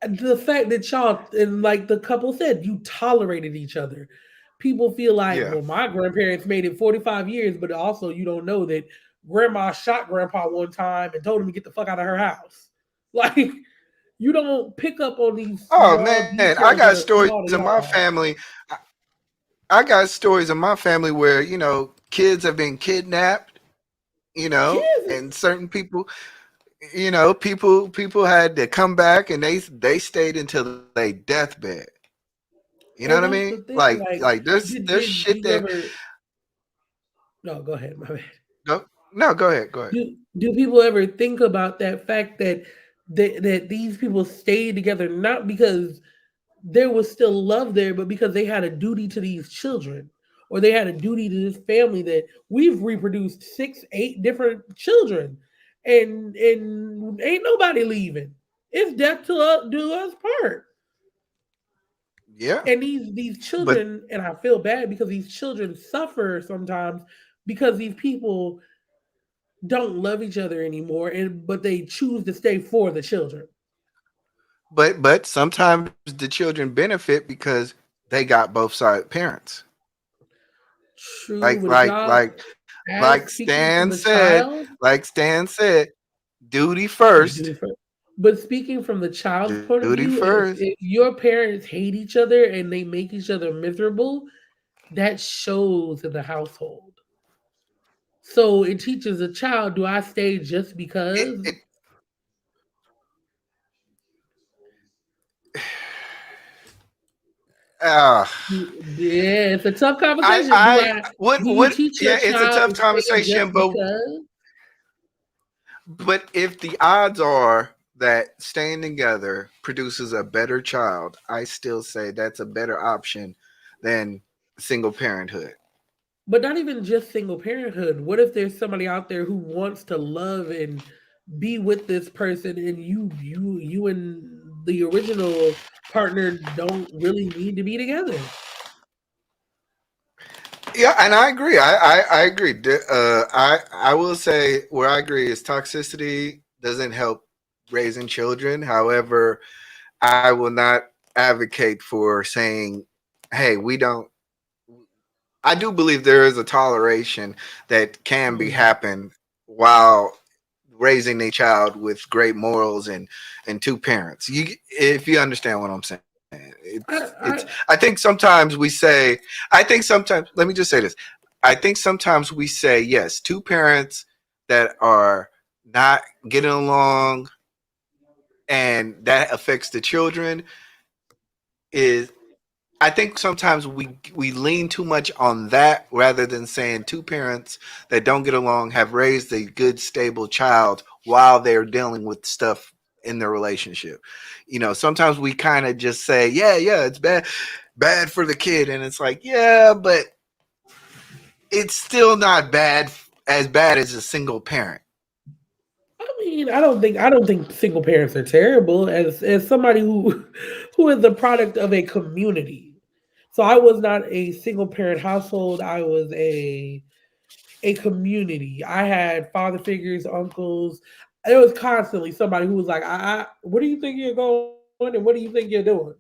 the fact that y'all, and like the couple said, you tolerated each other. People feel like, yeah. well, my grandparents made it 45 years, but also you don't know that grandma shot grandpa one time and told him to get the fuck out of her house. Like, you don't pick up on these Oh small man, I details got that are stories small to in my y'all. family. I got stories in my family where kids have been kidnapped. Jesus. And certain people, people had to come back, and they stayed until their deathbed. You know And what I that's the mean? thing. Like, Like there's did shit you that ever? No, go ahead. My bad. no no go ahead. Do people ever think about that fact that these people stayed together not because there was still love there, but because they had a duty to these children, or they had a duty to this family, that we've reproduced 6, 8 different children, and ain't nobody leaving. It's death to us, do us part. Yeah, And these but children, and I feel bad because these children suffer sometimes because these people don't love each other anymore, and but they choose to stay for the children. sometimes the children benefit because they got both side parents. True, Like but if like y'all, like as like speaking from Stan the said, child, duty first. duty first. But speaking from the child's point of Duty view, if first. your parents hate each other and they make each other miserable, that shows in the household. So it teaches a child, do I stay just because? Yeah, it's a tough conversation. Do you teach your It's a child tough to stay conversation, just because? but if the odds are that staying together produces a better child, I still say that's a better option than single parenthood. But not even just single parenthood. What if there's somebody out there who wants to love and be with this person, and you and the original partner don't really need to be together? Yeah, and I agree. I agree. I will say where I agree is toxicity doesn't help raising children. However, I will not advocate for saying, "Hey, we don't." I do believe there is a toleration that can be happen while raising a child with great morals and two parents. If you understand what I'm saying. I think sometimes we say, let me just say this. I think sometimes we say, yes, two parents that are not getting along and that affects the children is, I think sometimes we lean too much on that rather than saying two parents that don't get along have raised a good, stable child while they're dealing with stuff in their relationship. Sometimes we kind of just say, yeah, it's bad for the kid. And it's like, yeah, but it's still not as bad as a single parent. I mean, I don't think single parents are terrible. As somebody who is the product of a community. So I was not a single parent household. I was a community. I had father figures, uncles. There was constantly somebody who was like, what do you think you're going and what do you think you're doing?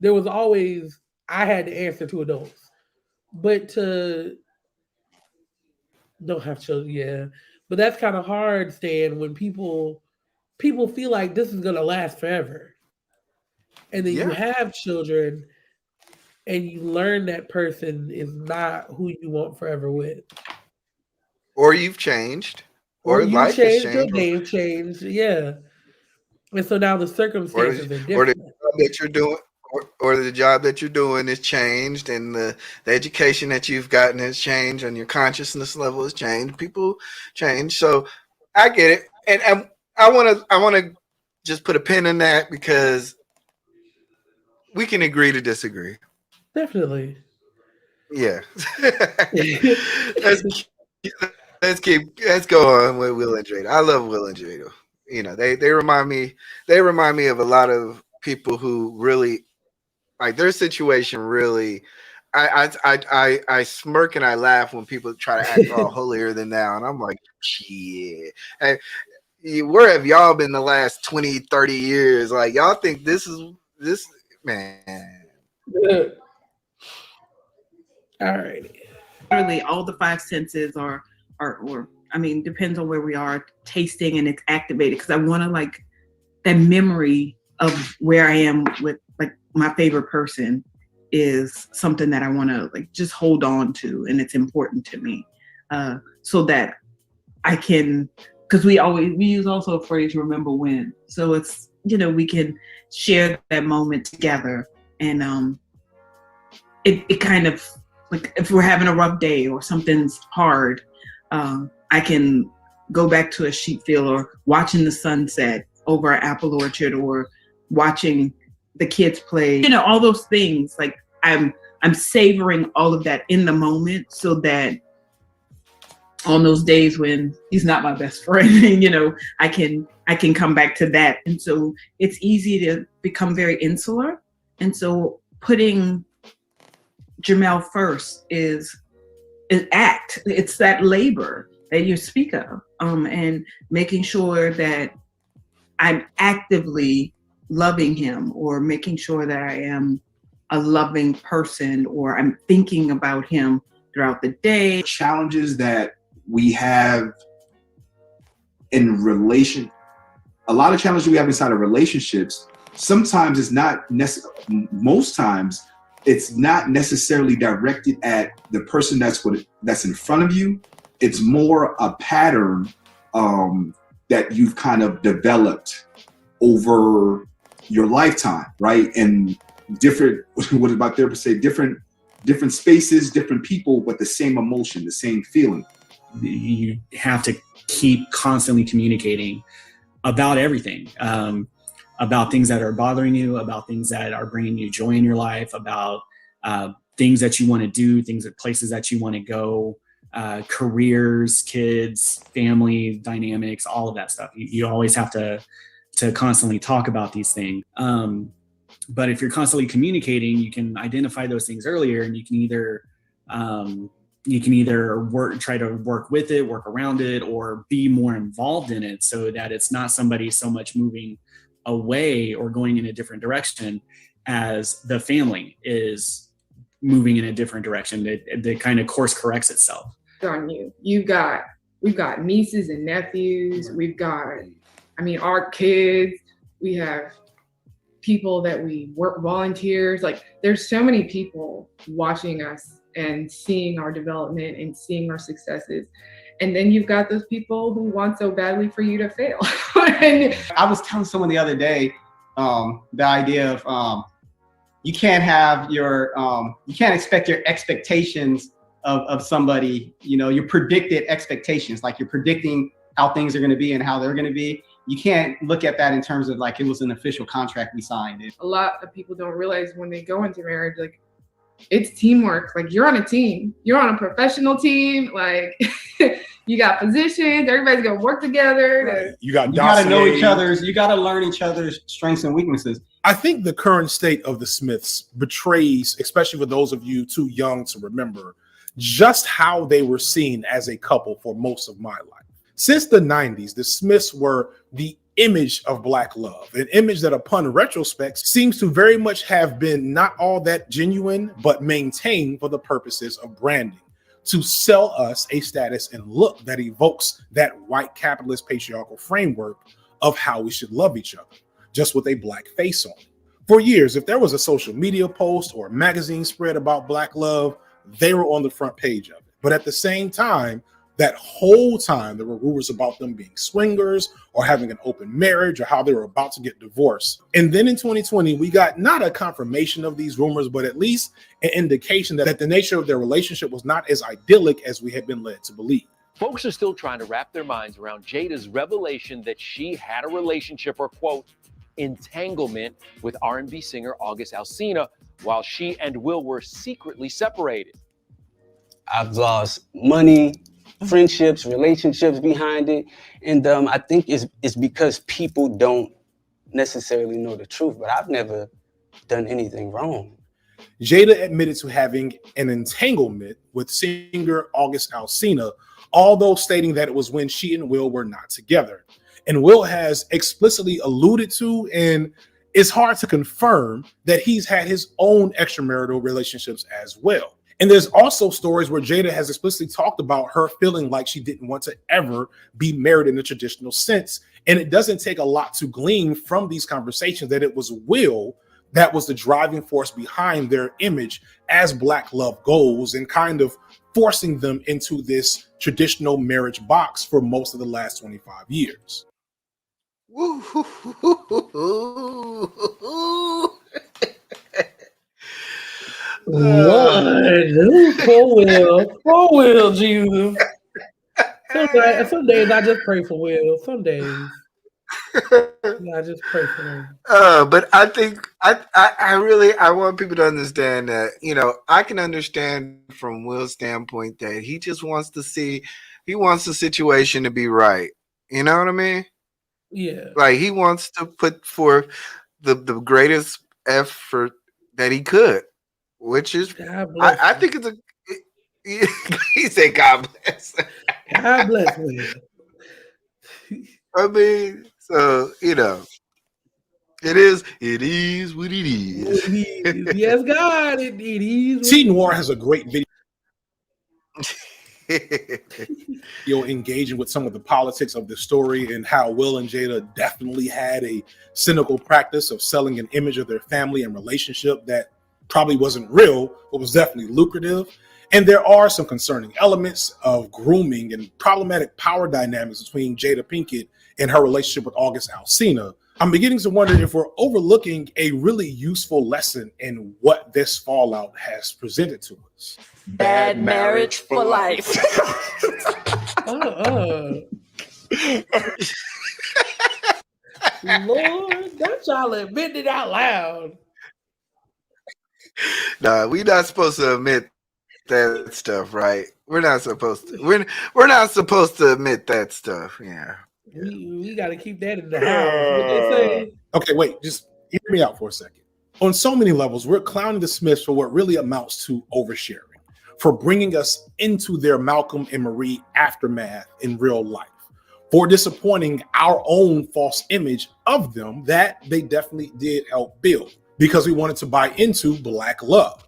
There was always, I had to answer to adults. But to don't have children, yeah. But that's kind of hard, Stan, when people feel like this is gonna last forever. And then you have children and you learn that person is not who you want forever with. Or you've changed. Or Or you life has changed or changed. they've changed. Yeah. And so now the circumstances are different. That you're doing, or the job that you're doing is changed, and the education that you've gotten has changed, and your consciousness level has changed. People change, so I get it, and I want to just put a pin in that because we can agree to disagree. Definitely. Yeah. Let's go on with Will and Jada. I love Will and Jada. They remind me of a lot of people who really like their situation. Really, I smirk and I laugh when people try to act all holier than thou, and I'm like, shit. Hey, where have y'all been the last 20, 30 years? Like, y'all think this man? All right. Literally, all the five senses are I mean, depends on where we are, tasting and it's activated because I want to like that memory of where I am with like my favorite person is something that I want to like just hold on to, and it's important to me, so that I can, because we use also a phrase remember when, so it's we can share that moment together, and it kind of like if we're having a rough day or something's hard, I can go back to a sheep field or watching the sunset over an apple orchard or watching the kids play, all those things. Like I'm savoring all of that in the moment so that on those days when he's not my best friend, I can come back to that. And so it's easy to become very insular. And so putting Jamel first is act. It's that labor that you speak of, and making sure that I'm actively loving him or making sure that I am a loving person or I'm thinking about him throughout the day. Challenges that we have in a lot of challenges we have inside of relationships, sometimes it's not most times it's not necessarily directed at the person that's in front of you. it's more a pattern that you've kind of developed over your lifetime, right? And different, what did my therapist say? Different spaces, different people, but the same emotion, the same feeling. You have to keep constantly communicating about everything, about things that are bothering you, about things that are bringing you joy in your life, about things that you want to do, places that you want to go, careers, kids, family dynamics, all of that stuff. You always have to constantly talk about these things. But if you're constantly communicating, you can identify those things earlier, and you can either try to work with it, work around it, or be more involved in it, so that it's not somebody so much moving away or going in a different direction as the family is moving in a different direction. That kind of course corrects itself. On you, we've got nieces and nephews. We've got, our kids. We have people that we work, volunteers. Like, there's so many people watching us and seeing our development and seeing our successes. And then you've got those people who want so badly for you to fail. And I was telling someone the other day, the idea of you can't expect your expectations of somebody, your predicted expectations, like you're predicting how things are going to be and how they're going to be. You can't look at that in terms of like it was an official contract we signed. A lot of people don't realize when they go into marriage, like, it's teamwork. Like, you're on a team. You're on a professional team. Like, you got positions. Everybody's gonna work together. Right. You gotta know each other's. You gotta learn each other's strengths and weaknesses. I think the current state of the Smiths betrays, especially for those of you too young to remember, just how they were seen as a couple for most of my life. Since the 90s, the Smiths were the image of Black love, an image that upon retrospect seems to very much have been not all that genuine, but maintained for the purposes of branding, to sell us a status and look that evokes that white capitalist patriarchal framework of how we should love each other, just with a Black face on it. For years, if there was a social media post or a magazine spread about Black love, they were on the front page of it. But at the same time, that whole time, there were rumors about them being swingers or having an open marriage or how they were about to get divorced. And then in 2020, we got not a confirmation of these rumors, but at least an indication that the nature of their relationship was not as idyllic as we had been led to believe. Folks are still trying to wrap their minds around Jada's revelation that she had a relationship or, quote, entanglement with R&B singer August Alsina while she and Will were secretly separated. I've lost money, friendships, relationships behind it. And I think it's because people don't necessarily know the truth, but I've never done anything wrong. Jada admitted to having an entanglement with singer August Alsina, although stating that it was when she and Will were not together. And Will has explicitly alluded to, and it's hard to confirm, that he's had his own extramarital relationships as well. And there's also stories where Jada has explicitly talked about her feeling like she didn't want to ever be married in the traditional sense. And it doesn't take a lot to glean from these conversations that it was Will that was the driving force behind their image as Black love goals and kind of forcing them into this traditional marriage box for most of the last 25 years. Poor Will, Jesus. Some days I just pray for Will. Some days I just pray for him. But I think I want people to understand that, I can understand from Will's standpoint that he just wants the situation to be right. You know what I mean? Yeah. Like, he wants to put forth the greatest effort that he could, which is, I think it's he said, God bless. God bless Will. I mean, so, it is what it is. Yes, God, it is. T Noir has a great video. Engaging with some of the politics of the story and how Will and Jada definitely had a cynical practice of selling an image of their family and relationship that probably wasn't real, but was definitely lucrative. And there are some concerning elements of grooming and problematic power dynamics between Jada Pinkett and her relationship with August Alsina. I'm beginning to wonder if we're overlooking a really useful lesson in what this fallout has presented to us. Bad marriage for life. Lord, not y'all admitting it out loud. Nah, we not supposed to admit that stuff, right? We're not supposed to. We're not supposed to admit that stuff. Yeah. We got to keep that in the house. What they say? Okay, wait, just hear me out for a second. On so many levels, we're clowning the Smiths for what really amounts to oversharing, for bringing us into their Malcolm and Marie aftermath in real life, for disappointing our own false image of them that they definitely did help build because we wanted to buy into Black love.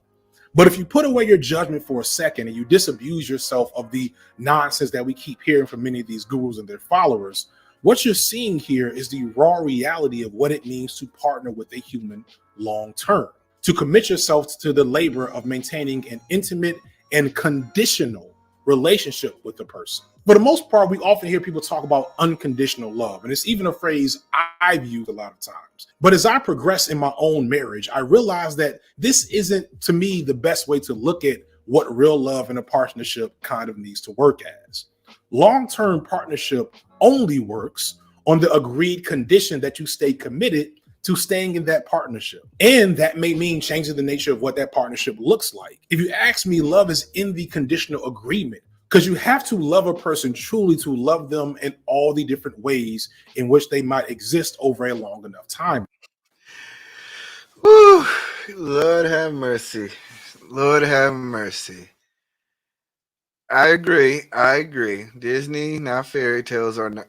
But if you put away your judgment for a second and you disabuse yourself of the nonsense that we keep hearing from many of these gurus and their followers, what you're seeing here is the raw reality of what it means to partner with a human long term, to commit yourself to the labor of maintaining an intimate and conditional relationship with the person. For the most part, we often hear people talk about unconditional love, and it's even a phrase I've used a lot of times. But as I progress in my own marriage, I realize that this isn't, to me, the best way to look at what real love in a partnership kind of needs to work as. Long-term partnership only works on the agreed condition that you stay committed to staying in that partnership. And that may mean changing the nature of what that partnership looks like. If you ask me, love is in the conditional agreement, because you have to love a person truly to love them in all the different ways in which they might exist over a long enough time. Woo, Lord have mercy. Lord have mercy. I agree. Disney, not fairy tales are not,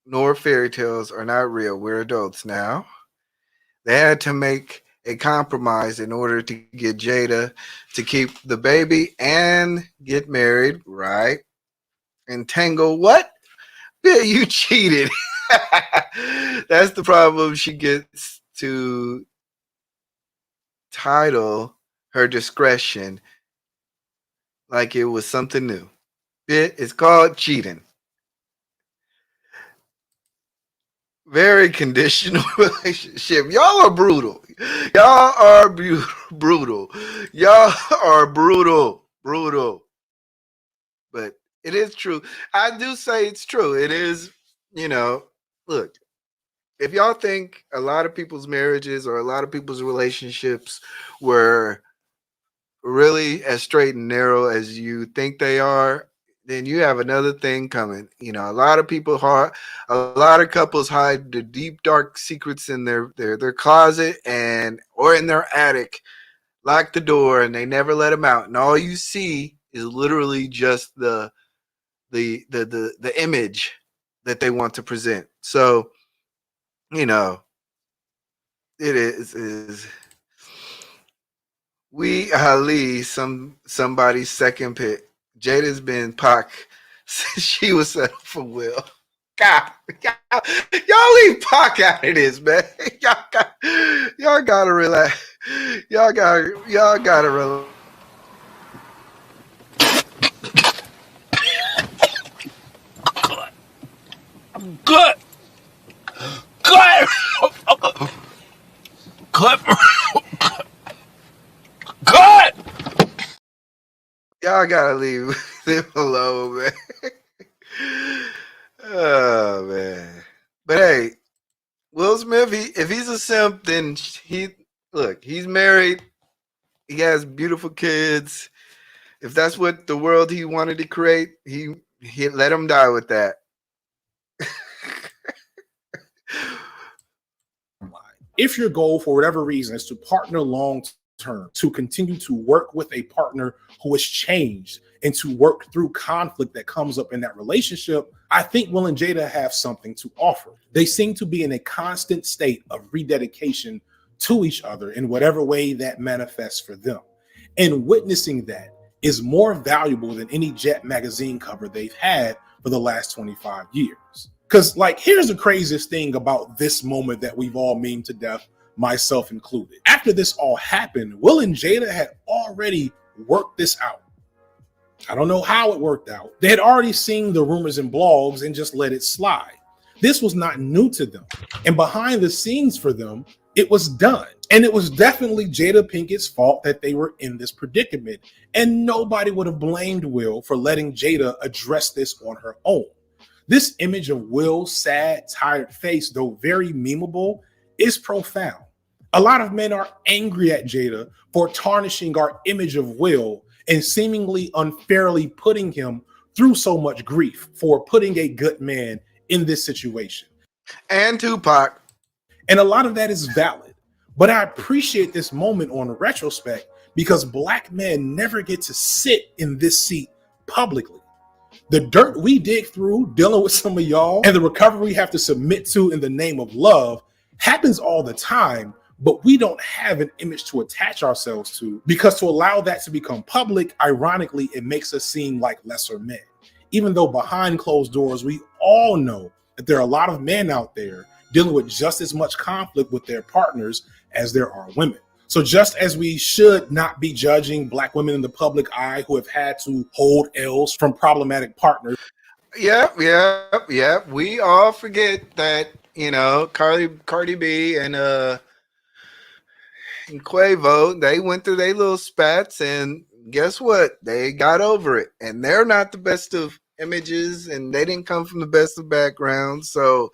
nor fairy tales are not real. We're adults now. They had to make a compromise in order to get Jada to keep the baby and get married, right? Entangle what? Yeah, you cheated. That's the problem. She gets to title her discretion like it was something new. It's called cheating. Very conditional relationship. Y'all are brutal. Y'all are brutal. Y'all are brutal. But it is true. I do say it's true. It is, look, if y'all think a lot of people's marriages or a lot of people's relationships were really as straight and narrow as you think they are, then you have another thing coming. A lot of couples hide the deep, dark secrets in their closet or in their attic, lock the door, and they never let them out. And all you see is literally just the image that they want to present. So, it is we Ali somebody's second pick. Jada's been Pac since she was set up for Will. God, y'all leave Pac out of this, man. Y'all gotta relax. Y'all gotta relax. Good. Y'all gotta leave them alone, man. Oh man. But hey, Will Smith, if he's a simp, then he's married, he has beautiful kids. If that's what the world he wanted to create, he let him die with that. If your goal for whatever reason is to partner long term, to continue to work with a partner who has changed and to work through conflict that comes up in that relationship, I think Will and Jada have something to offer. They seem to be in a constant state of rededication to each other in whatever way that manifests for them. And witnessing that is more valuable than any Jet magazine cover they've had for the last 25 years. Because, here's the craziest thing about this moment that we've all memed to death, myself included. After this all happened, Will and Jada had already worked this out. I don't know how it worked out. They had already seen the rumors and blogs and just let it slide. This was not new to them. And behind the scenes for them, it was done. And it was definitely Jada Pinkett's fault that they were in this predicament. And nobody would have blamed Will for letting Jada address this on her own. This image of Will's sad, tired face, though very memeable, is profound. A lot of men are angry at Jada for tarnishing our image of Will and seemingly unfairly putting him through so much grief for putting a good man in this situation. And Tupac. And a lot of that is valid. But I appreciate this moment on retrospect because Black men never get to sit in this seat publicly. The dirt we dig through dealing with some of y'all and the recovery we have to submit to in the name of love happens all the time, but we don't have an image to attach ourselves to because to allow that to become public, ironically, it makes us seem like lesser men. Even though behind closed doors, we all know that there are a lot of men out there dealing with just as much conflict with their partners as there are women. So just as we should not be judging Black women in the public eye who have had to hold L's from problematic partners. Yeah. We all forget that, you know, Cardi B and Quavo, they went through their little spats and guess what? They got over it. And they're not the best of images and they didn't come from the best of backgrounds. So,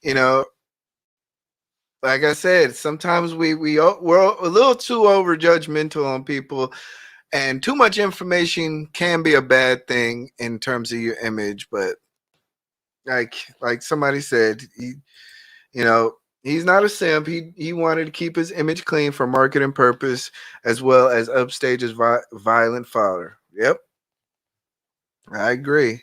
you know, like I said, sometimes we're a little too over judgmental on people, and too much information can be a bad thing in terms of your image. But like somebody said, he's not a simp. He wanted to keep his image clean for marketing purpose as well as upstage his violent father. Yep, I agree.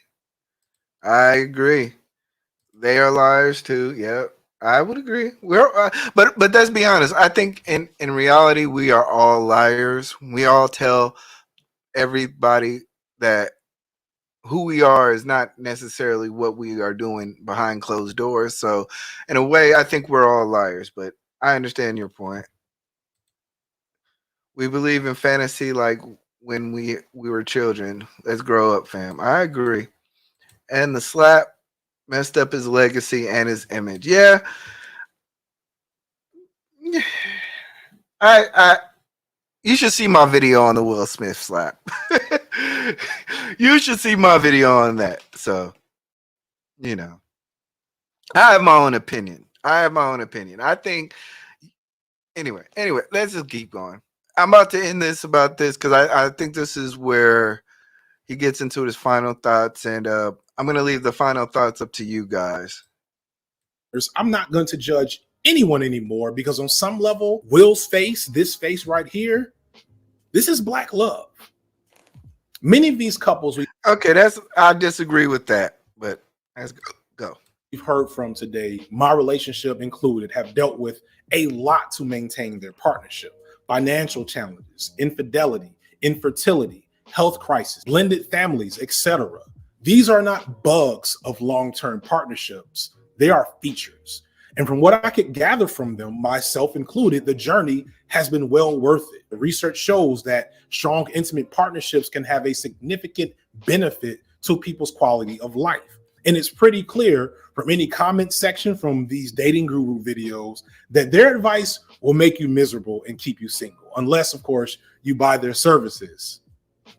They are liars too. Yep. I would agree. But let's be honest. I think in reality, we are all liars. We all tell everybody that who we are is not necessarily what we are doing behind closed doors. So in a way, I think we're all liars, but I understand your point. We believe in fantasy like when we were children. Let's grow up, fam. I agree. And the slap messed up his legacy and his image. Yeah. You should see my video on the Will Smith slap. You should see my video on that. So, you know, I have my own opinion. I think, anyway, let's just keep going. I'm about to end this about this because I think this is where he gets into his final thoughts. And I'm going to leave the final thoughts up to you guys. I'm not going to judge anyone anymore because on some level, Will's face, this face right here, this is Black love. Many of these couples I disagree with that, but let's go. We've heard from today, my relationship included, have dealt with a lot to maintain their partnership. Financial challenges, infidelity, infertility, health crisis, blended families, etc. These are not bugs of long-term partnerships. They are features. And from what I could gather from them, myself included, the journey has been well worth it. The research shows that strong, intimate partnerships can have a significant benefit to people's quality of life. And it's pretty clear from any comment section from these dating guru videos that their advice will make you miserable and keep you single, unless, of course, you buy their services.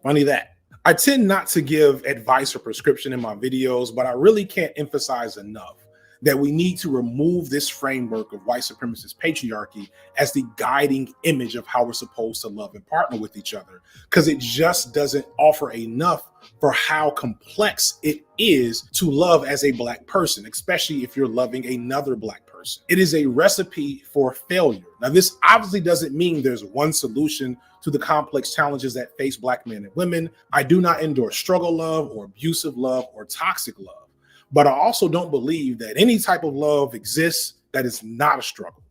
Funny that. I tend not to give advice or prescription in my videos, but I really can't emphasize enough that we need to remove this framework of white supremacist patriarchy as the guiding image of how we're supposed to love and partner with each other, because it just doesn't offer enough for how complex it is to love as a Black person, especially if you're loving another Black person. It is a recipe for failure. Now, this obviously doesn't mean there's one solution to the complex challenges that face Black men and women. I do not endorse struggle love or abusive love or toxic love. But I also don't believe that any type of love exists that is not a struggle.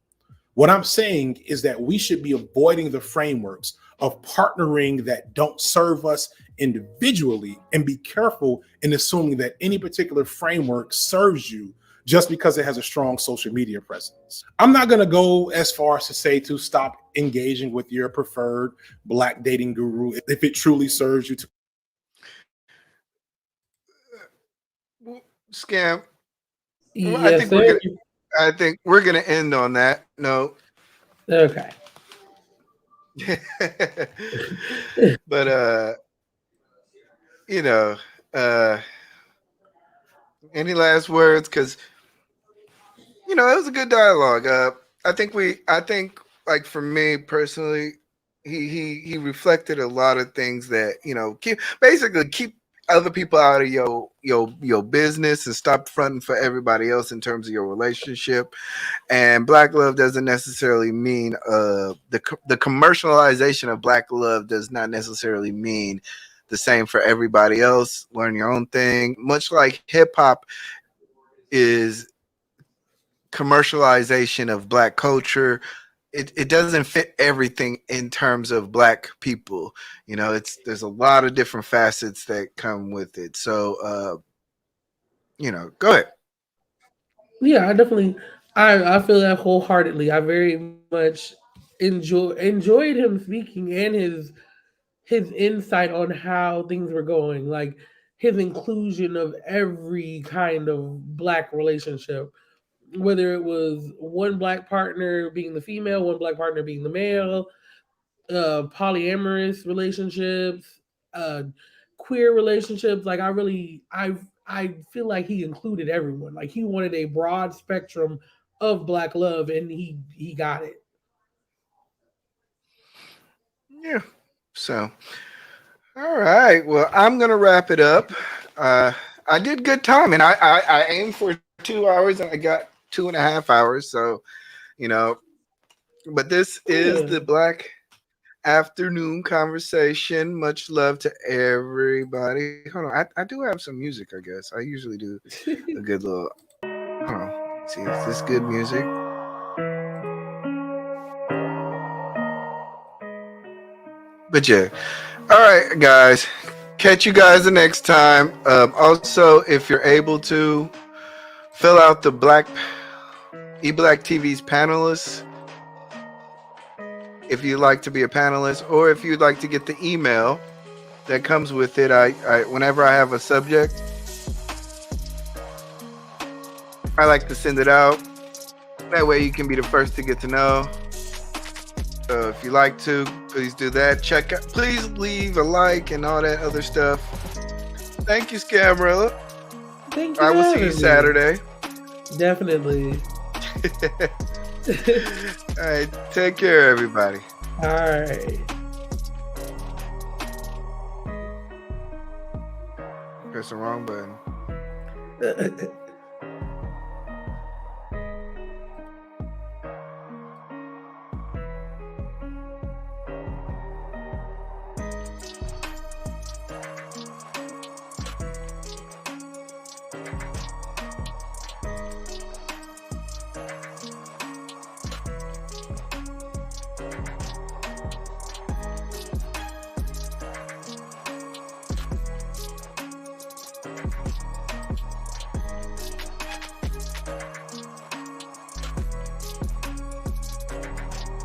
What I'm saying is that we should be avoiding the frameworks of partnering that don't serve us individually and be careful in assuming that any particular framework serves you just because it has a strong social media presence. I'm not going to go as far as to say to stop engaging with your preferred Black dating guru if it truly serves you. Scam. Yes, sir. I think we're gonna end on that note. Okay. But you know, any last words? Because it was a good dialogue. I think like for me personally, he reflected a lot of things that keep other people out of your business and stop fronting for everybody else in terms of your relationship. And Black love doesn't necessarily mean the commercialization of Black love does not necessarily mean the same for everybody else. Learn your own thing. Much like hip hop is commercialization of Black culture, it doesn't fit everything in terms of Black people. There's a lot of different facets that come with it. So go ahead. Yeah, I feel that wholeheartedly. I very much enjoyed him speaking and his insight on how things were going, like his inclusion of every kind of Black relationship, whether it was one Black partner being the female, one Black partner being the male, polyamorous relationships, queer relationships. Like I feel like he included everyone. Like he wanted a broad spectrum of Black love, and he got it. Yeah. So, all right. Well, I'm gonna wrap it up. I did good time, and I aimed for 2 hours, and I got 2.5 hours. So, but this is the Black Afternoon Conversation. Much love to everybody. Hold on, I do have some music. I guess I usually do a good little. Hold on. See, is this good music? But yeah, all right, guys. Catch you guys the next time. Also, if you're able to fill out the eBlack TV's panelists, if you'd like to be a panelist, or if you'd like to get the email that comes with it, I whenever I have a subject, I like to send it out. That way you can be the first to get to know. So if you like to, please do that. Please leave a like and all that other stuff. Thank you, Scamrilla. Thank you. I will see you Saturday. Definitely. All right. Take care, everybody. All right. Press the wrong button.